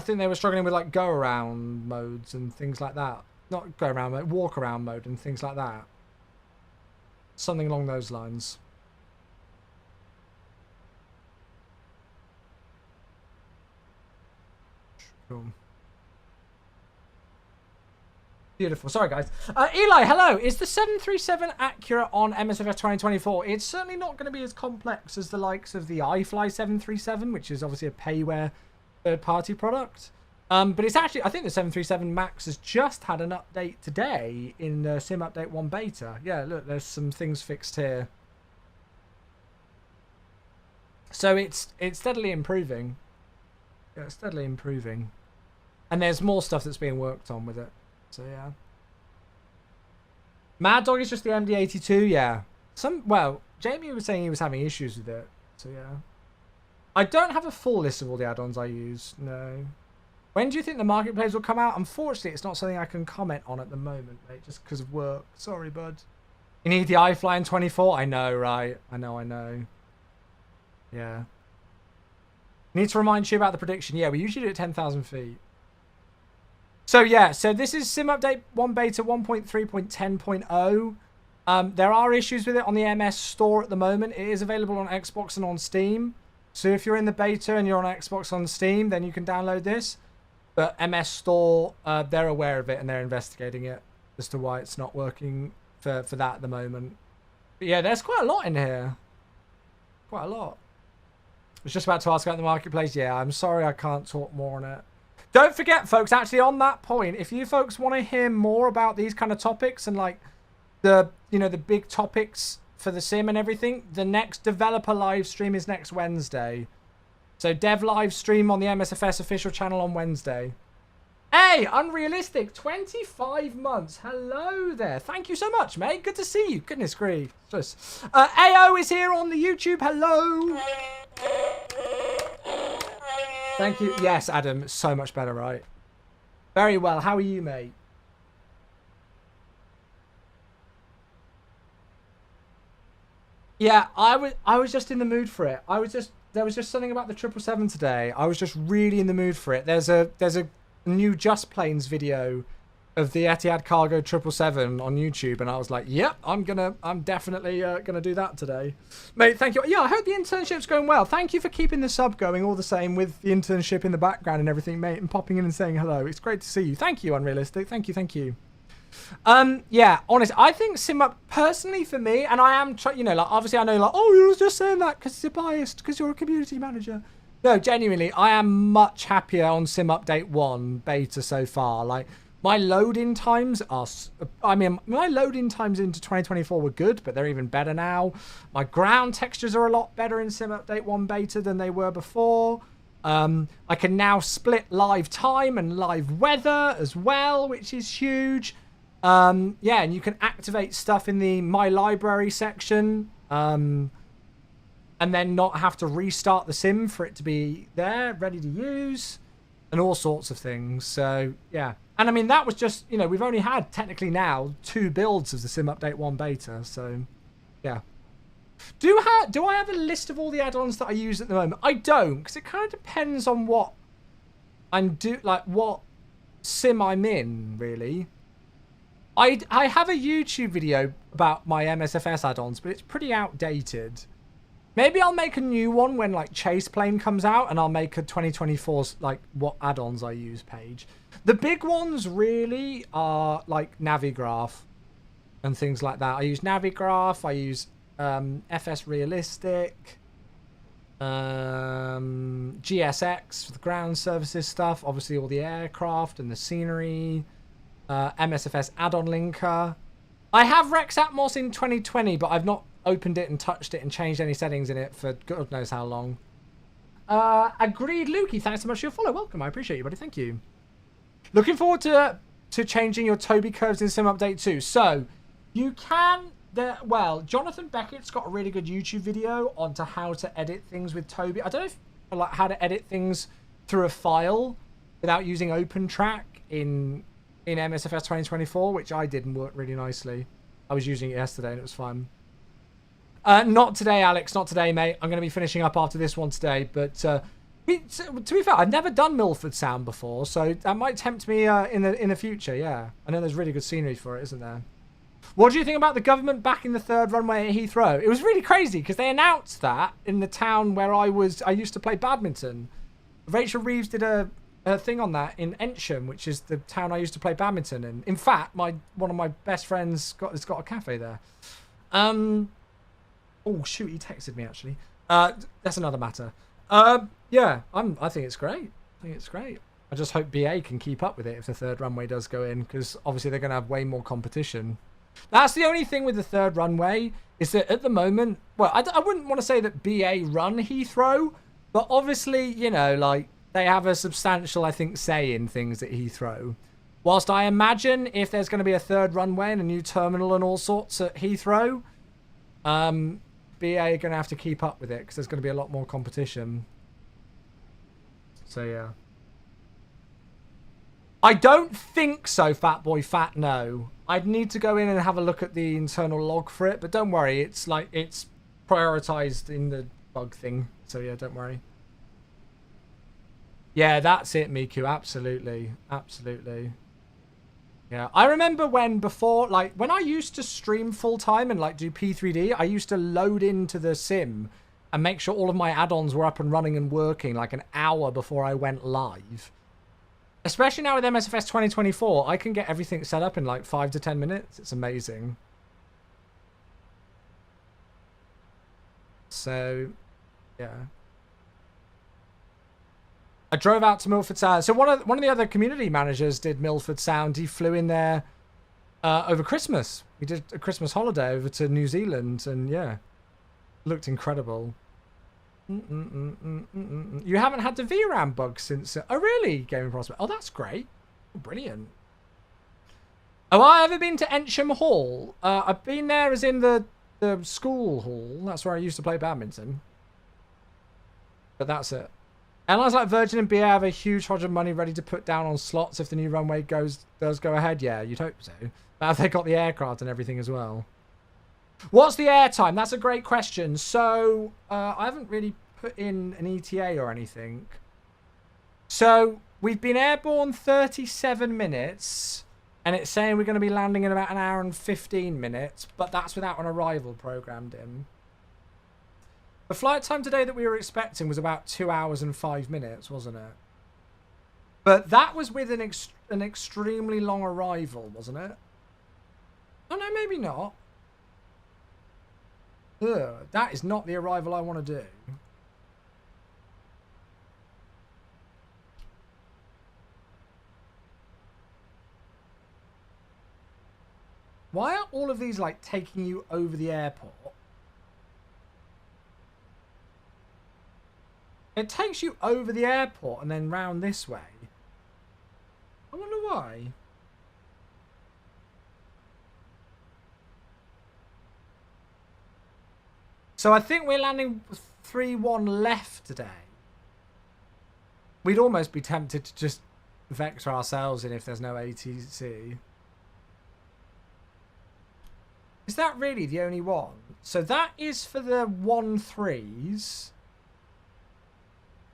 think they were struggling with, go-around modes and things like that. Not go-around mode, walk-around mode and things like that. Something along those lines. Cool. Beautiful. Sorry, guys. Eli, hello. Is the 737 accurate on MSFS 2024? It's certainly not going to be as complex as the likes of the iFly 737, which is obviously a payware third-party product. But it's actually, I think the 737 MAX has just had an update today in Sim Update 1 Beta. Yeah, look, there's some things fixed here. So it's steadily improving. Yeah, it's steadily improving. And there's more stuff that's being worked on with it. So yeah. Mad Dog is just the MD82, yeah. Well, Jamie was saying he was having issues with it. So yeah. I don't have a full list of all the add-ons I use, no. When do you think the marketplace will come out? Unfortunately, it's not something I can comment on at the moment, mate, just because of work. Sorry, bud. You need the iFly in 24? I know, right? I know. Yeah. Need to remind you about the prediction. Yeah, we usually do it at 10,000 feet. So yeah, so this is Sim Update 1 Beta 1.3.10.0. There are issues with it on the MS Store at the moment. It is available on Xbox and on Steam. So if you're in the beta and you're on Xbox on Steam, then you can download this. But MS Store, they're aware of it and they're investigating it as to why it's not working for that at the moment. But yeah, there's quite a lot in here. Quite a lot. I was just about to ask about the marketplace. Yeah, I'm sorry I can't talk more on it. Don't forget, folks, actually on that point, if you folks want to hear more about these kind of topics and like the big topics for the sim and everything, the next developer live stream is next Wednesday. So dev live stream on the MSFS official channel on Wednesday. Hey, Unrealistic, 25 months. Hello there. Thank you so much, mate. Good to see you. Goodness grief. AO is here on the YouTube. Hello. Thank you. Yes, Adam. So much better, right? Very well. How are you, mate? Yeah, I was just in the mood for it. There was just something about the 777 today. I was just really in the mood for it. There's a new Just Planes video of the Etihad Cargo 777 on YouTube, and I was like, yep, I'm definitely gonna do that today, mate. Thank you. Yeah, I hope the internship's going well. Thank you for keeping the sub going all the same with the internship in the background and everything, mate, and popping in and saying hello. It's great to see you. Thank you, Unrealistic. Thank you. Yeah, honestly, I think SimUp personally for me, and I am like obviously I know like, oh, you was just saying that because you're biased because you're a community manager. No, genuinely, I am much happier on Sim Update 1 Beta so far. Like, my load-in times are... my load-in times into 2024 were good, but they're even better now. My ground textures are a lot better in Sim Update 1 Beta than they were before. I can now split live time and live weather as well, which is huge. Yeah, and you can activate stuff in the My Library section. And then not have to restart the sim for it to be there, ready to use, and all sorts of things. So, yeah. And I mean, that was just, we've only had, technically now, 2 builds of the Sim Update 1 Beta. So, yeah. Do I have a list of all the add-ons that I use at the moment? I don't, because it kind of depends on what what sim I'm in, really. I have a YouTube video about my MSFS add-ons, but it's pretty outdated. Maybe I'll make a new one when like Chase Plane comes out, and I'll make a 2024's like what add-ons I use page. The big ones really are like Navigraph and things like that. I use Navigraph, I use FS Realistic, GSX for the ground services stuff, obviously all the aircraft and the scenery, MSFS add-on linker. I have Rex Atmos in 2020, but I've not opened it and touched it and changed any settings in it for God knows how long. Agreed, Lukey. Thanks so much for your follow. Welcome. I appreciate you, buddy. Thank you. Looking forward to changing your Toby curves in Sim Update 2. So you can... Well, Jonathan Beckett's got a really good YouTube video onto how to edit things with Toby. I don't know if like how to edit things through a file without using OpenTrack in MSFS 2024, which I did and worked really nicely. I was using it yesterday and it was fun. Not today, Alex. Not today, mate. I'm going to be finishing up after this one today. But to be fair, I've never done Milford Sound before, so that might tempt me in the future. Yeah, I know there's really good scenery for it, isn't there? What do you think about the government backing the 3rd runway at Heathrow? It was really crazy because they announced that in the town where I used to play badminton. Rachel Reeves did a a thing on that in Ensham, which is the town I used to play badminton in. In fact, one of my best friends has got a cafe there. Oh shoot, he texted me actually. That's another matter. Yeah, I think it's great. I just hope BA can keep up with it if the third runway does go in, because obviously they're going to have way more competition. That's the only thing with the third runway, is that at the moment, well, I wouldn't want to say that BA run Heathrow, but obviously, you know, like, they have a substantial, I think, say in things at Heathrow. Whilst I imagine if there's going to be a third runway and a new terminal and all sorts at Heathrow, BA are going to have to keep up with it, because there's going to be a lot more competition. So, yeah. I don't think so, Fat Boy Fat, no. I'd need to go in and have a look at the internal log for it, but don't worry, it's prioritized in the bug thing. So yeah, don't worry. Yeah, that's it, Miku, absolutely. Absolutely. Yeah, I remember when I used to stream full time and like do P3D, I used to load into the sim and make sure all of my add-ons were up and running and working like an hour before I went live. Especially now with MSFS 2024, I can get everything set up in like 5 to 10 minutes. It's amazing. So, yeah. I drove out to Milford Sound. So one of the other community managers did Milford Sound. He flew in there over Christmas. We did a Christmas holiday over to New Zealand, and yeah, looked incredible. You haven't had the VRAM bug since... Oh, really? Gaming Prospect. Oh, that's great. Brilliant. Have I ever been to Ensham Hall? I've been there as in the school hall. That's where I used to play badminton. But that's it. Airlines like Virgin and BA have a huge hodge of money ready to put down on slots if the new runway does go ahead. Yeah, you'd hope so. But have they got the aircraft and everything as well? What's the airtime? That's a great question. So, I haven't really put in an ETA or anything. So, we've been airborne 37 minutes, and it's saying we're going to be landing in about an hour and 15 minutes, but that's without an arrival programmed in. The flight time today that we were expecting was about 2 hours and 5 minutes, wasn't it? But that was with an extremely long arrival, wasn't it? Oh, no, maybe not. Ugh, that is not the arrival I want to do. Why are all of these like taking you over the airport? It takes you over the airport and then round this way. I wonder why. So I think we're landing 3-1 left today. We'd almost be tempted to just vector ourselves in if there's no ATC. Is that really the only one? So that is for the 1-3s.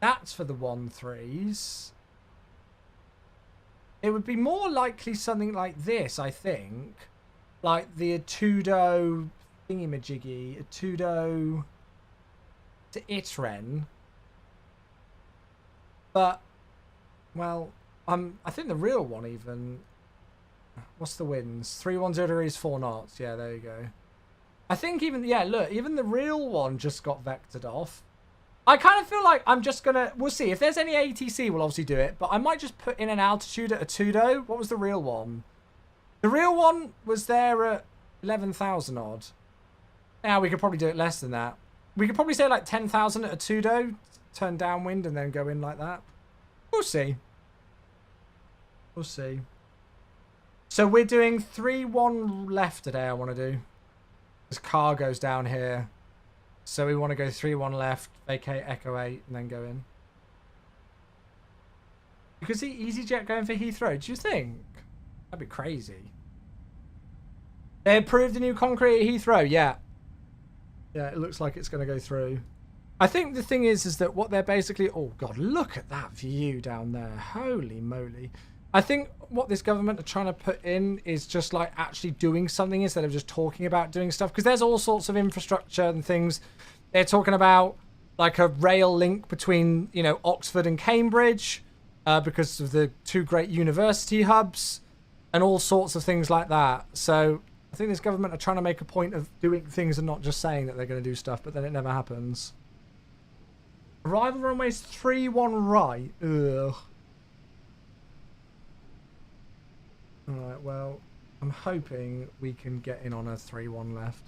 That's for the 1-3s. It would be more likely something like this, I think. Like the Etudo thingy-majiggy. Etudo to Itren. But, well, I think the real one even... What's the winds? 310 degrees, 4 knots. Yeah, there you go. I think even... Yeah, look, even the real one just got vectored off. I kind of feel like I'm just going to... We'll see. If there's any ATC, we'll obviously do it. But I might just put in an altitude at Etudo. What was the real one? The real one was there at 11,000 odd. Yeah, we could probably do it less than that. We could probably say like 10,000 at Etudo. Turn downwind and then go in like that. We'll see. We'll see. So we're doing 3-1 left today, I want to do. This car goes down here. So we want to go 3-1 left, vacate Echo 8, and then go in. You could see EasyJet going for Heathrow. Do you think? That'd be crazy. They approved the new concrete at Heathrow. Yeah. Yeah, it looks like it's going to go through. I think the thing is that what they're basically... Oh, God, look at that view down there. Holy moly. I think what this government are trying to put in is just like actually doing something instead of just talking about doing stuff. Because there's all sorts of infrastructure and things. They're talking about like a rail link between, you know, Oxford and Cambridge. because of the 2 great university hubs and all sorts of things like that. So I think this government are trying to make a point of doing things and not just saying that they're going to do stuff, but then it never happens. Arrival runways 31 right. Ugh. Alright, well, I'm hoping we can get in on a 3-1 left.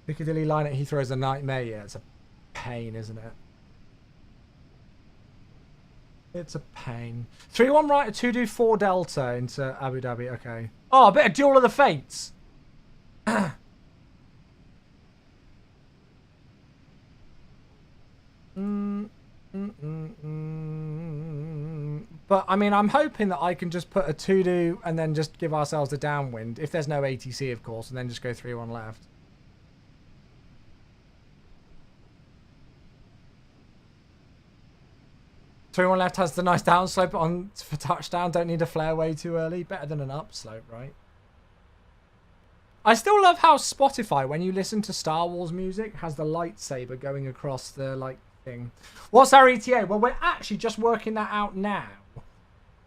Piccadilly line at Heathrow is a nightmare. Yeah, it's a pain, isn't it? It's a pain. 3-1 right at 224 Delta into Abu Dhabi. Okay. Oh, a bit of Duel of the Fates. But, I mean, I'm hoping that I can just put a 2-do and then just give ourselves a downwind. If there's no ATC, of course, and then just go 3-1 left. Three-one left has the nice downslope on for touchdown. Don't need a flare way too early. Better than an upslope, right? I still love how Spotify, when you listen to Star Wars music, has the lightsaber going across the like thing. What's our ETA? Well, we're actually just working that out now.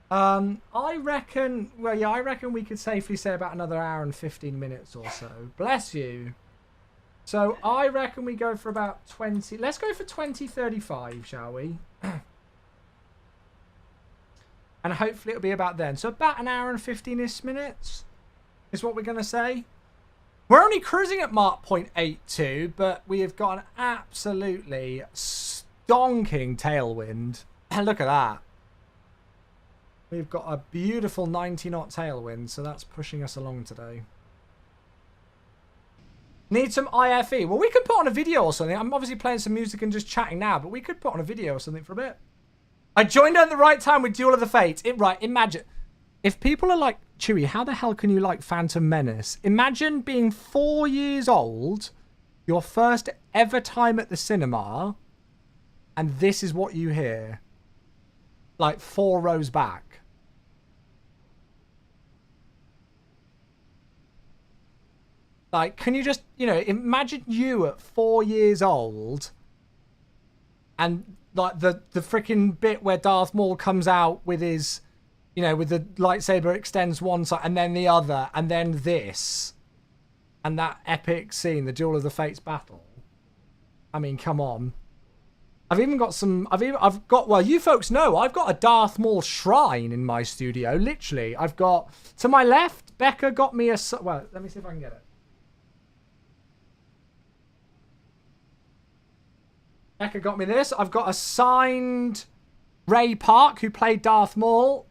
I reckon. Well, yeah, I reckon we could safely say about another hour and 15 minutes or so. Bless you. So I reckon we go for about 20. Let's go for 20:35, shall we? And hopefully it'll be about then. So about an hour and 15-ish minutes is what we're going to say. We're only cruising at Mach 0.82, but we have got an absolutely stonking tailwind. And look at that. We've got a beautiful 90-knot tailwind, so that's pushing us along today. Need some IFE. Well, we could put on a video or something. I'm obviously playing some music and just chatting now, but we could put on a video or something for a bit. I joined at the right time with Duel of the Fates. Right, imagine. If people are like, Chewie, how the hell can you like Phantom Menace? Imagine being 4 years old, your first ever time at the cinema, and this is what you hear. Like 4 rows back. Like, can you just, you know, imagine you at 4 years old and like the freaking bit where Darth Maul comes out with his, you know, with the lightsaber extends one side and then the other and then this. And that epic scene, the Duel of the Fates battle. I mean, come on. I've even got some, I've got, well, you folks know, I've got a Darth Maul shrine in my studio. Literally, I've got, to my left, Becca got me a, well, let me see if I can get it. Becca got me this. I've got a signed Ray Park, who played Darth Maul,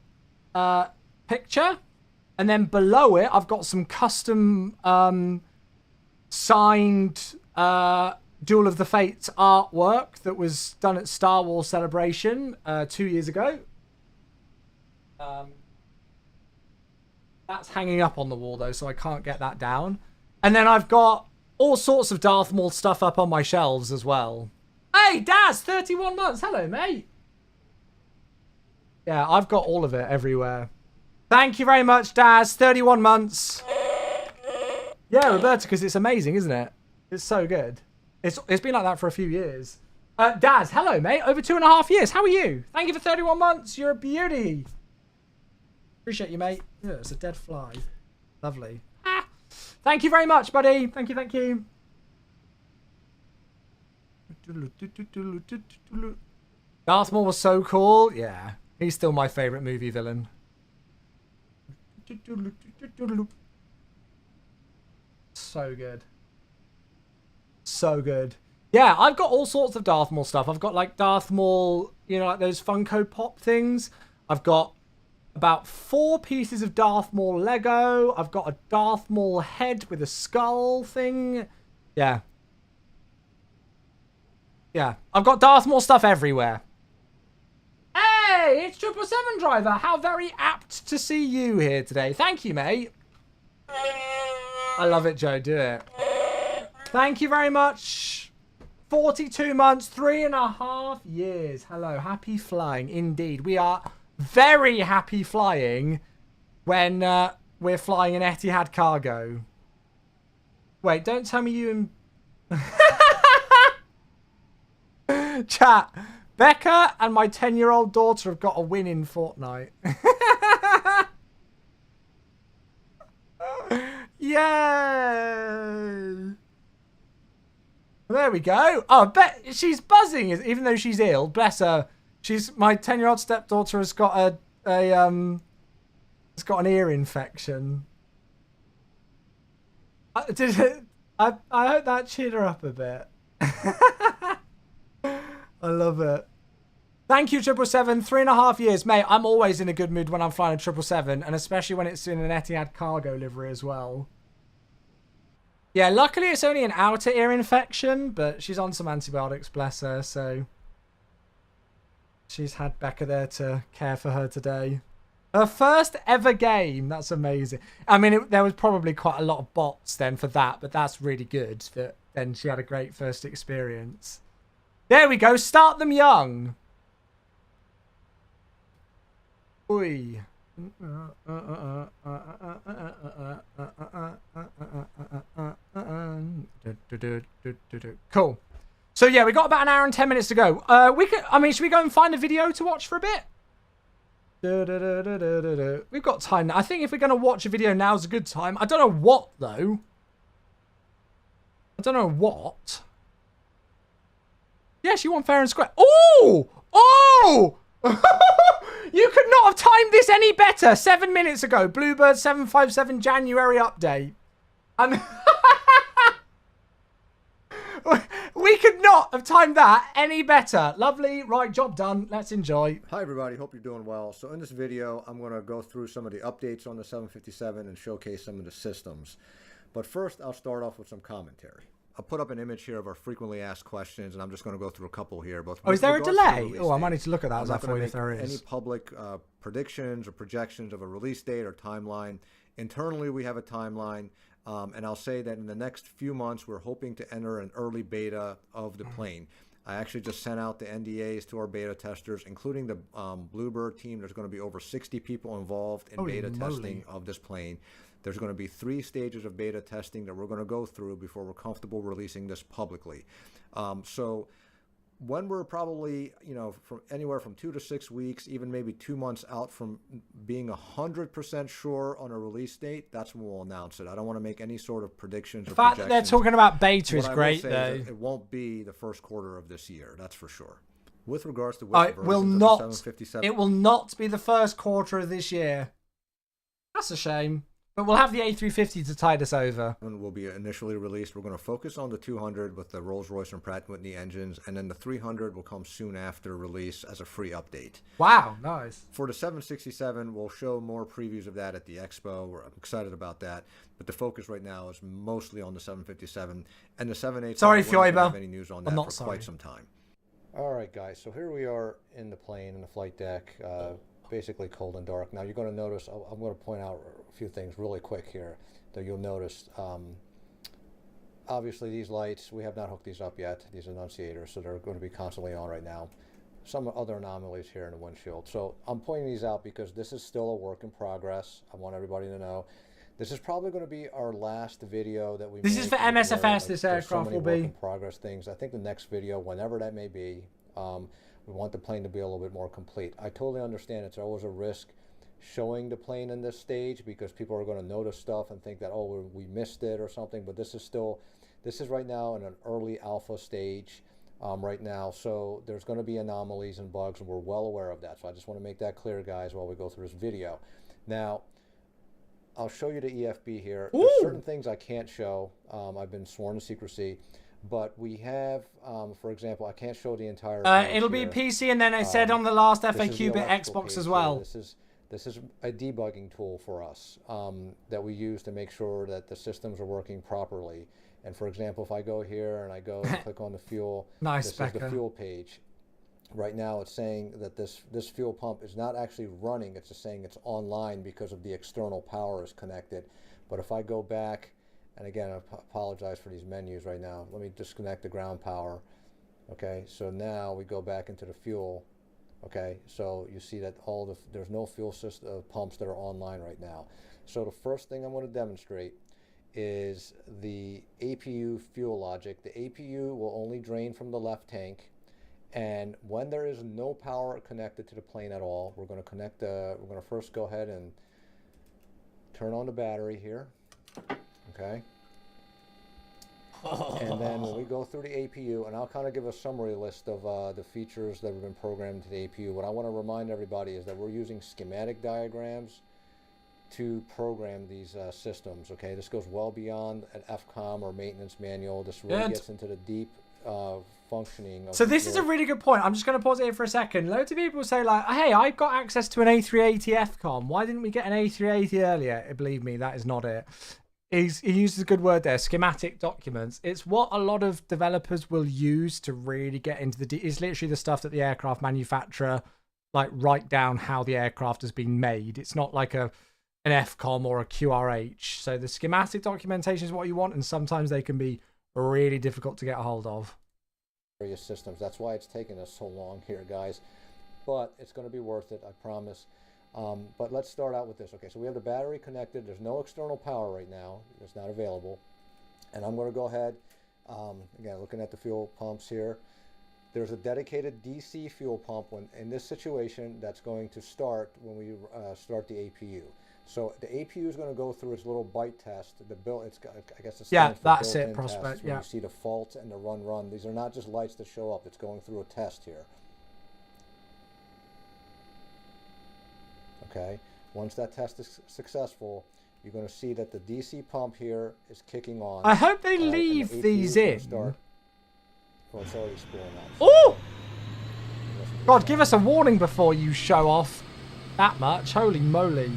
picture. And then below it, I've got some custom signed Duel of the Fates artwork that was done at Star Wars Celebration 2 years ago. That's hanging up on the wall, though, so I can't get that down. And then I've got all sorts of Darth Maul stuff up on my shelves as well. Hey, Daz, 31 months. Hello, mate. Yeah, I've got all of it everywhere. Thank you very much, Daz. 31 months. Yeah, Roberta, because it's amazing, isn't it? It's so good. It's been like that for a few years. Daz, hello, mate. Over 2.5 years. How are you? Thank you for 31 months. You're a beauty. Appreciate you, mate. Yeah, it's a dead fly. Lovely. Ah. Thank you very much, buddy. Thank you, thank you. Darth Maul was so cool. Yeah, he's still my favourite movie villain. So good. So good. Yeah, I've got all sorts of Darth Maul stuff. I've got like Darth Maul, you know, like those Funko Pop things. I've got about 4 pieces of Darth Maul Lego. I've got a Darth Maul head with a skull thing. Yeah. Yeah, I've got Darth Maul stuff everywhere. Hey, it's 777 driver. How very apt to see you here today. Thank you, mate. I love it, Joe. Do it. Thank you very much. 42 months, 3.5 years. Hello, happy flying. Indeed, we are very happy flying when we're flying an Etihad cargo. Wait, don't tell me you and... Chat, Becca and my 10-year-old daughter have got a win in Fortnite. Yay! There we go. Oh, she's buzzing, even though she's ill. Bless her. My 10-year-old stepdaughter has got has got an ear infection. I hope that cheered her up a bit. I love it. Thank you, 777. 3.5 years, mate. I'm always in a good mood when I'm flying a 777, and especially when it's in an Etihad cargo livery as well. Yeah, luckily it's only an outer ear infection, but she's on some antibiotics, bless her, so she's had Becca there to care for her today. Her first ever game. That's amazing. I mean, there was probably quite a lot of bots then for that, but that's really good that then she had a great first experience. There we go. Start them young. Oi. Cool. So yeah, we got about an hour and 10 minutes to go. Should we go and find a video to watch for a bit? We've got time now. I think if we're going to watch a video, now's a good time. I don't know what, though. I don't know what. Yeah, she won fair and square. Oh! Oh! You could not have timed this any better. 7 minutes ago. Bluebird 757 January update. We could not have timed that any better. Lovely. Right, job done. Let's enjoy. Hi, everybody. Hope you're doing well. So in this video, I'm going to go through some of the updates on the 757 and showcase some of the systems. But first, I'll start off with some commentary. I'll put up an image here of our frequently asked questions, and I'm just going to go through a couple here. But is there a delay? Oh, I might need to look at that. If there is any public predictions or projections of a release date or timeline. Internally, we have a timeline. And I'll say that in the next few months, we're hoping to enter an early beta of the plane. I actually just sent out the NDAs to our beta testers, including the Bluebird team. There's going to be over 60 people involved in beta testing of this plane. There's going to be 3 stages of beta testing that we're going to go through before we're comfortable releasing this publicly. So when we're probably, from anywhere from 2 to 6 weeks, even maybe 2 months out from being 100% sure on a release date, that's when we'll announce it. I don't want to make any sort of predictions. The fact that they're talking about beta is great, though. It won't be the first quarter of this year, that's for sure. With regards to it will not be the first quarter of this year. That's a shame. But we'll have the A350 to tide us over. When will be initially released, we're going to focus on the 200 with the Rolls-Royce and Pratt & Whitney engines, and then the 300 will come soon after release as a free update. Wow, nice. For the 767, we'll show more previews of that at the Expo. I'm excited about that. But the focus right now is mostly on the 757 and the 787. Sorry, Fioiba. We don't have any news on that for quite some time. All right, guys. So here we are in the plane, in the flight deck. Basically cold and dark. Now you're going to notice, I'm going to point out a few things really quick here that you'll notice. Obviously these lights, we have not hooked these up yet, these annunciators, so they're going to be constantly on right now. Some other anomalies here in the windshield. So I'm pointing these out because this is still a work in progress. I want everybody to know. This is probably going to be our last video that we This is for MSFS, this aircraft will be. Work in progress things. I think the next video, whenever that may be, we want the plane to be a little bit more complete. I totally understand it's always a risk showing the plane in this stage because people are going to notice stuff and think that, oh, we missed it or something. But this is right now in an early alpha stage right now. So there's going to be anomalies and bugs, and we're well aware of that. So I just want to make that clear, guys, while we go through this video. Now, I'll show you the EFB here. There's certain things I can't show. I've been sworn to secrecy. But we have, for example, I can't show the entire. It'll be PC, and then I said on the last FAQ bit Xbox as well. This is a debugging tool for us that we use to make sure that the systems are working properly. And for example, if I go here and I go and click on the fuel, this is the fuel page. Right now, it's saying that this fuel pump is not actually running. It's just saying it's online because of the external power is connected. But if I go back. And again, I apologize for these menus right now. Let me disconnect the ground power. Okay, so now we go back into the fuel. Okay, so you see that there's no fuel system pumps that are online right now. So the first thing I'm going to demonstrate is the APU fuel logic. The APU will only drain from the left tank, And when there is no power connected to the plane at all, we're going to connect we're going to first go ahead and turn on the battery here, okay? And then when we go through the APU, and I'll kind of give a summary list of the features that have been programmed into the APU. What I want to remind everybody is that we're using schematic diagrams to program these systems, okay? This goes well beyond an FCOM or maintenance manual. This really gets into the deep functioning. So this is a really good point. I'm just going to pause it here for a second. Loads of people say like, hey, I've got access to an A380 FCOM. Why didn't we get an A380 earlier? Believe me, that is not it. He uses a good word there, schematic documents. It's what a lot of developers will use to really get into the... It's literally the stuff that the aircraft manufacturer like write down how the aircraft has been made. It's not like an FCOM or a QRH. So the schematic documentation is what you want, and sometimes they can be really difficult to get a hold of. Various systems. That's why it's taken us so long here, guys. But it's going to be worth it, I promise. But let's start out with this. Okay, so we have the battery connected. There's no external power right now. It's not available. And I'm going to go ahead, again, looking at the fuel pumps here. There's a dedicated DC fuel pump in this situation that's going to start when we start the APU. So the APU is going to go through its little bite test. It's got, I guess it's that's it, Prospect. You see the fault and the run. These are not just lights that show up. It's going through a test here. Okay, once that test is successful, you're going to see that the DC pump here is kicking on. I hope they leave these in. Well, it's already spooling up. Oh! God, give us a warning before you show off that much. Holy moly.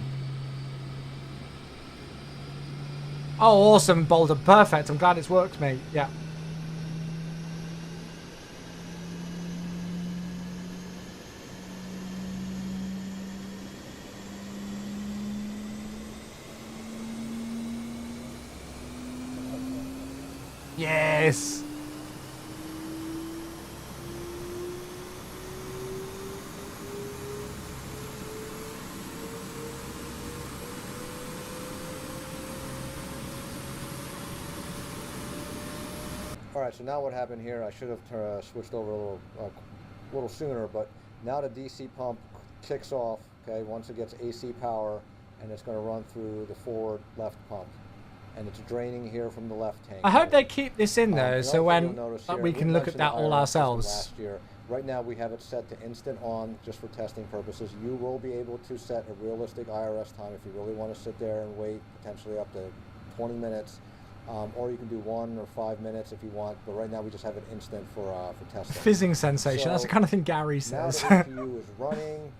Oh, awesome, Boulder. Perfect. I'm glad it's worked, mate. Yeah. Yes. All right, so now what happened here, I should have switched over a little sooner, but now the DC pump kicks off, okay, once it gets AC power, and it's going to run through the forward left pump. And it's draining here from the left tank. I hope they keep this in though, so when we can look at that all ourselves. Last year. Right now we have it set to instant on just for testing purposes. You will be able to set a realistic IRS time if you really want to sit there and wait potentially up to 20 minutes. Or you can do 1 or 5 minutes if you want, but right now we just have it instant for testing. Fizzing sensation, so that's the kind of thing Gary says. Now the APU is running.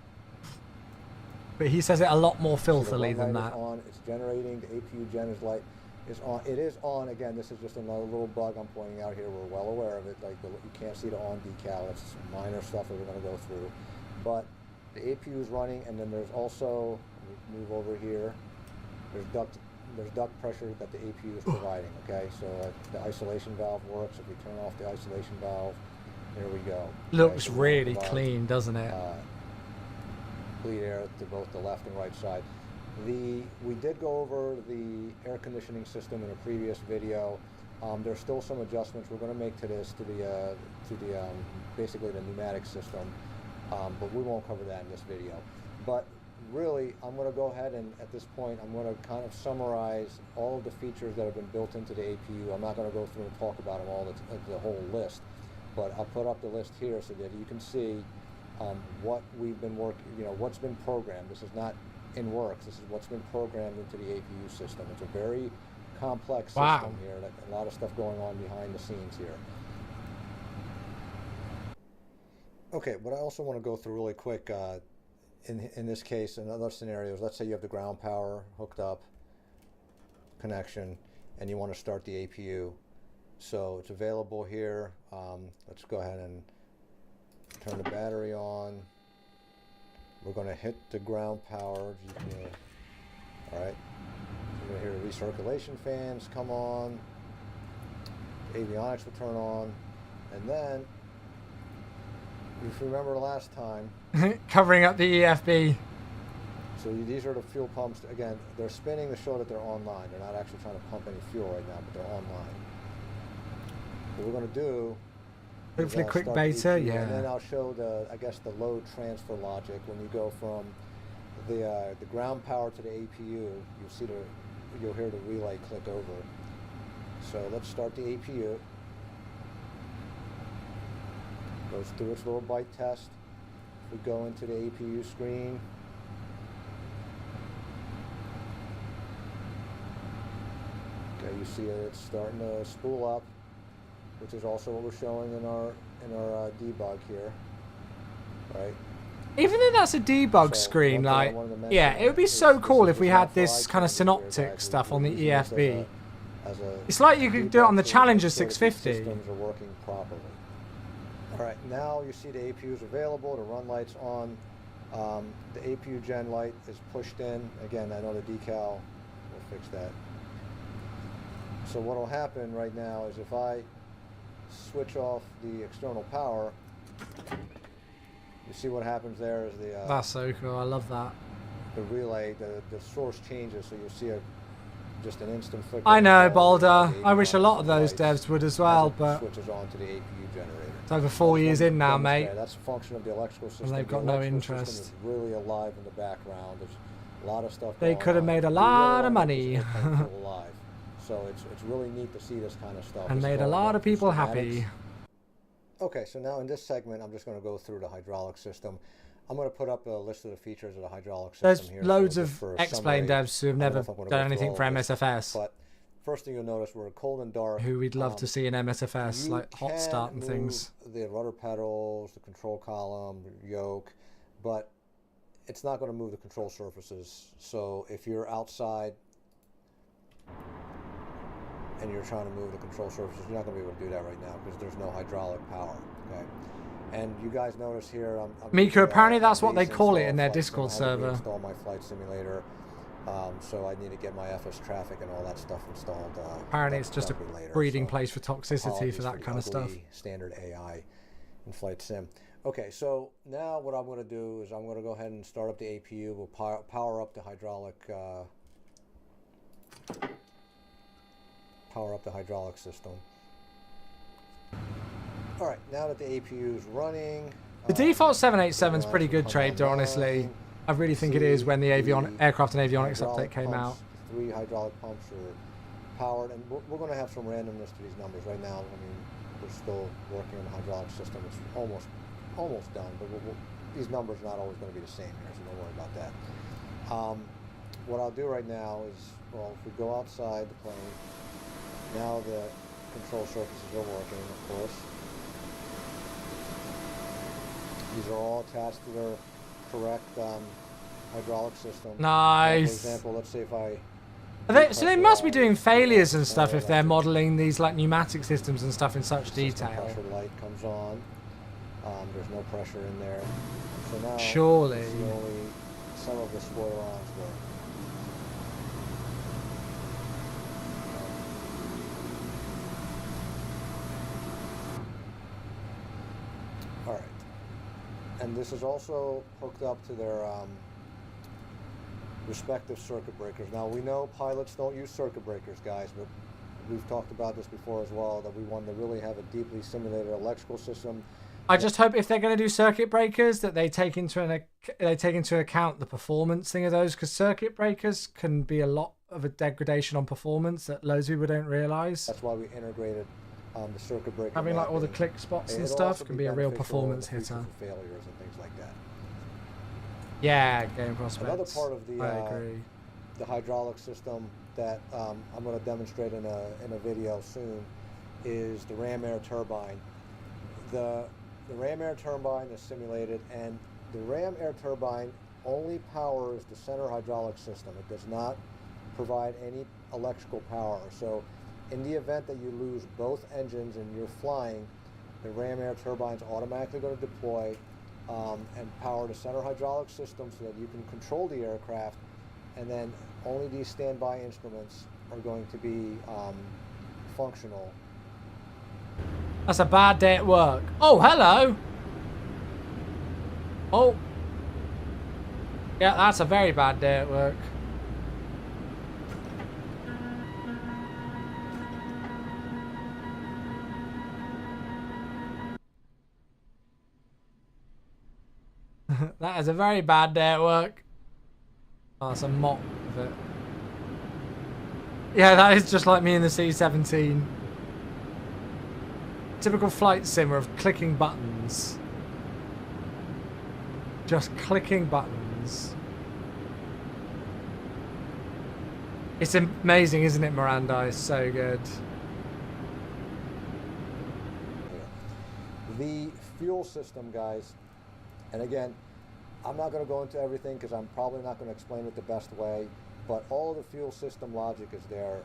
But he says it a lot more filthily so than that. It's generating, the APU gen is light. Is on. It is on. Again, this is just another little bug I'm pointing out here. We're well aware of it. Like you can't see the on decal. It's some minor stuff that we're going to go through. But the APU is running, and then there's also, move over here. There's duct pressure that the APU is providing. Okay, so the isolation valve works. If we turn off the isolation valve, there we go. Looks so really clean, doesn't it? Bleed air to both the left and right side. We did go over the air conditioning system in a previous video. There's still some adjustments we're going to make to this, to the basically the pneumatic system, but we won't cover that in this video. But really, I'm going to go ahead and at this point, I'm going to kind of summarize all of the features that have been built into the APU. I'm not going to go through and talk about them all, the whole list, but I'll put up the list here so that you can see what we've been working, what's been programmed. This is not in works. This is what's been programmed into the APU system. It's a very complex system here. A lot of stuff going on behind the scenes here. Okay, what I also want to go through really quick, in this case, in other scenarios, let's say you have the ground power hooked up, connection, and you want to start the APU. So it's available here. Let's go ahead and turn the battery on. We're going to hit the ground power. All right. You're going to hear the recirculation fans come on. Avionics will turn on. And then, if you remember last time, covering up the EFB. So these are the fuel pumps. Again, they're spinning to show that they're online. They're not actually trying to pump any fuel right now, but they're online. What we're going to do Hopefully I'll quick start the beta, APU, yeah. And then I'll show I guess the load transfer logic when you go from the ground power to the APU. You'll hear the relay click over. So let's start the APU. Goes through its little byte test. We go into the APU screen. Okay, you see it's starting to spool up, which is also what we're showing in our debug here, right? Even though that's a debug So, screen, one thing I like, wanted to mention yeah, it would be is so this cool is if we just had not for this kind of iTunes here, synoptic guys. stuff on We're the using this EFB. as a It's like you could do it on the debug tool to Challenger make sure that these 650. systems are working properly. All right, now you see the APU is available. The run light's on. The APU gen light is pushed in. Again, I know the decal will fix that. So what will happen right now is if I switch off the external power, you see what happens there is That's so cool. I love that. the relay, the source changes, so you'll see just an instant flicker. I know, of Boulder. the I wish a APU lot of those lights devs would as as well, it but switches on to the APU generator. it's over 4 years in now, mate. Yeah, that's a function of the electrical system. they've The got no electrical interest. system is really alive in the background. There's a lot of stuff They going could have on. made a We lot of really want this money. whole thing to feel alive. So it's really neat to see this kind of stuff. And It's made a called lot of people schematics. happy. Okay, so now in this segment, I'm just going to go through the hydraulic system. I'm going to put up a list of the features of the hydraulic system There's here. loads so of just for a X-Plane summary, devs who have I don't know never if I'm gonna done go through anything all for of this, MSFS, But first thing you'll notice, we're cold and dark. who we'd love to see in MSFS, You like hot can start and things. move the rudder pedals, the control column, the yoke, but it's not going to move the control surfaces. So if you're outside and you're trying to move the control surfaces, you're not going to be able to do that right now because there's no hydraulic power. Okay. And you guys notice here, I'm Miku, using, apparently that's what they base call it install in their flight sim. Discord I had to server. install my flight simulator, so I need to get my FS traffic and all that stuff installed. Apparently it's just a that'll be later, breeding so place for toxicity apologies for that the kind of stuff. ugly standard AI in flight sim. Okay, so now what I'm going to do is I'm going to go ahead and start up the APU. We'll power up the hydraulic system. All right, now that the APU is running, The default 787 is we'll pretty actually good, come Trader, honestly. online. I really think it is when the aircraft and avionics update came out. 3 hydraulic pumps are powered, and we're going to have some randomness to these numbers right now. I mean, we're still working on the hydraulic system. It's almost done, but these numbers are not always going to be the same here, so don't worry about that. What I'll do right now is, well, if we go outside the plane, now the control surfaces are working, of course. These are all attached to their correct hydraulic system. Nice. For example, let's say if I... So they must be doing failures and stuff if they're modeling these like pneumatic systems and stuff in such System detail. pressure light comes on. There's no pressure in there. So now Surely. you see only some of the spoilerons work. All right. And this is also hooked up to their respective circuit breakers. Now we know pilots don't use circuit breakers, guys, but we've talked about this before as well, that we want to really have a deeply simulated electrical system. I just hope if they're going to do circuit breakers that they take into account the performance thing of those, because circuit breakers can be a lot of a degradation on performance that loads of people don't realize. That's why we integrated the circuit breaker. Having like all the mapping. click spots and It'll stuff also can be a real beneficial in the performance future hitter. for failures and things like that. Yeah, game prospects. Another part of I agree. the hydraulic system that I'm going to demonstrate in a video soon is the ram air turbine. The ram air turbine is simulated, and the ram air turbine only powers the center hydraulic system. It does not provide any electrical power. So in the event that you lose both engines and you're flying, the ram air turbine is automatically going to deploy and power the center hydraulic system so that you can control the aircraft, and then only these standby instruments are going to be functional. That's a bad day at work. Oh, hello. Oh. Yeah, that's a very bad day at work. That is a very bad day at work. Oh, it's a mop of it. Yeah, that is just like me in the C-17. Typical flight simmer of clicking buttons. Just clicking buttons. It's amazing, isn't it, Miranda? It's so good. The fuel system, guys, and again, I'm not going to go into everything because I'm probably not going to explain it the best way, but all of the fuel system logic is there.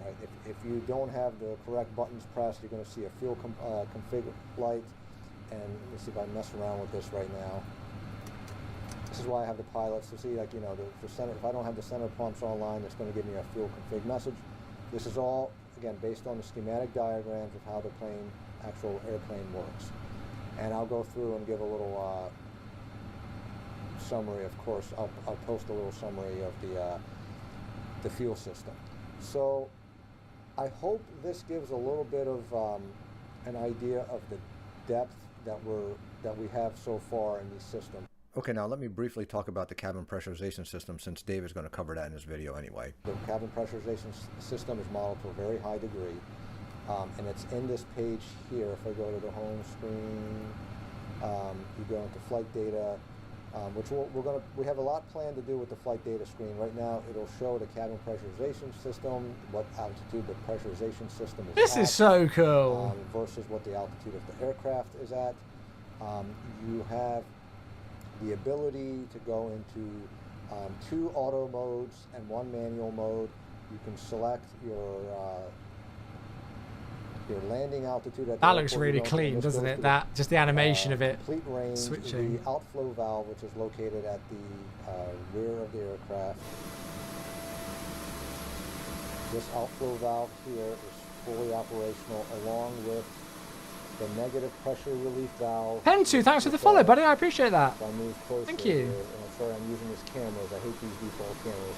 If you don't have the correct buttons pressed, you're going to see a fuel config light, and let me see if I mess around with this right now. This is why I have the pilots to see, like, you know, the center. If I don't have the center pumps online, it's going to give me a fuel config message. This is all, again, based on the schematic diagrams of how the actual airplane works. And I'll go through and give a little summary. Of course, I'll post a little summary of the fuel system. So I hope this gives a little bit of an idea of the depth that we have so far in these systems. Okay, now let me briefly talk about the cabin pressurization system, since Dave is going to cover that in his video anyway. The cabin pressurization system is modeled to a very high degree, and it's in this page here. If I go to the home screen, you go into flight data, which we have a lot planned to do with the flight data screen. Right now, it'll show the cabin pressurization system, what altitude the pressurization system is This at, is so cool. versus what the altitude of the aircraft is at. You have the ability to go into 2 auto modes and 1 manual mode. You can select your landing altitude at the That looks airport. really clean, doesn't it? That just the animation of it complete range, switching. the outflow valve, which is located at the rear of the aircraft. This outflow valve here is fully operational, along with the negative pressure relief valve. Pentu, thanks for the follow, buddy. I appreciate that. If I move closer Thank you. here, and I'm sorry I'm using this cameras. I hate these default cameras.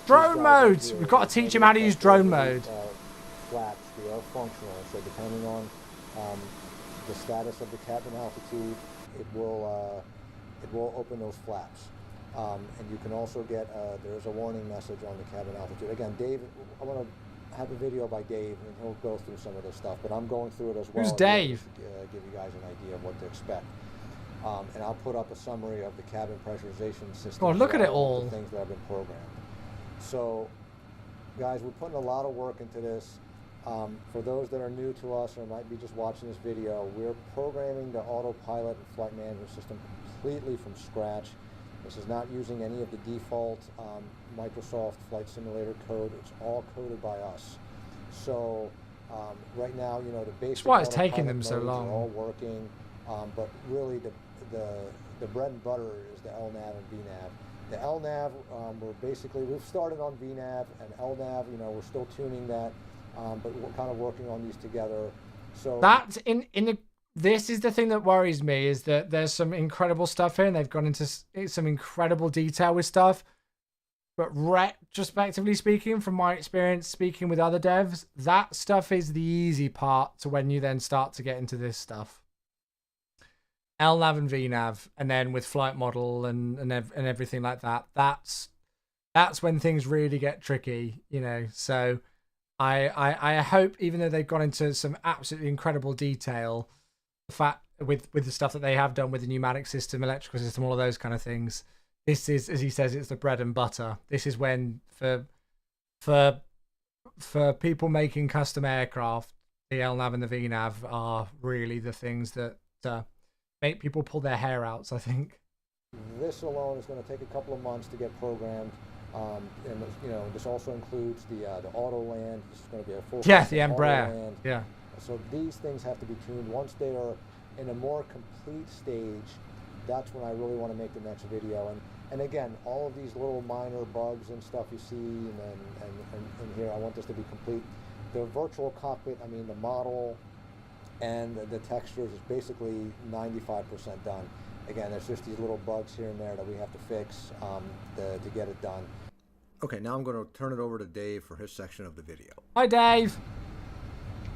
Drone these guys mode. here, We've got to teach him how to use drone mode. Flaps, they are functional, so depending on the status of the cabin altitude, it will open those flaps. And you can also get, there's a warning message on the cabin altitude. Again, Dave, I want to have a video by Dave, and he'll go through some of this stuff, but I'm going through it as well. Who's Dave? To give you guys an idea of what to expect. And I'll put up a summary of the cabin pressurization system. Oh, look at it all. The things that have been programmed. So, guys, we're putting a lot of work into this. For those that are new to us or might be just watching this video, we're programming the autopilot and flight management system completely from scratch. This is not using any of the default Microsoft Flight Simulator code. It's all coded by us. So right now, you know, the basic. That's why it's taking them so modes long. are all working, but really the bread and butter is the LNAV and VNAV. The LNAV, we've started on VNAV, and LNAV, you know, we're still tuning that, but we're kind of working on these together. So That's this is the thing that worries me, is that there's some incredible stuff here, and they've gone into some incredible detail with stuff. But retrospectively speaking, from my experience speaking with other devs, that stuff is the easy part to when you then start to get into this stuff. LNAV and VNAV, and then with flight model and everything like that. That's when things really get tricky, you know. So I hope, even though they've gone into some absolutely incredible detail, the fact with the stuff that they have done with the pneumatic system, electrical system, all of those kind of things, this is, as he says, it's the bread and butter. This is when for people making custom aircraft, the LNAV and the VNAV are really the things that make people pull their hair out, I think. This alone is going to take a couple of months to get programmed. And you know, this also includes the auto land. This is going to be a full the auto Embraer. land. Yeah. So these things have to be tuned. Once they are in a more complete stage, that's when I really want to make the next video. And again, all of these little minor bugs and stuff you see, and here, I want this to be complete. The virtual cockpit, I mean, the model and the textures is basically 95% done. Again, there's just these little bugs here and there that we have to fix to get it done. Okay, now I'm going to turn it over to Dave for his section of the video. Hi, Dave.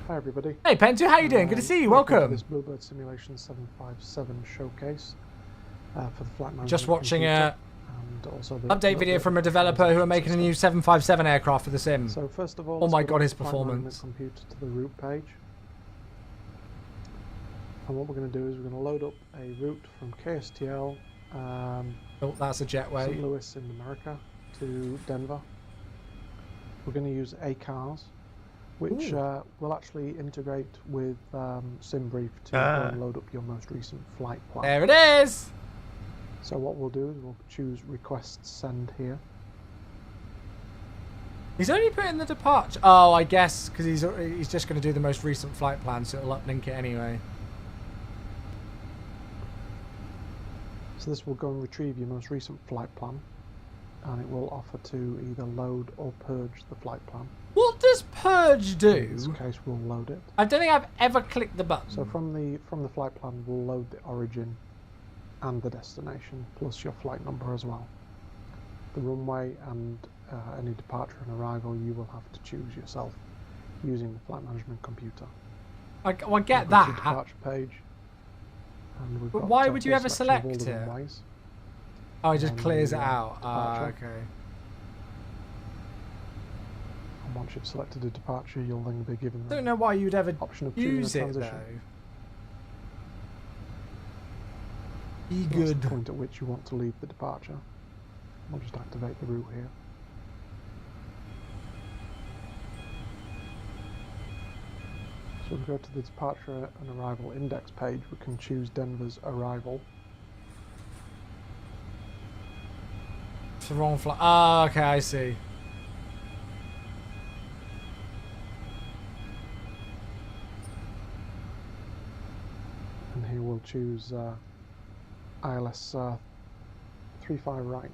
Hi everybody. Hey, Pentu, how you doing? Good to see you. Welcome. This Bluebird Simulation 757 showcase. for the flight management Just watching computer, a and also the update video from a developer who are making a new 757 aircraft for the sim. So first of all, Oh my let's go god, to his the flight management performance. computer to the route page. And what we're going to do is we're going to load up a route from KSTL, Oh, that's a St. jetway. Louis in America, to Denver. We're going to use ACARS, which will actually integrate with SimBrief to go and load up your most recent flight plan. There it is! So what we'll do is we'll choose Request Send here. He's only put in the departure. Oh, I guess because he's just going to do the most recent flight plan, so it'll uplink it anyway. So this will go and retrieve your most recent flight plan, and it will offer to either load or purge the flight plan. What does purge do? In this case, we'll load it. I don't think I've ever clicked the button. So from the flight plan, we'll load the origin and the destination, plus your flight number as well. The runway and any departure and arrival you will have to choose yourself using the flight management computer. I get We'll go to the that. departure page. And we've But got, why would you full ever selection of all select the it? runways. Oh, it just and clears the, it out. Ah, departure. okay. And once you've selected a departure, you'll then be given I the don't know why you'd ever option of choosing use a it transition. though. Be That's good. the point at which you want to leave the departure. We'll just activate the route here. So we go to the departure and arrival index page. We can choose Denver's arrival. It's the wrong flight. Ah, okay, I see. And here we'll choose ILS 35 right.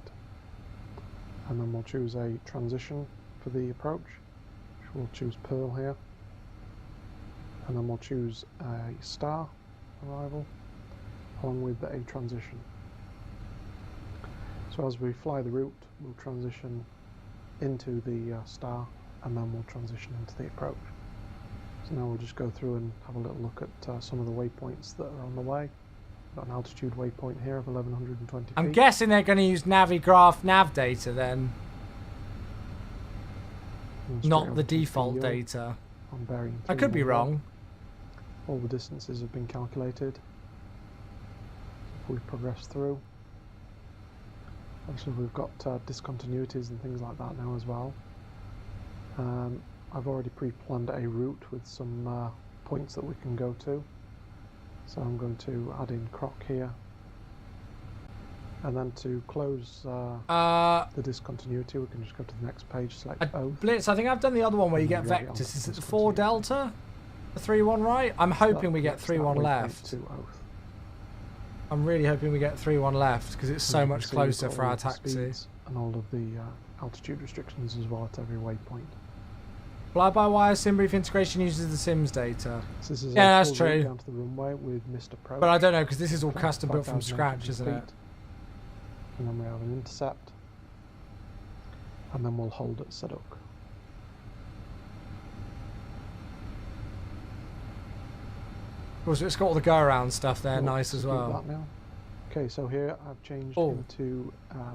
And then we'll choose a transition for the approach. We'll choose Pearl here. And then we'll choose a star arrival along with a transition. So as we fly the route, we'll transition into the star, and then we'll transition into the approach. So now we'll just go through and have a little look at some of the waypoints that are on the way. Got an altitude waypoint here of 1120 feet. I'm guessing they're going to use Navigraph nav data then, And straight not over the to default PO data. on bearing I could be 311. wrong. All the distances have been calculated. If we progress through, actually we've got discontinuities and things like that now as well. I've already pre-planned a route with some points that we can go to. So I'm going to add in Croc here. And then to close the discontinuity, we can just go to the next page, select Oath. Blitz, I think I've done the other one where you get And then vectors. on Is it the discontinuity. 4 Delta? The 3-1 right? I'm hoping we get 3-1 left. To Oath. I'm really hoping we get 3-1 left because it's so And you much can see we've closer got for all our of the taxi. speeds and all of the altitude restrictions as well at every waypoint. Fly-by-wire SimBrief integration uses the Sims data. So this is Yeah, a that's full route true. down to the runway with Mr. Approach. But I don't know because this is all About custom built from 5,800 scratch, isn't it? feet. And then we have an intercept. And then we'll hold at Seduk. Also, it's got all the go-around stuff there, We'll nice as execute well. that now. Okay, so here I've changed Oh. into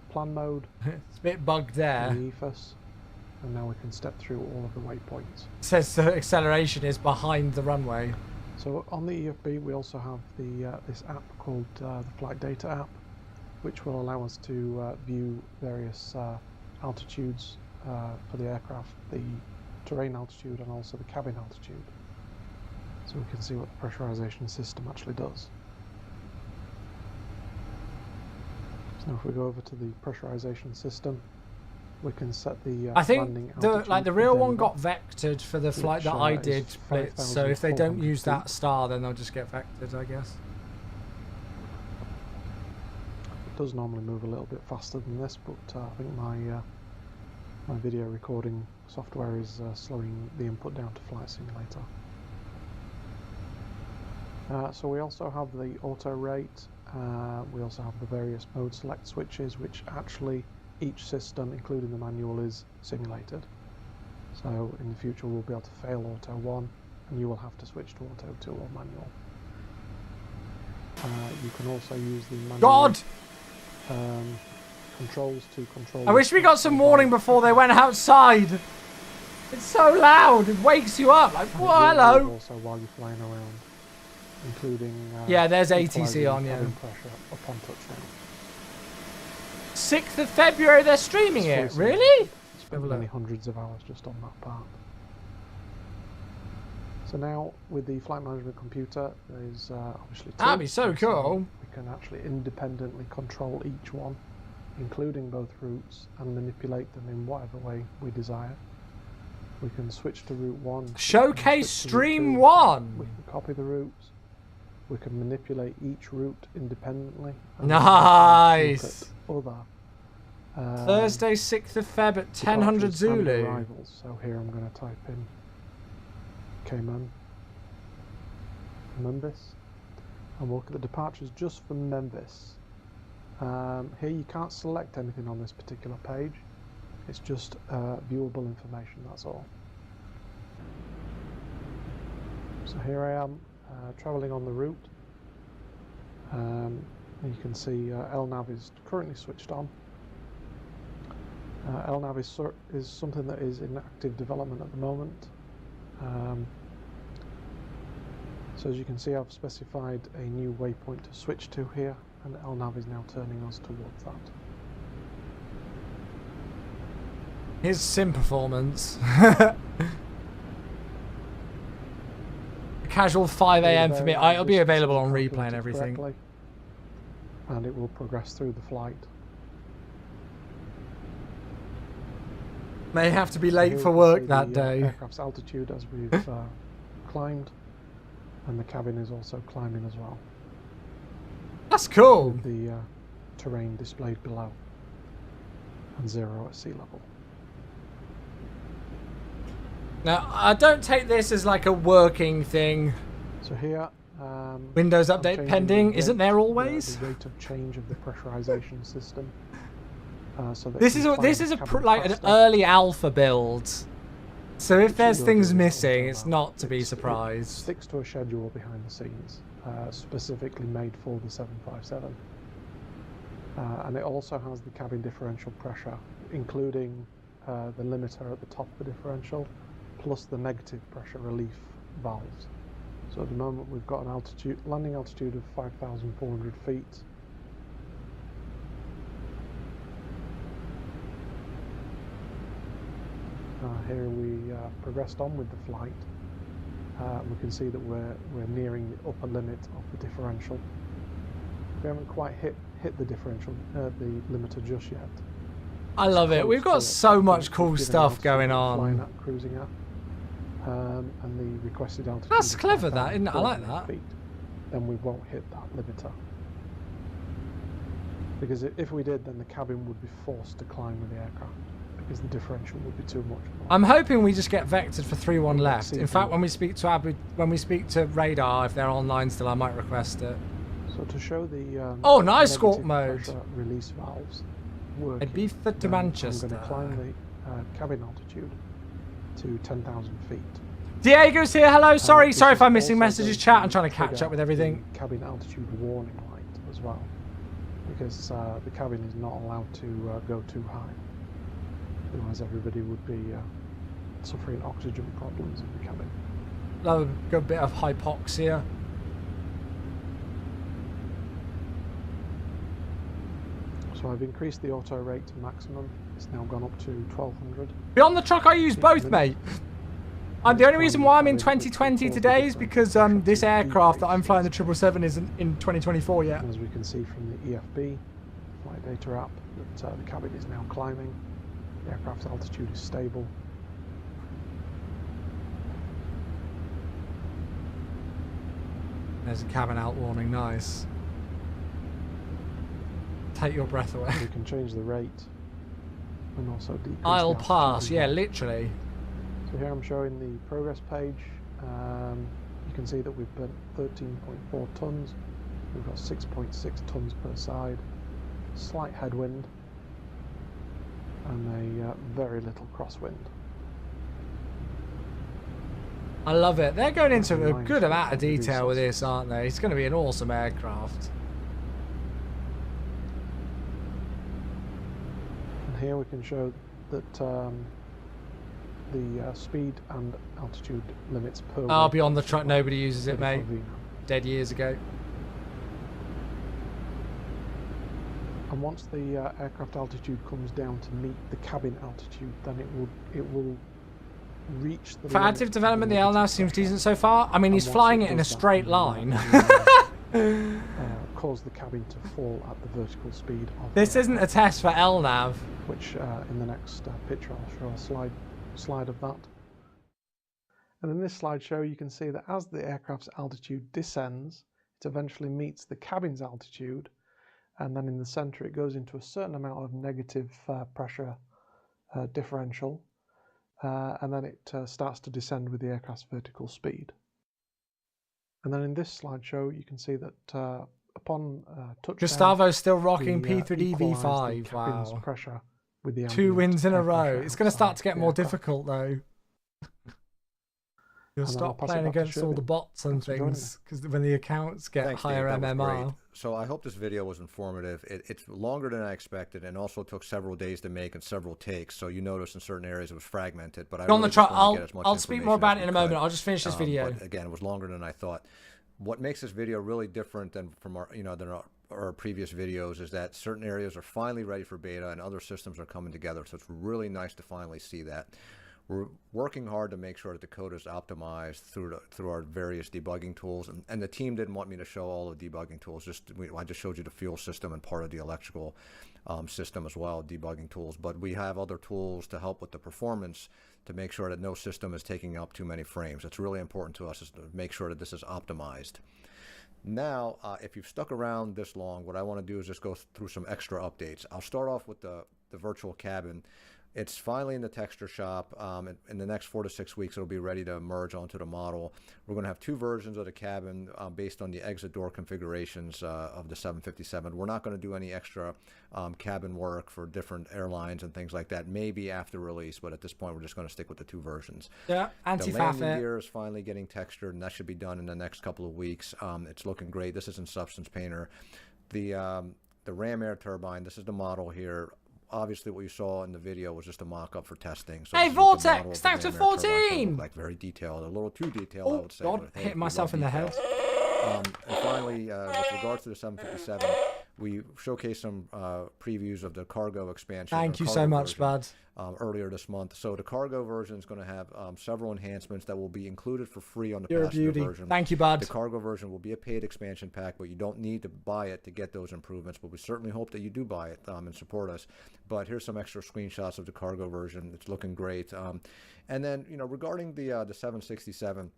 plan mode, It's a bit bugged there. the EFS, and now we can step through all of the waypoints. It says the acceleration is behind the runway. So on the EFB we also have the this app called the Flight Data app, which will allow us to view various altitudes for the aircraft, the terrain altitude and also the cabin altitude. So we can see what the pressurization system actually does. So now if we go over to the pressurization system, we can set the I think landing the altitude the for real one Denver. got vectored for the flight that Which, I is did, Blitz. So if they don't 5,400 use that feet. star, then they'll just get vectored, I guess. It does normally move a little bit faster than this, but I think my my video recording software is slowing the input down to Flight Simulator. So we also have the auto rate, we also have the various mode select switches, which actually each system, including the manual, is simulated. So in the future we'll be able to fail auto 1 and you will have to switch to auto 2 or manual. You can also use the manual God! controls to control. I wish we got some warning before they went outside. It's so loud. It wakes you up. Like, whoa, hello. Also, while you're flying around, including yeah, there's ATC equalising on, yeah. cabin pressure upon touchdown. 6th of February, they're streaming it. Really? Spent many hundreds of hours just on that part. So now, with the flight management computer, there's obviously two. That'd be so cool. We can actually independently control each one, including both routes, and manipulate them in whatever way we desire. We can switch to route 1. Showcase stream 1. We can copy the routes. We can manipulate each route independently. Nice. Other. Thursday, 6th of Feb at 1000 Zulu. Arrivals. So here I'm going to type in Cayman, Memphis, and we'll look at the departures just for Memphis. Here you can't select anything on this particular page. It's just viewable information, that's all. So here I am travelling on the route. You can see LNAV is currently switched on. LNAV is something that is in active development at the moment. So as you can see, I've specified a new waypoint to switch to here, and LNAV is now turning us towards that. Here's sim performance. Casual 5 AM for me. It'll be available on replay and everything. And it will progress through the flight. May have to be late for work that day. Aircraft's altitude as we've climbed, and the cabin is also climbing as well. That's cool. With the terrain displayed below, and 0 at sea level. Now, I don't take this as like a working thing. So here, Windows update pending. Isn't there always? The rate of change of the pressurization system. So that this is like an early alpha build. So if there's things missing, it's not to be surprised. It sticks to a schedule behind the scenes, specifically made for the 757. And it also has the cabin differential pressure, including the limiter at the top of the differential, plus the negative pressure relief valves. So at the moment we've got an landing altitude of 5,400 feet. Here we progressed on with the flight. We can see that we're nearing the upper limit of the differential. We haven't quite hit the differential, the limiter just yet. I love it. We've got so much cool stuff going on. Cruising at, and the requested altitude. That's clever, that, isn't it? I like that. Feet, then we won't hit that limiter. Because if we did, then the cabin would be forced to climb with the aircraft, because the differential would be too much. I'm hoping we just get vectored for 3-1 left. In fact, when we speak to radar, if they're online still, I might request it. So to show the oh, nice squawk mode. Release valves working, I'd be fit to Manchester. I'm going to climb the cabin altitude to 10,000 feet. Diego's here. Hello. Sorry if I'm missing messages. Chat. I'm trying to catch up with everything. Cabin altitude warning light as well, because the cabin is not allowed to go too high. Otherwise, everybody would be suffering oxygen problems in the cabin. A good bit of hypoxia. So I've increased the auto rate to maximum. It's now gone up to 1200. Beyond the truck, I use both, mate. And the only reason why I'm in 2020 today is because this aircraft that I'm flying, the 777, isn't in 2024 yet. As we can see from the EFB flight data app, that the cabin is now climbing. The aircraft's altitude is stable. There's a cabin out warning. Nice. Take your breath away. We can change the rate and also decrease I'll the pass. Yeah, literally. So here I'm showing the progress page. You can see that we've burnt 13.4 tons. We've got 6.6 tons per side. Slight headwind and a very little crosswind. I love it. They're going into a Lines good for amount of detail with resources. this, aren't they? It's going to be an awesome aircraft. And here we can show that the speed and altitude limits per Oh, weight beyond the function truck, for nobody uses it, 34 mate. V now. Dead years ago. And once the aircraft altitude comes down to meet the cabin altitude, then it will reach the For limit active of development, the negative LNAV seems pressure. decent so far. I mean, he's And once flying it in a does that, straight then line. cause the cabin to fall at the vertical speed of This the isn't a test for LNAV. which in the next picture I'll show a slide of that. And in this slideshow you can see that as the aircraft's altitude descends, it eventually meets the cabin's altitude, and then in the center it goes into a certain amount of negative pressure differential, and then it starts to descend with the aircraft's vertical speed. And then in this slideshow you can see that upon touchdown, Gustavo's still rocking we, P3D equalise the V5. cabin's Wow. pressure with the 2 ambient wins in a air row. pressure It's going to start to outside get the more aircraft. difficult, though. You'll And then I'll stop pass it playing back to against all the Shervin. bots and Thanks for joining things, because when the accounts get Thanks, Dave. higher That was MMR. great. So I hope this video was informative. It's longer than I expected, and also took several days to make and several takes. So you notice in certain areas it was fragmented. But I On the really truck, just wanted to get as much I'll speak more information about as it in a we moment. could. I'll just finish this video. But again, it was longer than I thought. What makes this video really different than from our, than our previous videos is that certain areas are finally ready for beta and other systems are coming together. So it's really nice to finally see that. We're working hard to make sure that the code is optimized through our various debugging tools, and the team didn't want me to show all the debugging tools. I just showed you the fuel system and part of the electrical system as well, debugging tools. But we have other tools to help with the performance to make sure that no system is taking up too many frames. It's really important to us is to make sure that this is optimized. Now, if you've stuck around this long, what I want to do is just go through some extra updates. I'll start off with the virtual cabin. It's finally in the texture shop. In the next 4 to 6 weeks, it'll be ready to merge onto the model. We're going to have 2 versions of the cabin based on the exit door configurations of the 757. We're not going to do any extra cabin work for different airlines and things like that, maybe after release, but at this point, we're just going to stick with the 2 versions. Yeah, The anti-faff landing it. gear is finally getting textured, and that should be done in the next couple of weeks. It's looking great. This is in Substance Painter. The ram air turbine, this is the model here. Obviously, what you saw in the video was just a mock-up for testing. So Hey, this is what the Vortex, model of the thanks for ram air turbine should 14. look like, very detailed, a little too detailed, I Oh, would say. God, but, hey, hitting we myself love in the head. details. And finally, with regards to the 757, we showcased some previews of the cargo expansion. Thank or you so cargo much, version, bud. earlier this month. So the cargo version is going to have several enhancements that will be included for free on the You're a passenger beauty. version. Thank you, bud. The cargo version will be a paid expansion pack, but you don't need to buy it to get those improvements. But we certainly hope that you do buy it and support us. But here's some extra screenshots of the cargo version. It's looking great. And then, regarding the 767.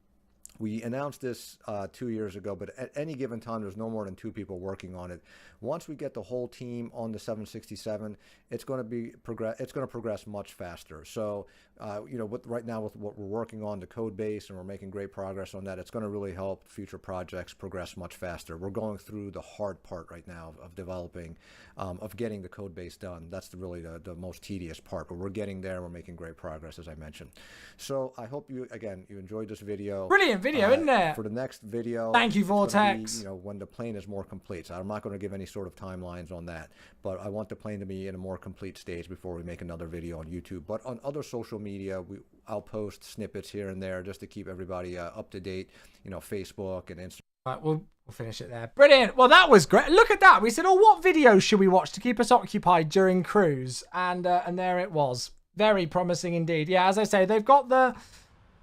We announced this 2 years ago, but at any given time, there's no more than 2 people working on it. Once we get the whole team on the 767, it's going to progress much faster. So, right now with what we're working on, the code base, and we're making great progress on that, it's going to really help future projects progress much faster. We're going through the hard part right now of developing, of getting the code base done. That's really the most tedious part, but we're getting there. We're making great progress, as I mentioned. So I hope you enjoyed this video. Brilliant video, isn't it? For the next video, Thank you, it's gonna Vortex. be, when the plane is more complete. So I'm not going to give any sort of timelines on that, but I want the plane to be in a more complete stage before we make another video on YouTube. But on other social media, I'll post snippets here and there just to keep everybody up to date. Facebook and Instagram. Right, we'll finish it there. Brilliant. Well, that was great. Look at that. We said, what videos should we watch to keep us occupied during cruise? And there it was. Very promising indeed. Yeah, as I say, they've got the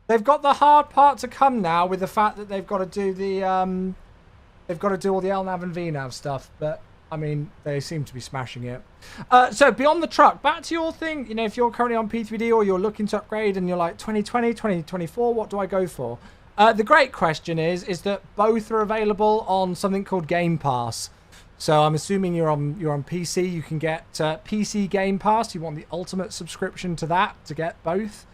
hard part to come now with the fact that they've got to do all the LNAV and VNAV stuff. But I mean, they seem to be smashing it. So beyond the truck, back to your thing. If you're currently on P3D or you're looking to upgrade and you're like 2020, 2024, what do I go for? The great question is that both are available on something called Game Pass. So I'm assuming you're on PC. You can get PC Game Pass. You want the ultimate subscription to that to get both.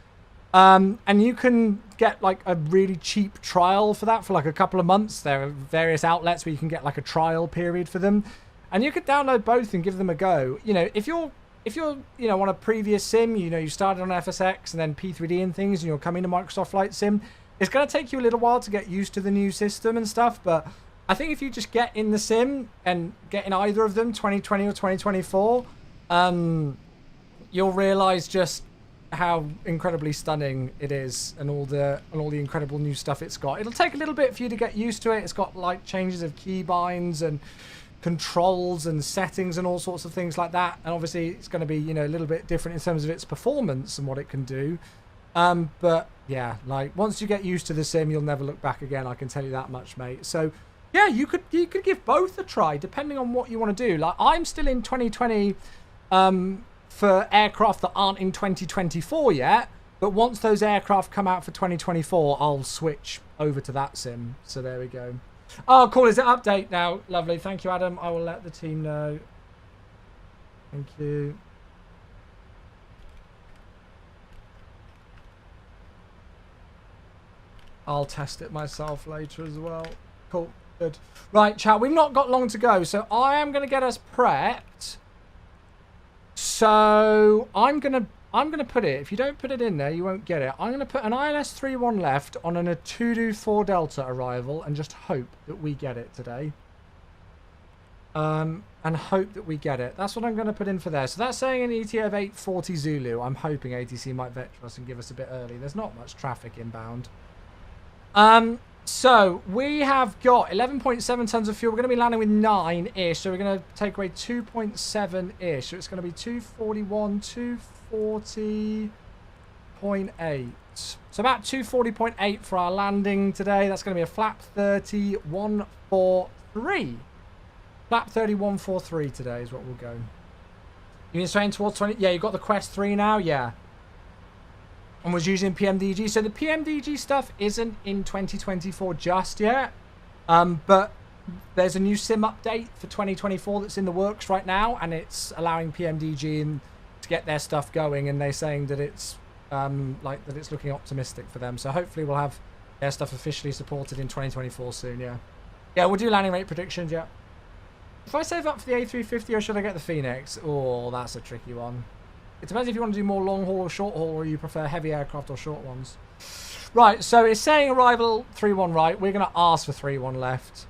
And you can get like a really cheap trial for that for like a couple of months. There are various outlets where you can get like a trial period for them, and you could download both and give them a go. If you're on a previous sim, you started on FSX and then P3D and things, and you're coming to Microsoft Flight Sim. It's going to take you a little while to get used to the new system and stuff, but I think if you just get in the sim and get in either of them, 2020 or 2024, you'll realize just how incredibly stunning it is and all the incredible new stuff it's got. It'll take a little bit for you to get used to it. It's got like changes of keybinds and controls and settings and all sorts of things like that. And obviously it's going to be, you know, a little bit different in terms of its performance and what it can do. But yeah, like once you get used to the sim, you'll never look back again. I can tell you that much, mate. So yeah, you could give both a try depending on what you want to do. Like I'm still in 2020 for aircraft that aren't in 2024 yet, but once those aircraft come out for 2024, I'll switch over to that sim. So there we go. Oh, cool. Is it update now? Lovely. Thank you, Adam. I will let the team know. Thank you. I'll test it myself later as well. Cool. Good. Right, chat. We've not got long to go, so I am going to get us prepped. So I'm gonna put it. If you don't put it in there, you won't get it. I'm gonna put an ILS-31 left on an Etihad 4 Delta arrival and just hope that we get it today. And hope that we get it. That's what I'm gonna put in for there. So that's saying an ETA of 840 Zulu. I'm hoping ATC might vet us and give us a bit early. There's not much traffic inbound. So we have got 11.7 tons of fuel. We're going to be landing with 9-ish. So we're going to take away 2.7-ish. So it's going to be 241, 240.8. So about 240.8 for our landing today. That's going to be a flap 30 143. Flap 30 143 today is what we'll go. You mean straight towards 20? Yeah, you got the Quest 3 now? Yeah. And was using PMDG. So the PMDG stuff isn't in 2024 just yet. But there's a new sim update for 2024 that's in the works right now. And it's allowing PMDG to get their stuff going. And they're saying that it's that it's looking optimistic for them. So hopefully we'll have their stuff officially supported in 2024 soon, yeah. Yeah, we'll do landing rate predictions, yeah. If I save up for the A350 or should I get the Phoenix? Oh, that's a tricky one. It depends if you want to do more long haul or short haul, or you prefer heavy aircraft or short ones. Right, so it's saying arrival 31 right. We're going to ask for 31 left.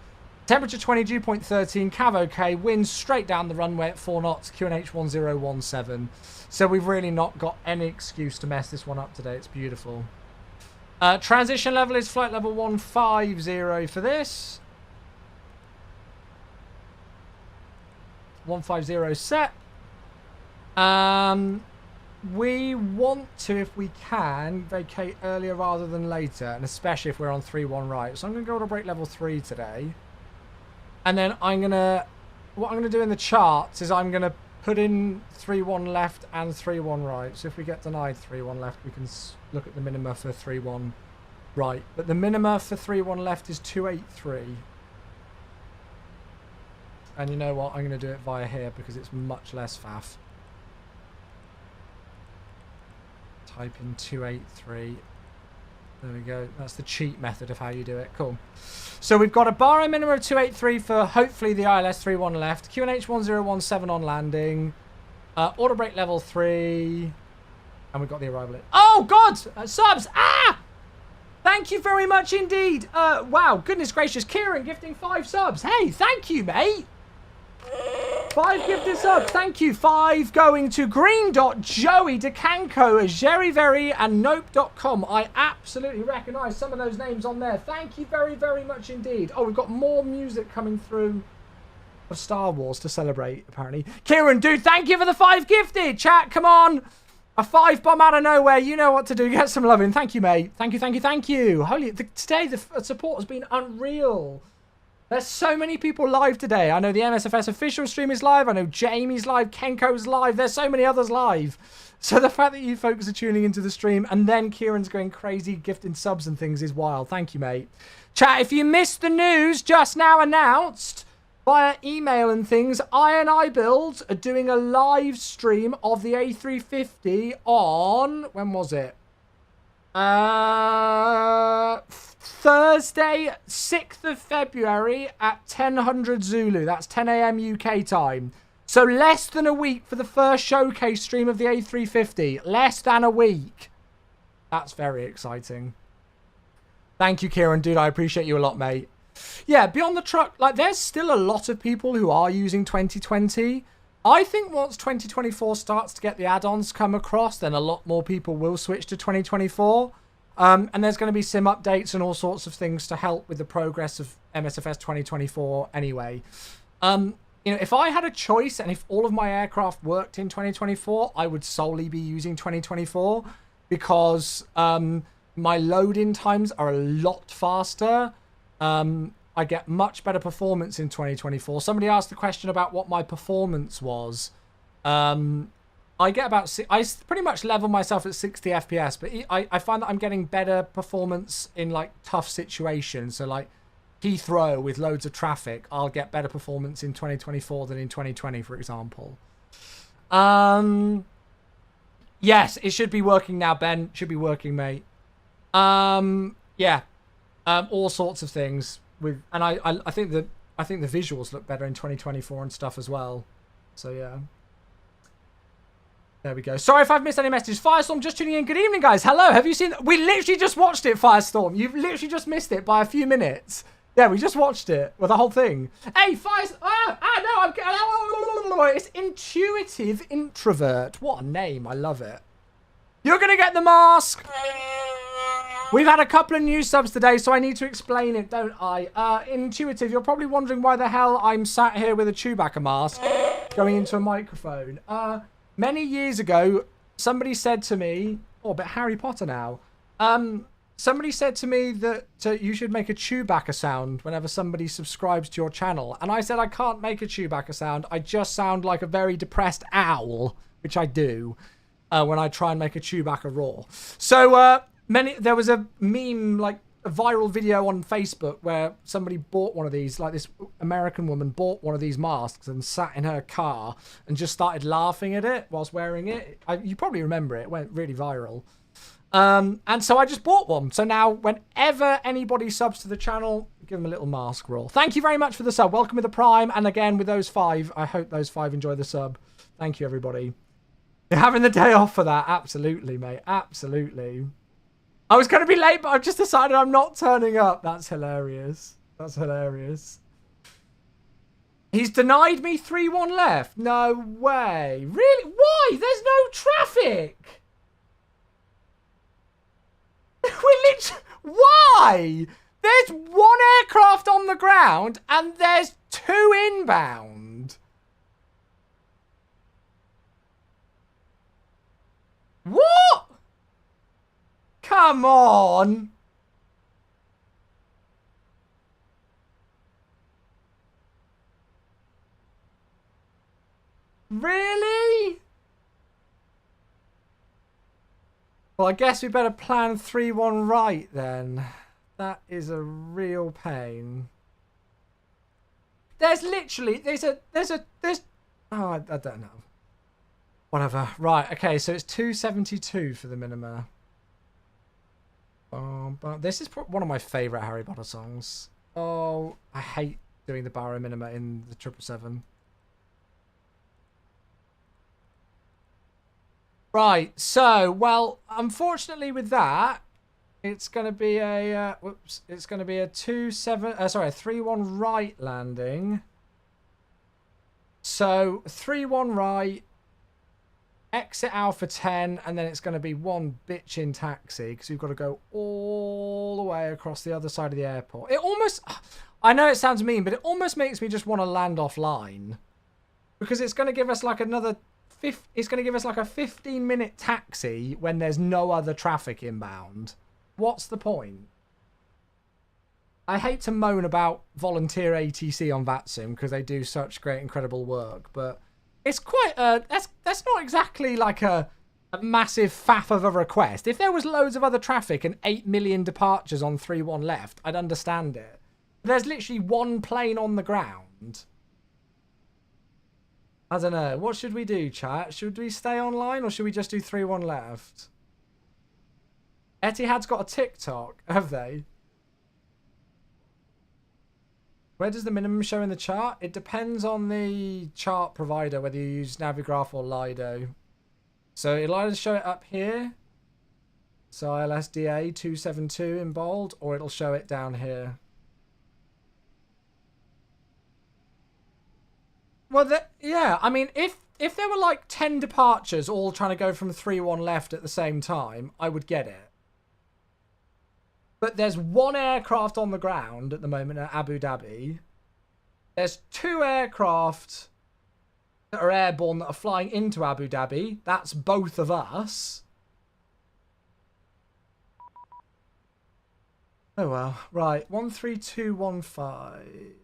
Temperature 20, dew point 13, cav okay. Wind straight down the runway at 4 knots, QNH 1017. So we've really not got any excuse to mess this one up today. It's beautiful. Transition level is flight level 150 for this. 150 set. We want to, if we can, vacate earlier rather than later, and especially if we're on 3-1 right. So I'm going to go to brake level 3 today. And then what I'm going to do in the charts is I'm going to put in 3-1 left and 3-1 right. So if we get denied 3-1 left, we can look at the minima for 3-1 right. But the minima for 3-1 left is 283. And you know what? I'm going to do it via here because it's much less faff. Type in 283. There we go. That's the cheat method of how you do it. Cool. So we've got a baro minimum of 283 for hopefully the ILS-31 left. QNH 1017 on landing. Auto brake level 3. And we've got the arrival. Oh, God! Subs! Ah! Thank you very much indeed. Wow, goodness gracious. Kieran gifting 5 subs. Hey, thank you, mate. 5 gifted subs, thank you. 5 going to Green Dot, Joey, DeCanco, Jerry Very, and Nope.com. I absolutely recognise some of those names on there. Thank you very, very much indeed. Oh, we've got more music coming through of Star Wars to celebrate, apparently. Kieran, dude, thank you for the 5 gifted. Chat, come on. A 5 bomb out of nowhere. You know what to do. Get some loving. Thank you, mate. Thank you, thank you, thank you. Holy, today the support has been unreal. There's so many people live today. I know the MSFS official stream is live. I know Jamie's live. Kenko's live. There's so many others live. So the fact that you folks are tuning into the stream and then Kieran's going crazy gifting subs and things is wild. Thank you, mate. Chat, if you missed the news just now announced via email and things, I Builds are doing a live stream of the A350 on... When was it? Thursday, 6th of February at 1000 Zulu. That's 10 a.m. UK time. So less than a week for the first showcase stream of the A350. Less than a week. That's very exciting. Thank you, Kieran. Dude, I appreciate you a lot, mate. Yeah, beyond the truck, like, there's still a lot of people who are using 2020. I think once 2024 starts to get the add-ons come across, then a lot more people will switch to 2024. And there's going to be sim updates and all sorts of things to help with the progress of MSFS 2024 anyway. You know, if I had a choice and if all of my aircraft worked in 2024, I would solely be using 2024 because my load-in times are a lot faster. I get much better performance in 2024. Somebody asked the question about what my performance was. I get about... I pretty much level myself at 60 FPS, but I find that I'm getting better performance in, like, tough situations. So, like, Heathrow with loads of traffic, I'll get better performance in 2024 than in 2020, for example. Yes, it should be working now, Ben. Should be working, mate. Yeah. All sorts of things with, and I think the visuals look better in 2024 and stuff as well. So yeah. There we go. Sorry if I've missed any messages. Firestorm just tuning in. Good evening, guys. Hello. Have you seen? We literally just watched it, Firestorm. You've literally just missed it by a few minutes. Yeah, we just watched it. Well, the whole thing. Hey, no, it's Intuitive Introvert. What a name. I love it. You're going to get the mask. We've had a couple of new subs today, so I need to explain it, don't I? Intuitive, you're probably wondering why the hell I'm sat here with a Chewbacca mask going into a microphone. Many years ago, somebody said to me, oh, a bit Harry Potter now. Somebody said to me that you should make a Chewbacca sound whenever somebody subscribes to your channel. And I said I can't make a Chewbacca sound. I just sound like a very depressed owl, which I do when I try and make a Chewbacca roar. So there was a meme, like a viral video on Facebook where somebody bought one of these, like this American woman bought one of these masks and sat in her car and just started laughing at it whilst wearing it. You probably remember it. It went really viral. And so I just bought one. So now whenever anybody subs to the channel, give them a little mask roll. Thank you very much for the sub. Welcome with the Prime. And again, with those 5, I hope those 5 enjoy the sub. Thank you, everybody. You're having the day off for that. Absolutely, mate. Absolutely. I was going to be late, but I've just decided I'm not turning up. That's hilarious. That's hilarious. He's denied me 3-1 left. No way. Really? Why? There's no traffic. Why? There's 1 aircraft on the ground and there's 2 inbound. What? Come on. Really? Well, I guess we better plan 3-1 right then. That is a real pain. There's literally, there's oh, I don't know. Whatever. Right, okay, so it's 272 for the minima. But this is one of my favourite Harry Potter songs. Oh, I hate doing the Barrow Minima in the 777. Right, so, well, unfortunately with that, it's going to be a, it's going to be a 3-1 right landing. So, 3-1 right, exit Alpha 10, and then it's going to be 1 bitchin' taxi, because we've got to go all the way across the other side of the airport. It almost, I know it sounds mean, but it almost makes me just want to land offline. Because it's going to give us like another, it's going to give us like a 15-minute taxi when there's no other traffic inbound. What's the point? I hate to moan about volunteer ATC on VATSIM because they do such great, incredible work, but it's quite that's not exactly like a massive faff of a request. If there was loads of other traffic and 8 million departures on 3-1 left, I'd understand it. There's literally 1 plane on the ground. I don't know. What should we do, chat? Should we stay online or should we just do 3-1 left? Etihad's got a TikTok, have they? Where does the minimum show in the chart? It depends on the chart provider, whether you use Navigraph or Lido. So it'll either show it up here. So ILSDA 272 in bold, or it'll show it down here. Well, yeah, I mean, if there were like 10 departures all trying to go from 3-1 left at the same time, I would get it. But there's one aircraft on the ground at the moment at Abu Dhabi. There's 2 aircraft that are airborne that are flying into Abu Dhabi. That's both of us. Oh well. Right, 13215.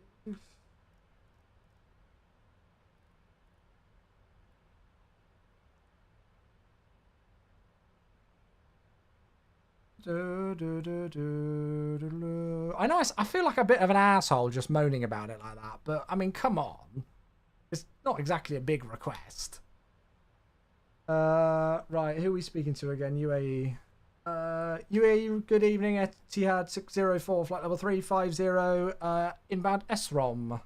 I know I feel like a bit of an asshole just moaning about it like that, but I mean, come on. It's not exactly a big request. Right, who are we speaking to again? UAE. UAE, good evening. Etihad 604, flight level 350, inbound SROM.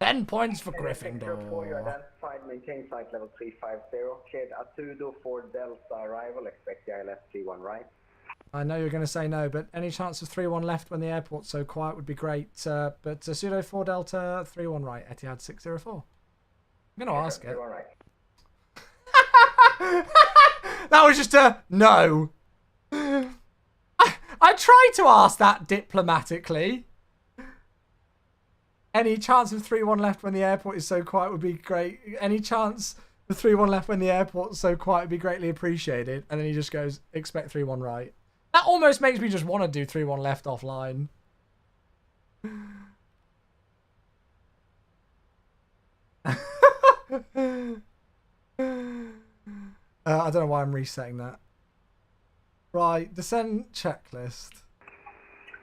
10 points for Gryffindor. You identified, maintain flight level 350, cleared Atudo for Delta arrival, expect the ILS 31 right. I know you're going to say no, but any chance of 3-1 left when the airport's so quiet would be great. But pseudo 4 Delta, 3-1 right, Etihad 604. I'm going to ask it. Right. That was just a no. I tried to ask that diplomatically. Any chance of 3-1 left when the airport is so quiet would be great. Any chance of 3-1 left when the airport's so quiet would be greatly appreciated. And then he just goes, expect 3-1 right. That almost makes me just want to do 3-1 left offline. I don't know why I'm resetting that. Right, descent checklist.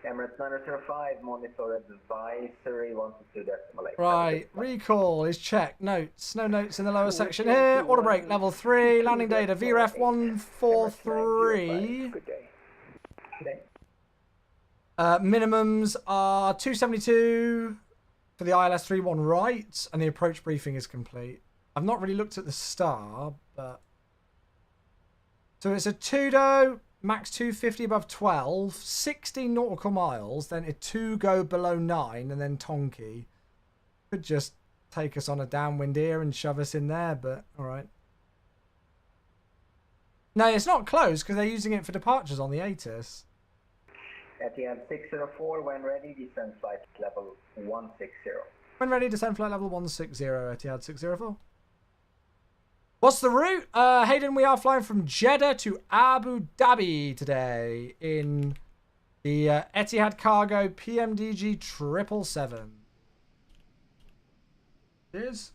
Emirates 905, monitor advisory 122.8. Right, recall is checked. Notes, no notes in the lower section here. Order break, level 3, landing data, VREF 143. Good day. Minimums are 272 for the ILS 31 right, and the approach briefing is complete. I've not really looked at the star, but... So it's a Tudo, max 250 above 12, 16 nautical miles, then a 2 go below 9, and then Tonki. Could just take us on a downwind here and shove us in there, but alright. No, it's not closed because they're using it for departures on the ATIS. Etihad 604, when ready, descend flight level 160. When ready, descend flight level 160, Etihad 604. What's the route? Hayden, we are flying from Jeddah to Abu Dhabi today in the Etihad Cargo PMDG 777. Cheers.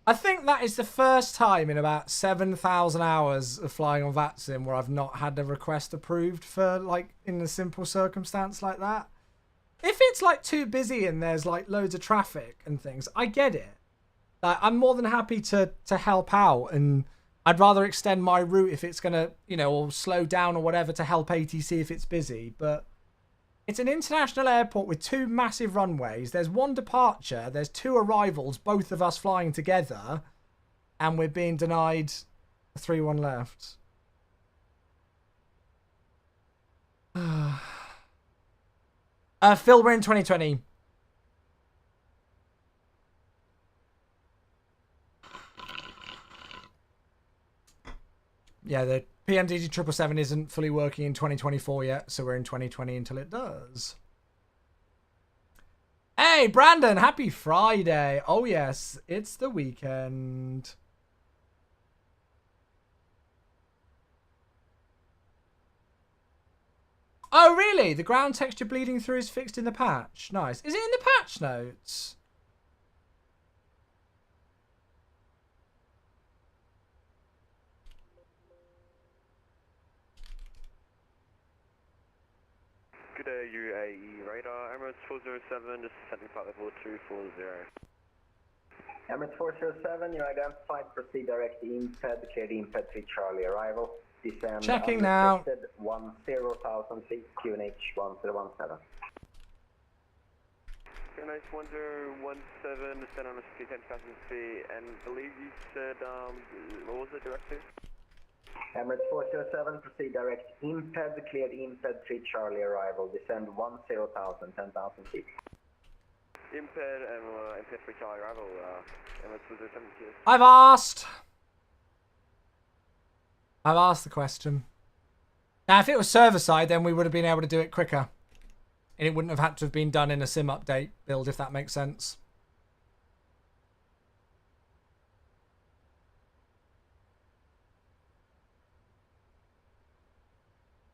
I think that is the first time in about 7,000 hours of flying on VATSIM where I've not had a request approved for, like, in a simple circumstance like that. If it's, like, too busy and there's, like, loads of traffic and things, I get it. Like, I'm more than happy to help out, and I'd rather extend my route if it's going to, you know, or slow down or whatever to help ATC if it's busy, but... It's an international airport with 2 massive runways. There's 1 departure. There's 2 arrivals, both of us flying together. And we're being denied a 3-1 left. Phil, we're in 2020. Yeah, the PMDG 777 isn't fully working in 2024 yet, so we're in 2020 until it does. Hey, Brandon, happy Friday. Oh, yes, it's the weekend. Oh, really? The ground texture bleeding through is fixed in the patch. Nice. Is it in the patch notes? Good day, UAE radar, Emirates 407, just setting flight level 240. Emirates 407, you identified, proceed direct IMPED, clear the IMPED 3 Charlie arrival. Descend checking now. 10,000 feet, QNH 1017. Nice 1017, descend on a speed 10,000 feet, and believe you said, what was the directive? Emirates 407, proceed direct. Imped, cleared Imped 3 Charlie arrival. Descend 10,000, 10,000 feet. Imped, Imped for Charlie arrival, Emirates 407, cheers. I've asked the question. Now, if it was server side, then we would have been able to do it quicker. And it wouldn't have had to have been done in a sim update build, if that makes sense.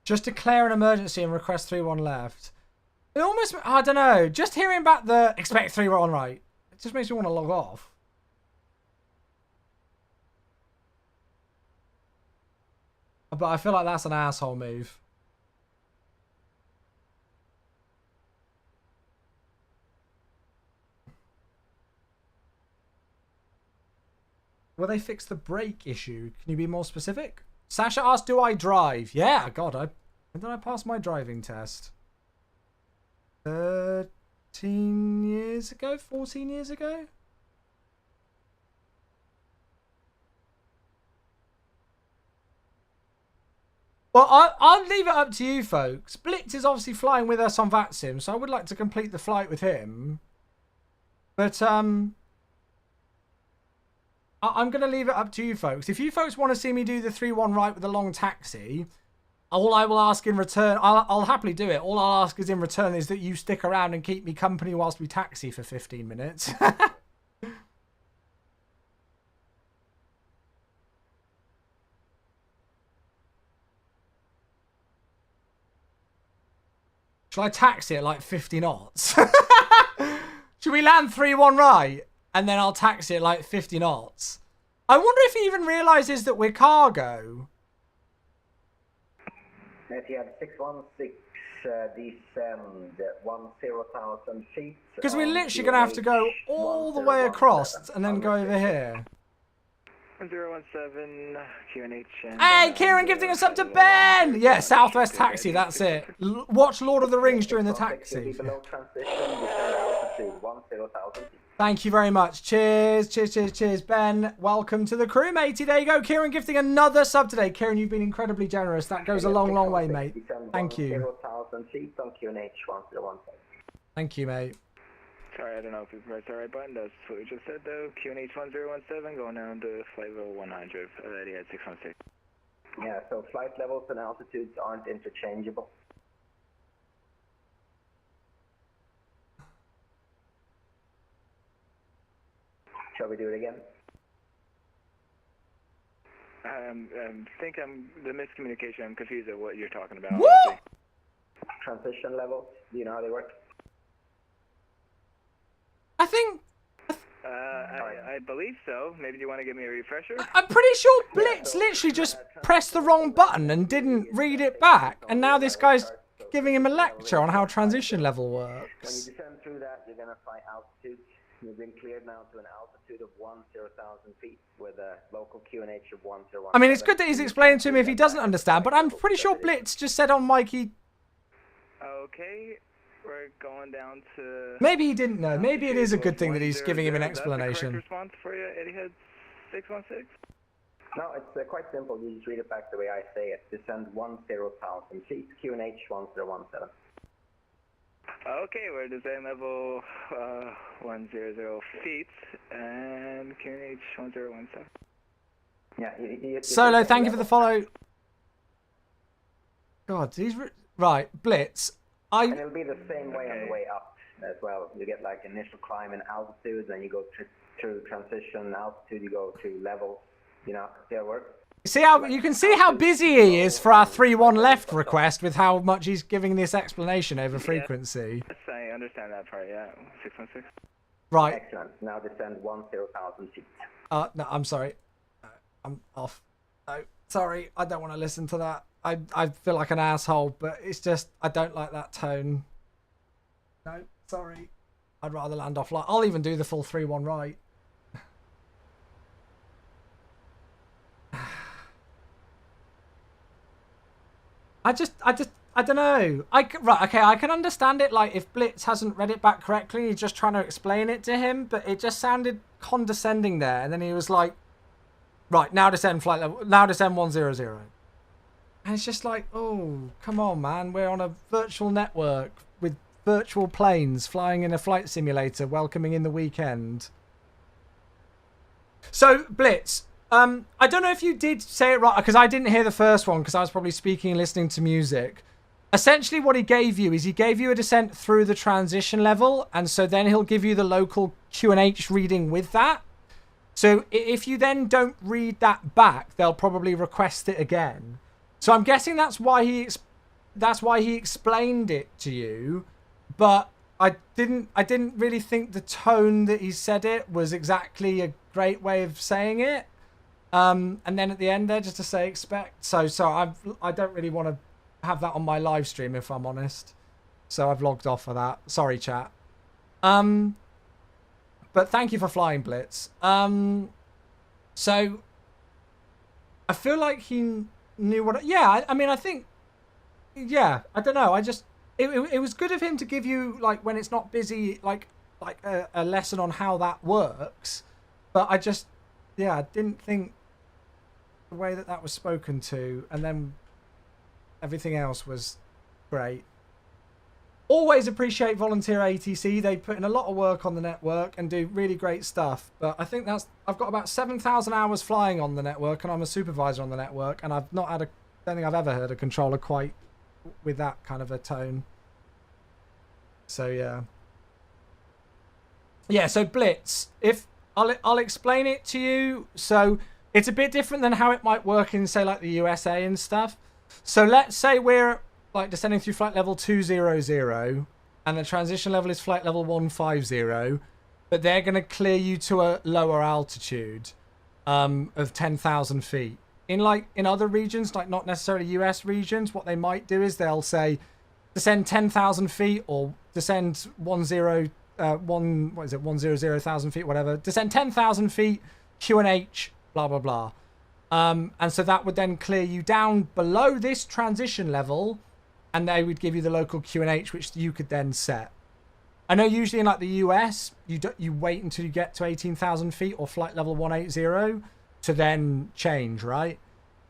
Just declare an emergency and request 3-1 left. It almost, I don't know, just hearing about the expect 3-1 right, it just makes me want to log off. But I feel like that's an asshole move. Will they fix the brake issue? Can you be more specific? Sasha asked, do I drive? Yeah, God, when did I pass my driving test? 13 years ago? 14 years ago? Well, I'll leave it up to you folks. Blitz is obviously flying with us on VATSIM, so I would like to complete the flight with him. But, I'm going to leave it up to you folks. If you folks want to see me do the 3-1 right with a long taxi, all I will ask in return, I'll happily do it. All I'll ask is in return is that you stick around and keep me company whilst we taxi for 15 minutes. Shall I taxi at like 50 knots? Should we land 3-1 right? And then I'll taxi at like 50 knots. I wonder if he even realises that we're cargo. Etihad 616, descend 10,000 feet. Because we're literally going to have to go all the way across and then go over here. 1017, QNH. Hey, Kieran gifting us up to Ben! Yeah, Southwest Taxi, that's it. Watch Lord of the Rings during the taxi. Thank you very much. Cheers, cheers, cheers, cheers. Ben, welcome to the crew, matey. There you go. Kieran gifting another sub today. Kieran, you've been incredibly generous. That goes a long, long way, mate. Thank you. Thank you, mate. Sorry, I don't know if you pressed the right button. That's what we just said, though. QNH 1017, going down to flight level 100, Etihad 616. Yeah, so flight levels and altitudes aren't interchangeable. Shall we do it again? Think I'm the miscommunication. I'm confused at what you're talking about. What? Transition levels, do you know how they work? I think... I believe so. Maybe you want to give me a refresher? I'm pretty sure Blitz literally just pressed the wrong button and didn't read it back. And now this guy's giving him a lecture on how transition level When you works. descend through that, you're going to fly altitude. You've been cleared now to an altitude of 10,000 feet with a local QNH of 1017. I mean, it's good that he's explaining to him if he doesn't understand, but I'm pretty sure Blitz just said on Mikey... Okay, we're going down to... Maybe he didn't know. Maybe it is a good thing that he's giving him an explanation. That's the correct response for you, Etihad 616? No, it's quite simple. You just read it back the way I say it. Descend 10,000 feet, QNH 1017. Okay, we're descending level 100 feet and QNH 1017. Yeah, Solo, thank you for the follow. God, he's... Right, Blitz. And it'll be the same way on the way up as well. You get like initial climb in altitude, then you go through transition altitude, you go to levels. You know, see how it works? See how you can see how busy he is for our 3-1 left request with how much he's giving this explanation over frequency. Yes, I understand that part, yeah. 616. Right. Excellent. Now descend 10,000 feet. No, I'm sorry. I'm off. No, sorry. I don't want to listen to that. I feel like an asshole, but it's just, I don't like that tone. No, sorry. I'd rather land off light. I'll even do the full 3-1 right. I don't know. Right, okay, I can understand it, like, if Blitz hasn't read it back correctly, and he's just trying to explain it to him, but it just sounded condescending there, and then he was like, right, now descend flight level, now descend 100. And it's just like, oh, come on, man. We're on a virtual network with virtual planes flying in a flight simulator, welcoming in the weekend. So, Blitz, I don't know if you did say it right, because I didn't hear the first one, because I was probably speaking and listening to music. Essentially, what he gave you is he gave you a descent through the transition level, and so then he'll give you the local QNH reading with that. So if you then don't read that back, they'll probably request it again. So I'm guessing that's why he explained it to you, but I didn't really think the tone that he said it was exactly a great way of saying it. And then at the end there, just to say expect. So I don't really want to have that on my live stream, if I'm honest. So I've logged off of that. Sorry, chat. But thank you for flying, Blitz. So I feel like he knew what. Yeah, I mean, I think. Yeah, I don't know. I just it was good of him to give you, like, when it's not busy, like a lesson on how that works. But I just, yeah, I didn't think the way that was spoken to, and then everything else was great. Always appreciate Volunteer ATC. They put in a lot of work on the network and do really great stuff. But I think I've got about 7,000 hours flying on the network, and I'm a supervisor on the network, and I've not had don't think I've ever heard a controller quite with that kind of a tone. So yeah. Yeah, so Blitz, if I'll explain it to you. So it's a bit different than how it might work in, say, like the USA and stuff. So let's say we're like descending through flight level 200 and the transition level is flight level 150, but they're going to clear you to a lower altitude of 10,000 feet. In other regions, like not necessarily US regions, what they might do is they'll say descend 10,000 feet or descend 100,000 feet, whatever. Descend 10,000 feet, QNH, blah, blah, blah. And so that would then clear you down below this transition level, and they would give you the local QNH, which you could then set. I know usually in like the US, you wait until you get to 18,000 feet or flight level 180 to then change, right?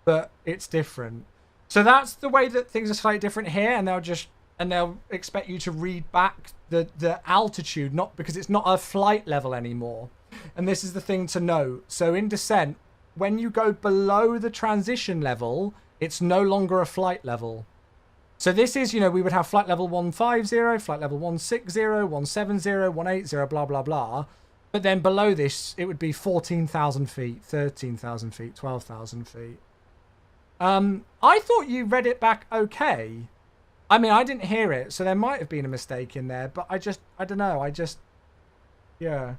But it's different. So that's the way that things are slightly different here, and they'll expect you to read back the altitude, not because it's not a flight level anymore. And this is the thing to note. So in descent, when you go below the transition level, it's no longer a flight level. So this is, we would have flight level 150, flight level 160, 170, 180, blah, blah, blah. But then below this, it would be 14,000 feet, 13,000 feet, 12,000 feet. I thought you read it back okay. I mean, I didn't hear it, so there might have been a mistake in there, but I don't know. Yeah.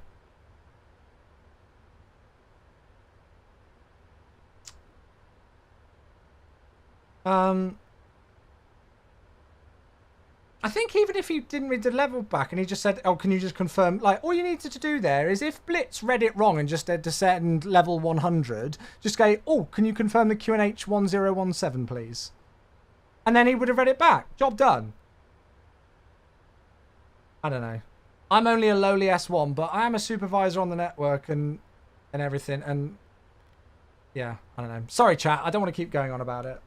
I think even if he didn't read the level back and he just said, oh, can you just confirm? Like, all you needed to do there is if Blitz read it wrong and just said descend level 100, just go, oh, can you confirm the QNH 1017, please? And then he would have read it back. Job done. I don't know. I'm only a lowly S1, but I am a supervisor on the network and everything. And yeah, I don't know. Sorry, chat. I don't want to keep going on about it.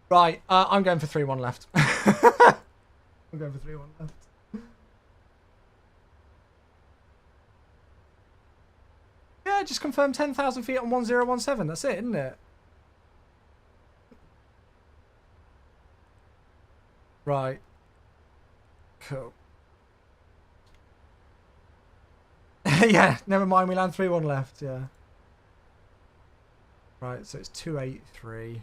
Right, I'm going for 3-1 left. I'm going for 3-1 left. Yeah, just confirm 10,000 feet on 1017. That's it, isn't it? Right. Cool. Yeah, never mind. We land 3-1 left, yeah. Right, so it's 283.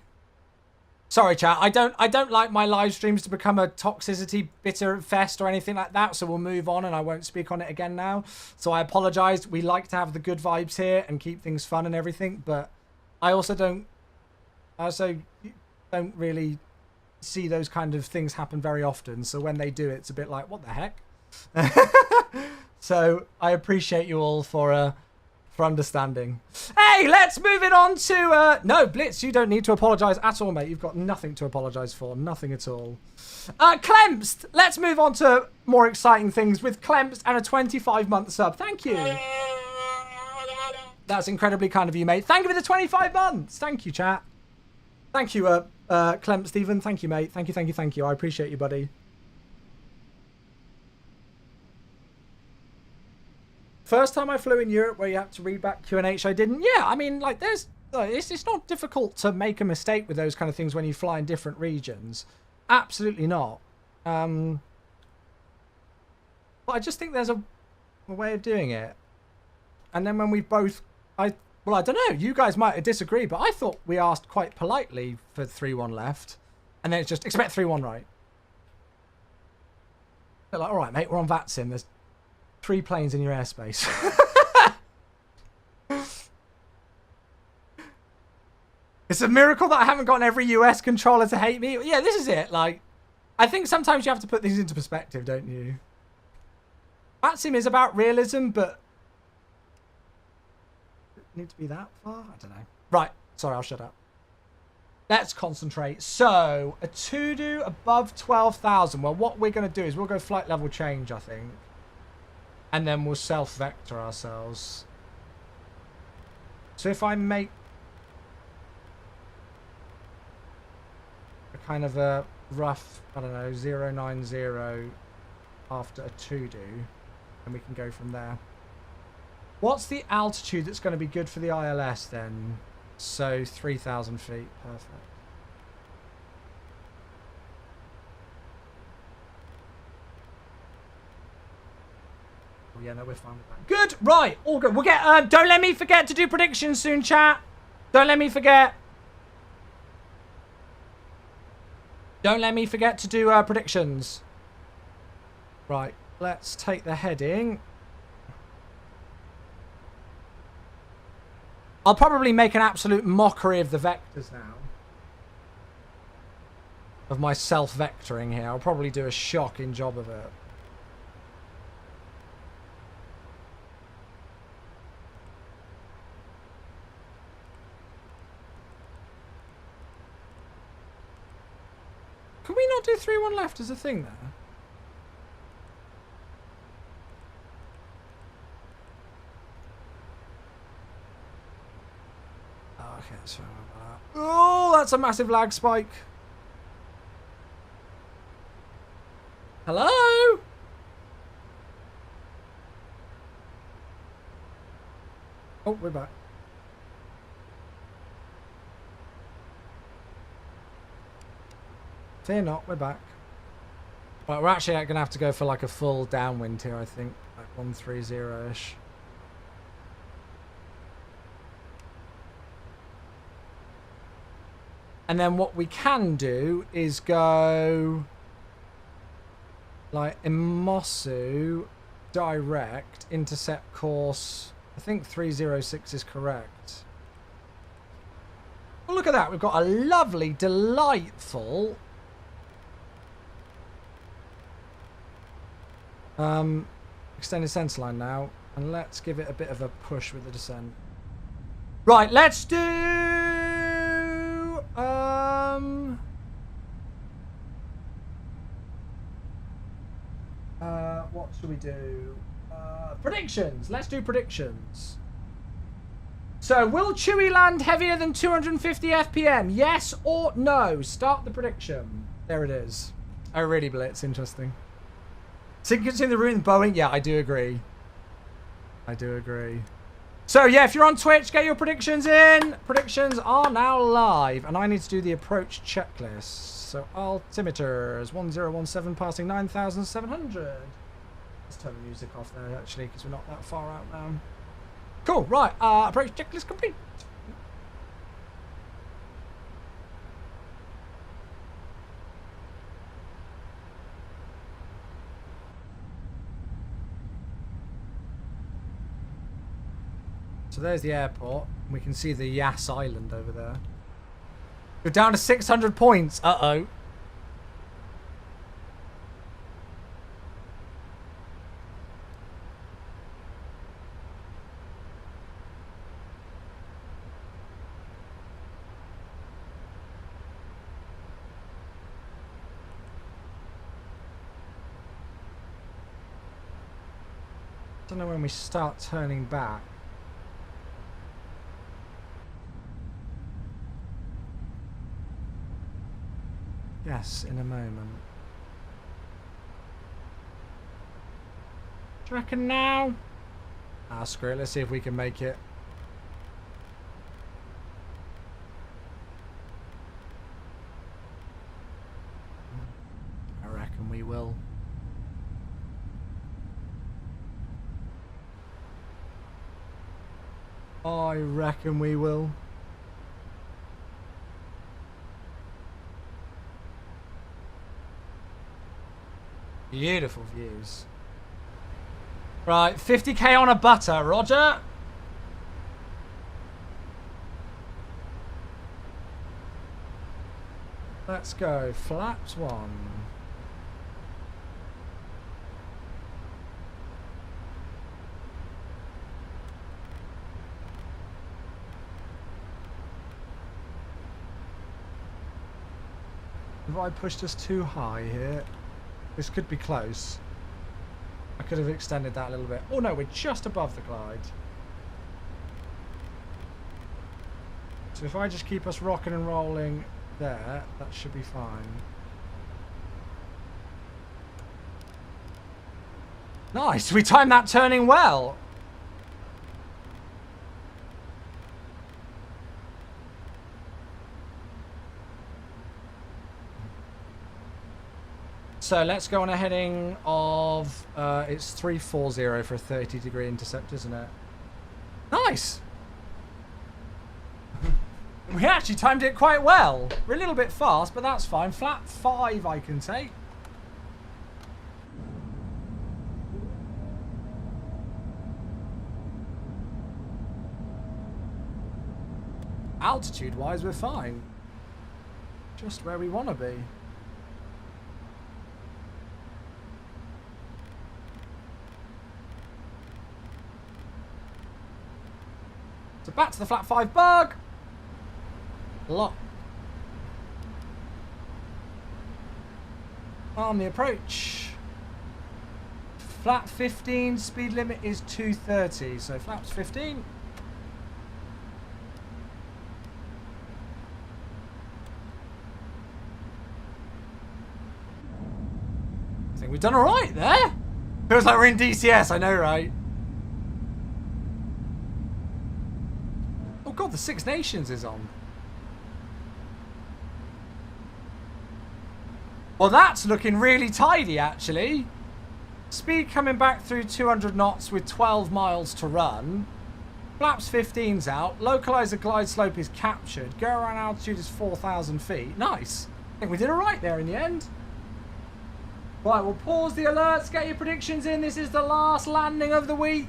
Sorry, chat. I don't like my live streams to become a toxicity bitter fest or anything like that. So we'll move on, and I won't speak on it again now. So I apologise. We like to have the good vibes here and keep things fun and everything, but I also don't really see those kind of things happen very often. So when they do, it's a bit like, what the heck? So I appreciate you all for for understanding. Hey, let's move it on to... no, Blitz, you don't need to apologise at all, mate. You've got nothing to apologise for. Nothing at all. Clemst, let's move on to more exciting things with Clemst and a 25-month sub. Thank you. That's incredibly kind of you, mate. Thank you for the 25 months. Thank you, chat. Thank you, Clem, Stephen. Thank you, mate. Thank you, thank you, thank you. I appreciate you, buddy. First time I flew in Europe where you had to read back Q&H, I didn't. Yeah, I mean, like, it's not difficult to make a mistake with those kind of things when you fly in different regions. Absolutely not. But I just think there's a way of doing it. And then when we both... Well, I don't know. You guys might disagree, but I thought we asked quite politely for 3-1 left. And then it's just, expect 3-1 right. They're like, all right, mate, we're on VATSIM. There's 3 planes in your airspace. It's a miracle that I haven't gotten every US controller to hate me. Yeah, this is it. Like, I think sometimes you have to put things into perspective, don't you? VATSIM is about realism, but... need to be that far? I don't know. Right. Sorry, I'll shut up. Let's concentrate. So, a to-do above 12,000. Well, what we're going to do is we'll go flight level change, I think. And then we'll self-vector ourselves. So if I make a kind of a rough, I don't know, 090 after a to-do, and we can go from there. What's the altitude that's going to be good for the ILS then? So 3,000 feet. Perfect. Oh yeah, no, we're fine with that. Good. Right. All good. We'll get. Don't let me forget to do predictions soon, chat. Don't let me forget. Don't let me forget to do predictions. Right. Let's take the heading. I'll probably make an absolute mockery of the vectors now. Of my self-vectoring here. I'll probably do a shocking job of it. Can we not do 3-1 left as a thing there? Okay, so oh, that's a massive lag spike. Hello? Oh, we're back. Fear not, we're back. Right, we're actually going to have to go for like a full downwind here, I think. Like 130-ish. And then what we can do is go like Imosu direct, intercept course. I think 306 is correct. Well, look at that. We've got a lovely, delightful extended center line now. And let's give it a bit of a push with the descent. Right, let's do what should we do? Predictions. Let's do predictions. So, will Chewie land heavier than 250 FPM? Yes or no? Start the prediction. There it is. Oh, really, Blitz? Interesting. Sinkers in the room, Boeing? Yeah, I do agree. I do agree. So, yeah, if you're on Twitch, get your predictions in. Predictions are now live. And I need to do the approach checklist. So, altimeters, 1017 passing 9,700. Let's turn the music off there, actually, because we're not that far out now. Cool, right. Approach checklist complete. So there's the airport. We can see the Yas Island over there. We're down to 600 points. Uh-oh. Don't know when we start turning back. Yes, in a moment. Do you reckon now? Ah, screw it. Let's see if we can make it. I reckon we will. I reckon we will. Beautiful views. Right, 50k on a butter, Roger. Let's go. Flaps 1. Have I pushed us too high here? This could be close. I could have extended that a little bit. Oh no, we're just above the glide. So if I just keep us rocking and rolling there, that should be fine. Nice, we timed that turning well. So let's go on a heading of, it's 340 for a 30-degree intercept, isn't it? Nice! We actually timed it quite well. We're a little bit fast, but that's fine. Flap 5 I can take. Altitude-wise, we're fine. Just where we want to be. So back to the flat 5 bug. Lock. On the approach. Flat 15, speed limit is 230. So flaps 15. I think we've done alright there. Feels like we're in DCS, I know, right? Oh god, the Six Nations is on. Well, that's looking really tidy, actually. Speed coming back through 200 knots with 12 miles to run. Flaps 15's out. Localizer glide slope is captured. Go around altitude is 4,000 feet. Nice. I think we did alright there in the end. Right, we'll pause the alerts. Get your predictions in. This is the last landing of the week.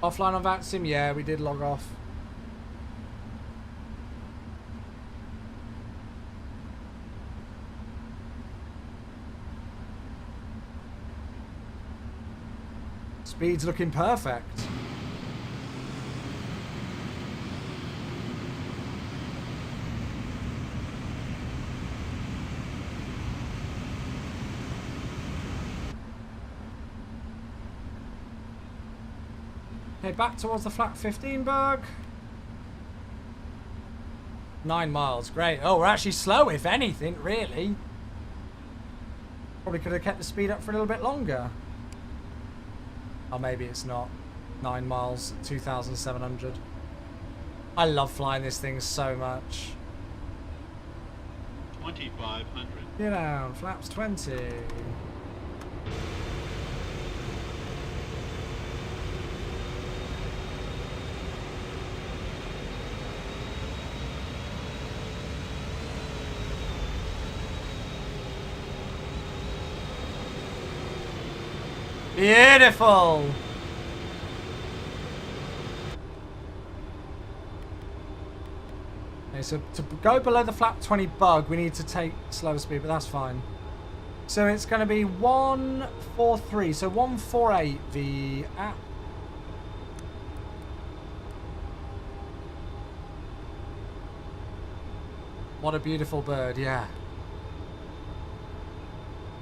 Offline on VATSIM? Yeah, we did log off. Speed's looking perfect. Okay, back towards the flat 15 bug. 9 miles, great. Oh, we're actually slow, if anything, really. Probably could have kept the speed up for a little bit longer. Or maybe it's not. 9 miles, 2,700. I love flying this thing so much. 2,500. Get down, flaps 20. Beautiful. Okay, so to go below the flap 20 bug, we need to take slower speed, but that's fine. So it's going to be 143, so 148 the app. What a beautiful bird, yeah.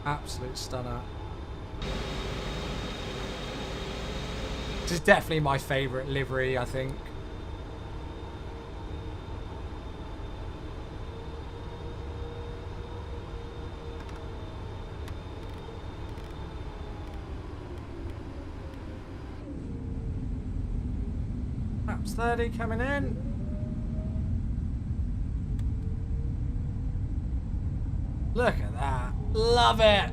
Absolute stunner. This is definitely my favourite livery, I think. Perhaps 30 coming in. Look at that. Love it.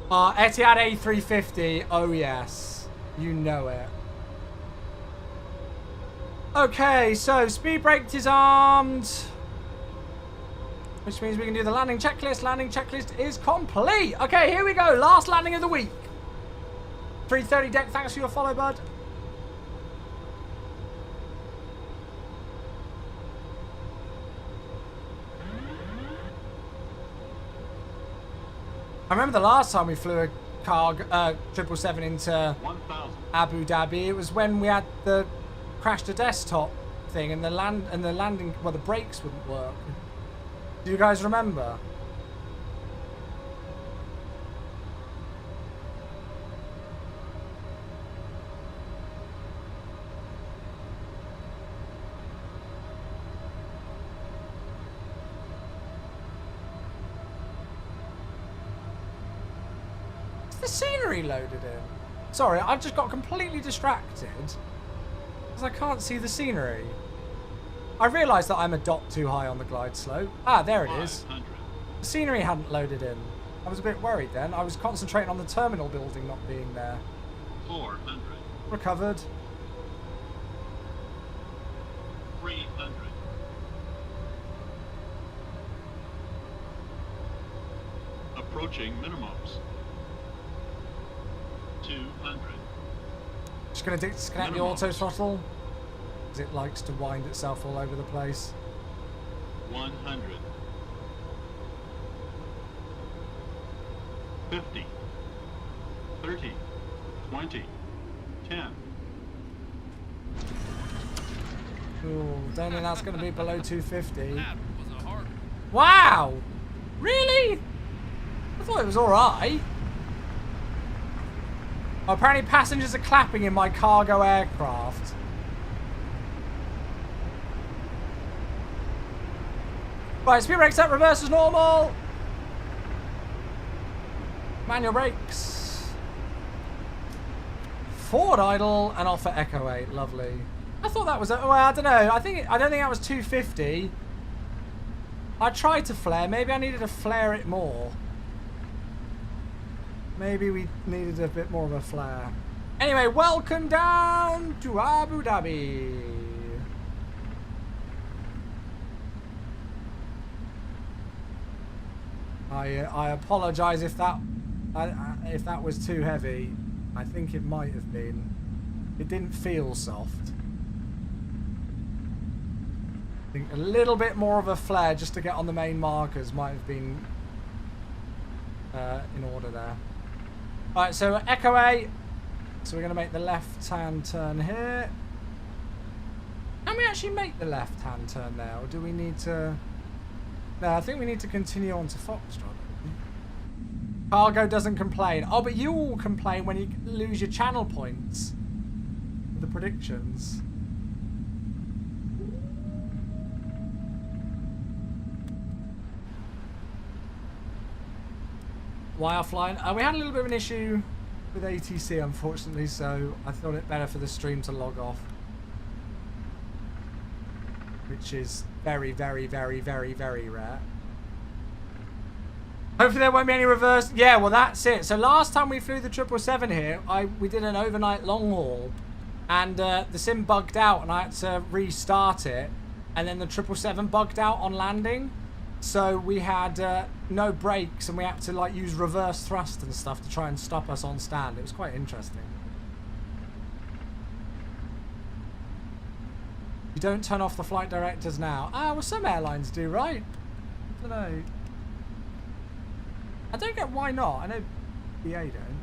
Etihad A350. Oh, yes. You know it. Okay, so speed brake disarmed. Which means we can do the landing checklist. Landing checklist is complete. Okay, here we go. Last landing of the week. 330 deck. Thanks for your follow, bud. I remember the last time we flew a cargo 777 into 1,000. Abu Dhabi. It was when we had the crash to desktop thing and the landing. Well, the brakes wouldn't work. Do you guys remember? The scenery loaded in. Sorry, I've just got completely distracted because I can't see the scenery. I realised that I'm a dot too high on the glide slope. Ah, there it is. 500. The scenery hadn't loaded in. I was a bit worried then. I was concentrating on the terminal building not being there. 400. Recovered. 300. Approaching minimums. 200. Just going to disconnect the auto throttle because it likes to wind itself all over the place. 100. 50. 30. 20. 10. Ooh, don't think that's going to be below 250. Wow! Really? I thought it was alright. Oh, apparently passengers are clapping in my cargo aircraft. Right, speed brakes up, reverse as normal. Manual brakes. Forward idle and off at Echo 8. Lovely. I thought that was, well, I don't know. I don't think that was 250. I tried to flare. Maybe I needed to flare it more. Maybe we needed a bit more of a flare. Anyway, welcome down to Abu Dhabi. I apologise if that was too heavy. I think it might have been. It didn't feel soft. I think a little bit more of a flare just to get on the main markers might have been in order there. Alright, so Echo 8. So we're going to make the left-hand turn here. Can we actually make the left-hand turn there? Or do we need to... No, I think we need to continue on to Foxtrot. Cargo doesn't complain. Oh, but you all complain when you lose your channel points. With the predictions. Why offline? We had a little bit of an issue with ATC, unfortunately, so I thought it better for the stream to log off. Which is very, very, very, very, very rare. Hopefully there won't be any reverse. Yeah, well, that's it. So last time we flew the 777 here, we did an overnight long haul, and the sim bugged out, and I had to restart it, and then the 777 bugged out on landing. So we had no brakes, and we had to like use reverse thrust and stuff to try and stop us on stand. It was quite interesting. You don't turn off the flight directors now. Ah, well, some airlines do, right? I don't know. I don't get why not. I know BA don't.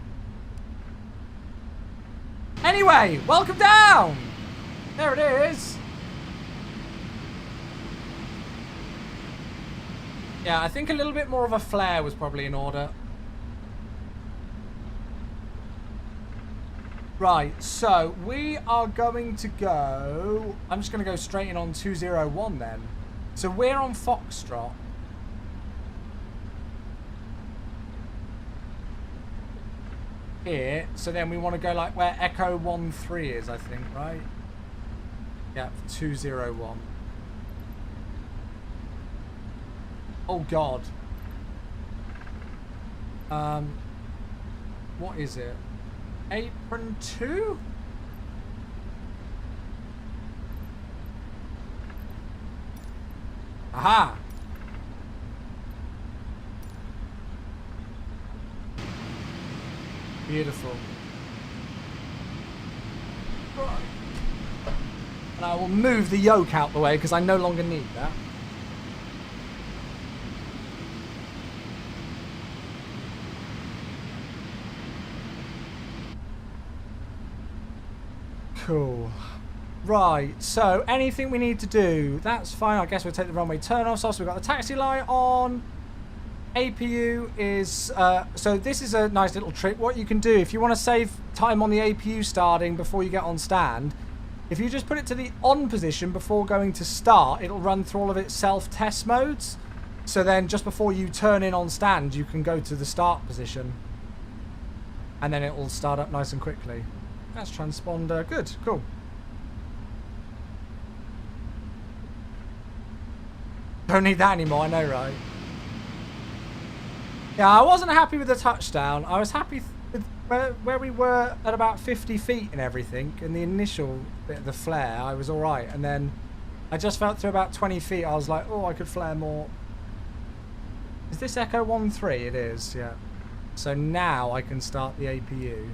Anyway, welcome down! There it is. Yeah, I think a little bit more of a flare was probably in order. Right, so we are going to go... I'm just going to go straight in on 201 then. So we're on Foxtrot. Here, so then we want to go like where Echo 13 is, I think, right? Yeah, 201. Oh God. What is it? Apron 2? Aha! Beautiful. Right. And I will move the yoke out the way because I no longer need that. Cool. Right, so anything we need to do, that's fine. I guess we'll take the runway turn-offs off. So we've got the taxi light on. APU is, so this is a nice little trick. What you can do, if you want to save time on the APU starting before you get on stand, if you just put it to the on position before going to start, it'll run through all of its self-test modes. So then just before you turn in on stand, you can go to the start position. And then it will start up nice and quickly. That's transponder. Good, cool. Don't need that anymore, I know, right? Yeah, I wasn't happy with the touchdown. I was happy with where we were at about 50 feet and everything. In the initial bit of the flare, I was all right. And then I just felt through about 20 feet, I was like, oh, I could flare more. Is this Echo 13? It is, yeah. So now I can start the APU.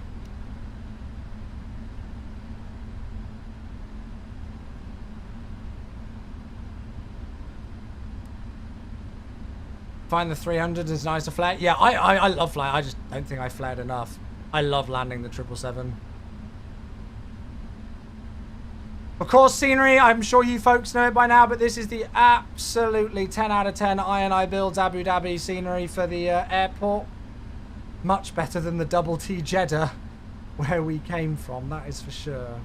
Find the 300 is nice to flare. Yeah, I love flare. I just don't think I flared enough. I love landing the 777. Of course, scenery, I'm sure you folks know it by now, but this is the absolutely 10 out of 10 I&I Builds Abu Dhabi scenery for the airport. Much better than the Double T Jeddah where we came from, that is for sure.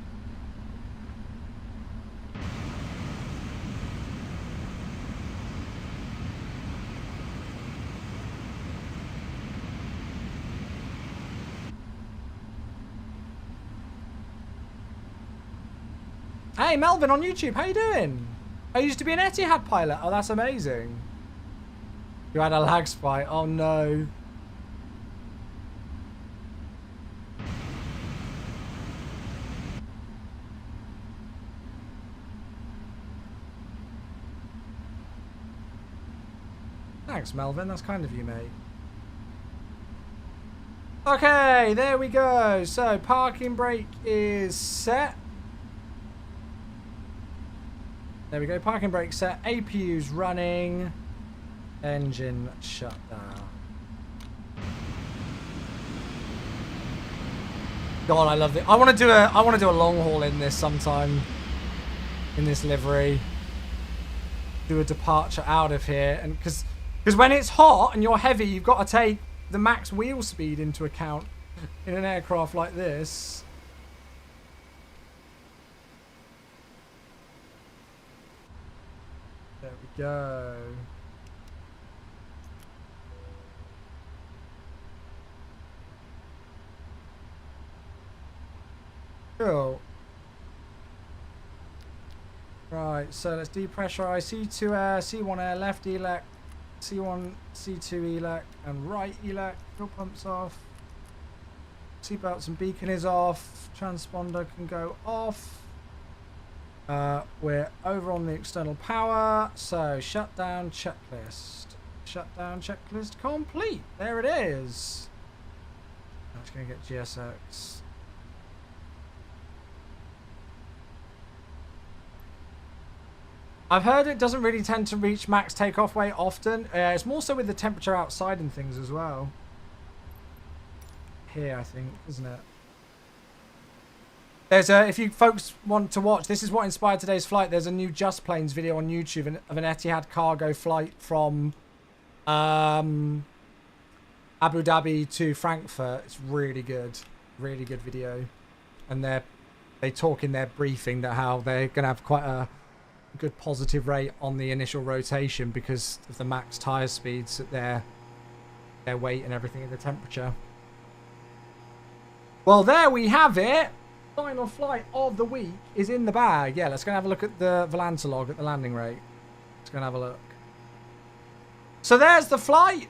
Hey, Melvin on YouTube, how you doing? I used to be an Etihad pilot. Oh, that's amazing. You had a lag spike. Oh, no. Thanks, Melvin. That's kind of you, mate. Okay, there we go. So, parking brake is set. There we go, parking brake set, APU's running, engine shut down. God, I love it. I want to do a long haul in this sometime, in this livery. Do a departure out of here, and because when it's hot and you're heavy, you've got to take the max wheel speed into account in an aircraft like this. There we go. Cool. Right, so let's depressurize C2 air, C1 air, left elect, C1, C2 elect, and right elect. Fuel pumps off. Seatbelts and beacon is off. Transponder can go off. We're over on the external power, so shutdown checklist. Shutdown checklist complete. There it is. I'm just going to get GSX. I've heard it doesn't really tend to reach max takeoff weight often. It's more so with the temperature outside and things as well. Here, I think, isn't it? There's a, if you folks want to watch, this is what inspired today's flight. There's a new Just Planes video on YouTube of an Etihad cargo flight from Abu Dhabi to Frankfurt. It's really good video, and they talk in their briefing that how they're going to have quite a good positive rate on the initial rotation because of the max tire speeds at their weight and everything and the temperature. Well, there we have it. Final flight of the week is in the bag. Yeah, let's go and have a look at the Volanta log at the landing rate. Let's go and have a look. So there's the flight.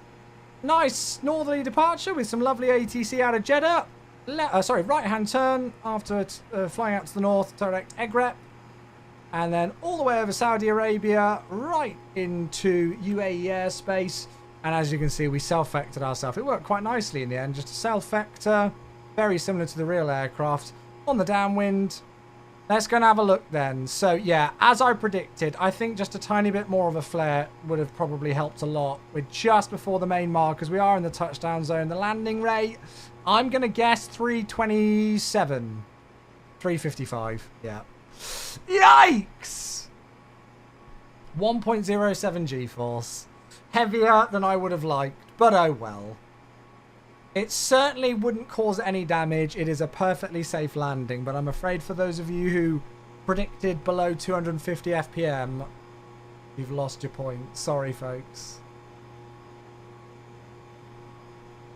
Nice northerly departure with some lovely ATC out of Jeddah. Right-hand turn after flying out to the north, direct Egrep. And then all the way over Saudi Arabia, right into UAE airspace. And as you can see, we self-vectored ourselves. It worked quite nicely in the end. Just a self-vector, very similar to the real aircraft. On the downwind. Let's go and have a look then. So yeah, as I predicted, I think just a tiny bit more of a flare would have probably helped a lot. We're just before the main markers. We are in the touchdown zone. The landing rate, I'm going to guess 327. 355. Yeah. Yikes! 1.07 G-force. Heavier than I would have liked, but oh well. It certainly wouldn't cause any damage. It is a perfectly safe landing, but I'm afraid for those of you who predicted below 250 FPM, you've lost your point. Sorry, folks.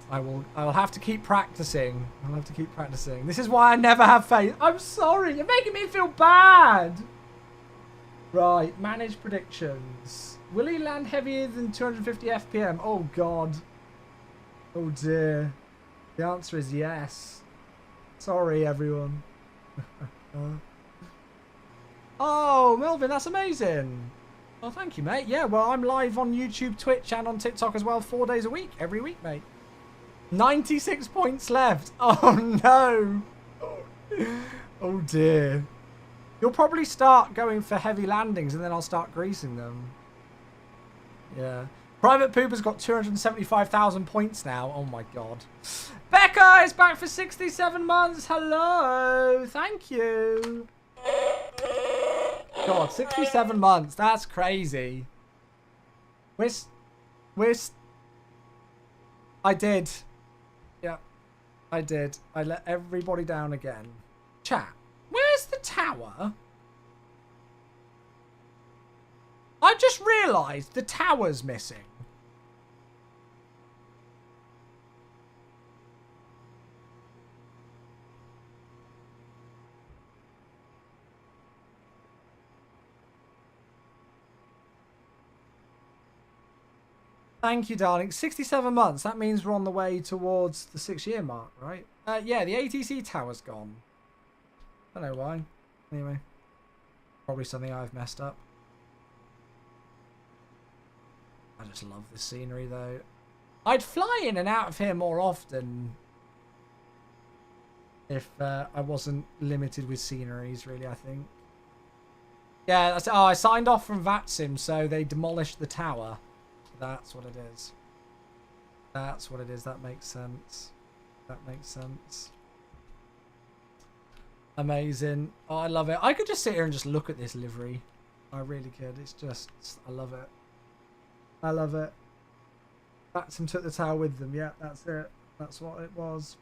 I will have to keep practicing. I'll have to keep practicing. This is why I never have faith. I'm sorry. You're making me feel bad. Right. Manage predictions. Will he land heavier than 250 FPM? Oh, God. Oh, dear. The answer is yes. Sorry, everyone. Oh, Melvin, that's amazing. Oh, thank you, mate. Yeah, well, I'm live on YouTube, Twitch, and on TikTok as well 4 days a week. Every week, mate. 96 points left. Oh, no. Oh, dear. You'll probably start going for heavy landings, and then I'll start greasing them. Yeah. Private Pooper's got 275,000 points now. Oh, my God. Becca is back for 67 months. Hello. Thank you. God, 67 months. That's crazy. I did. Yeah, I did. I let everybody down again. Chat, where's the tower? I just realised the tower's missing. Thank you, darling. 67 months. That means we're on the way towards the 6-year mark, right? Yeah, the ATC tower's gone. I don't know why. Anyway. Probably something I've messed up. I just love this scenery, though. I'd fly in and out of here more often if I wasn't limited with sceneries, really, I think. Yeah, that's, oh, I signed off from VATSIM, so they demolished the tower. That's what it is. That's what it is. That makes sense. That makes sense. Amazing. Oh, I love it. I could just sit here and just look at this livery. I really could. It's just, I love it. I love it. VATSIM took the tower with them. Yeah, that's it. That's what it was.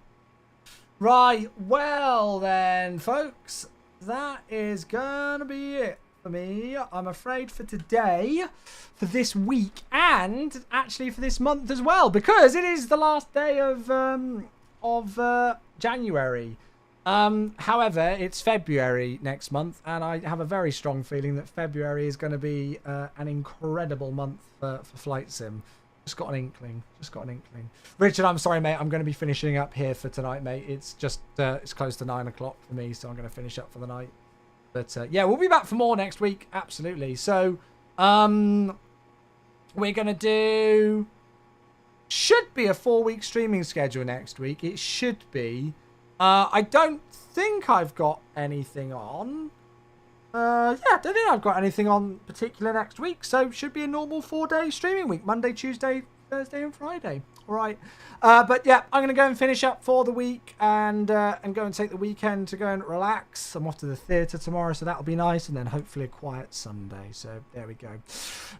Right. Well, then, folks, that is gonna be it for me, I'm afraid, for today, for this week, and actually for this month as well, because it is the last day of January. However, it's February next month, and I have a very strong feeling that February is going to be an incredible month for Flight Sim. Just got an inkling. Just got an inkling. Richard, I'm sorry, mate. I'm going to be finishing up here for tonight, mate. It's just it's close to 9 o'clock for me, so I'm going to finish up for the night. But yeah, we'll be back for more next week. Absolutely. So we're going to do... Should be a 4-week streaming schedule next week. It should be. I don't think I've got anything on. Yeah, I don't think I've got anything on particular next week. So should be a normal 4-day streaming week. Monday, Tuesday, Thursday and Friday. All right. But yeah, I'm going to go and finish up for the week and go and take the weekend to go and relax. I'm off to the theatre tomorrow, so that'll be nice. And then hopefully a quiet Sunday. So there we go.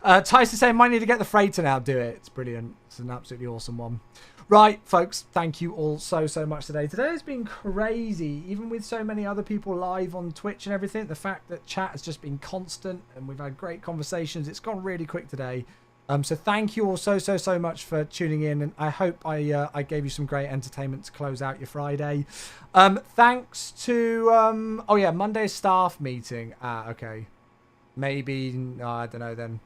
Tyson saying, might need to get the freighter now. Do it. It's brilliant. It's an absolutely awesome one. Right, folks, thank you all so much today. Today has been crazy, even with so many other people live on Twitch and everything. The fact that chat has just been constant and we've had great conversations. It's gone really quick today. So thank you all so much for tuning in, and I hope I gave you some great entertainment to close out your Friday. Thanks to oh yeah, Monday staff meeting. Okay, maybe no, I don't know. Then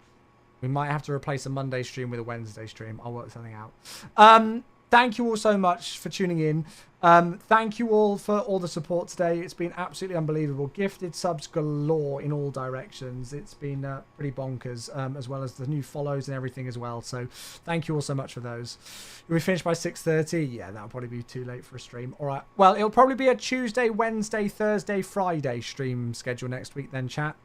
we might have to replace a Monday stream with a Wednesday stream. I'll work something out. Thank you all so much for tuning in. Thank you all for all the support today. It's been absolutely unbelievable. Gifted subs galore in all directions. It's been pretty bonkers, as well as the new follows and everything as well. So thank you all so much for those. We finished by 6:30. Yeah, that'll probably be too late for a stream. All right. Well, it'll probably be a Tuesday, Wednesday, Thursday, Friday stream schedule next week then, chat.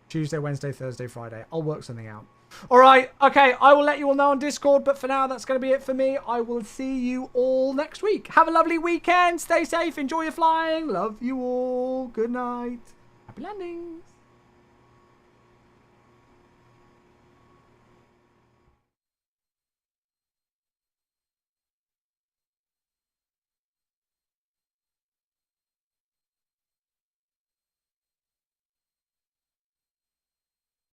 Tuesday, Wednesday, Thursday, Friday. I'll work something out. All right. Okay, I will let you all know on Discord, but for now, that's going to be it for me. I will see you all next week. Have a lovely weekend. Stay safe. Enjoy your flying. Love you all. Good night. Happy landings.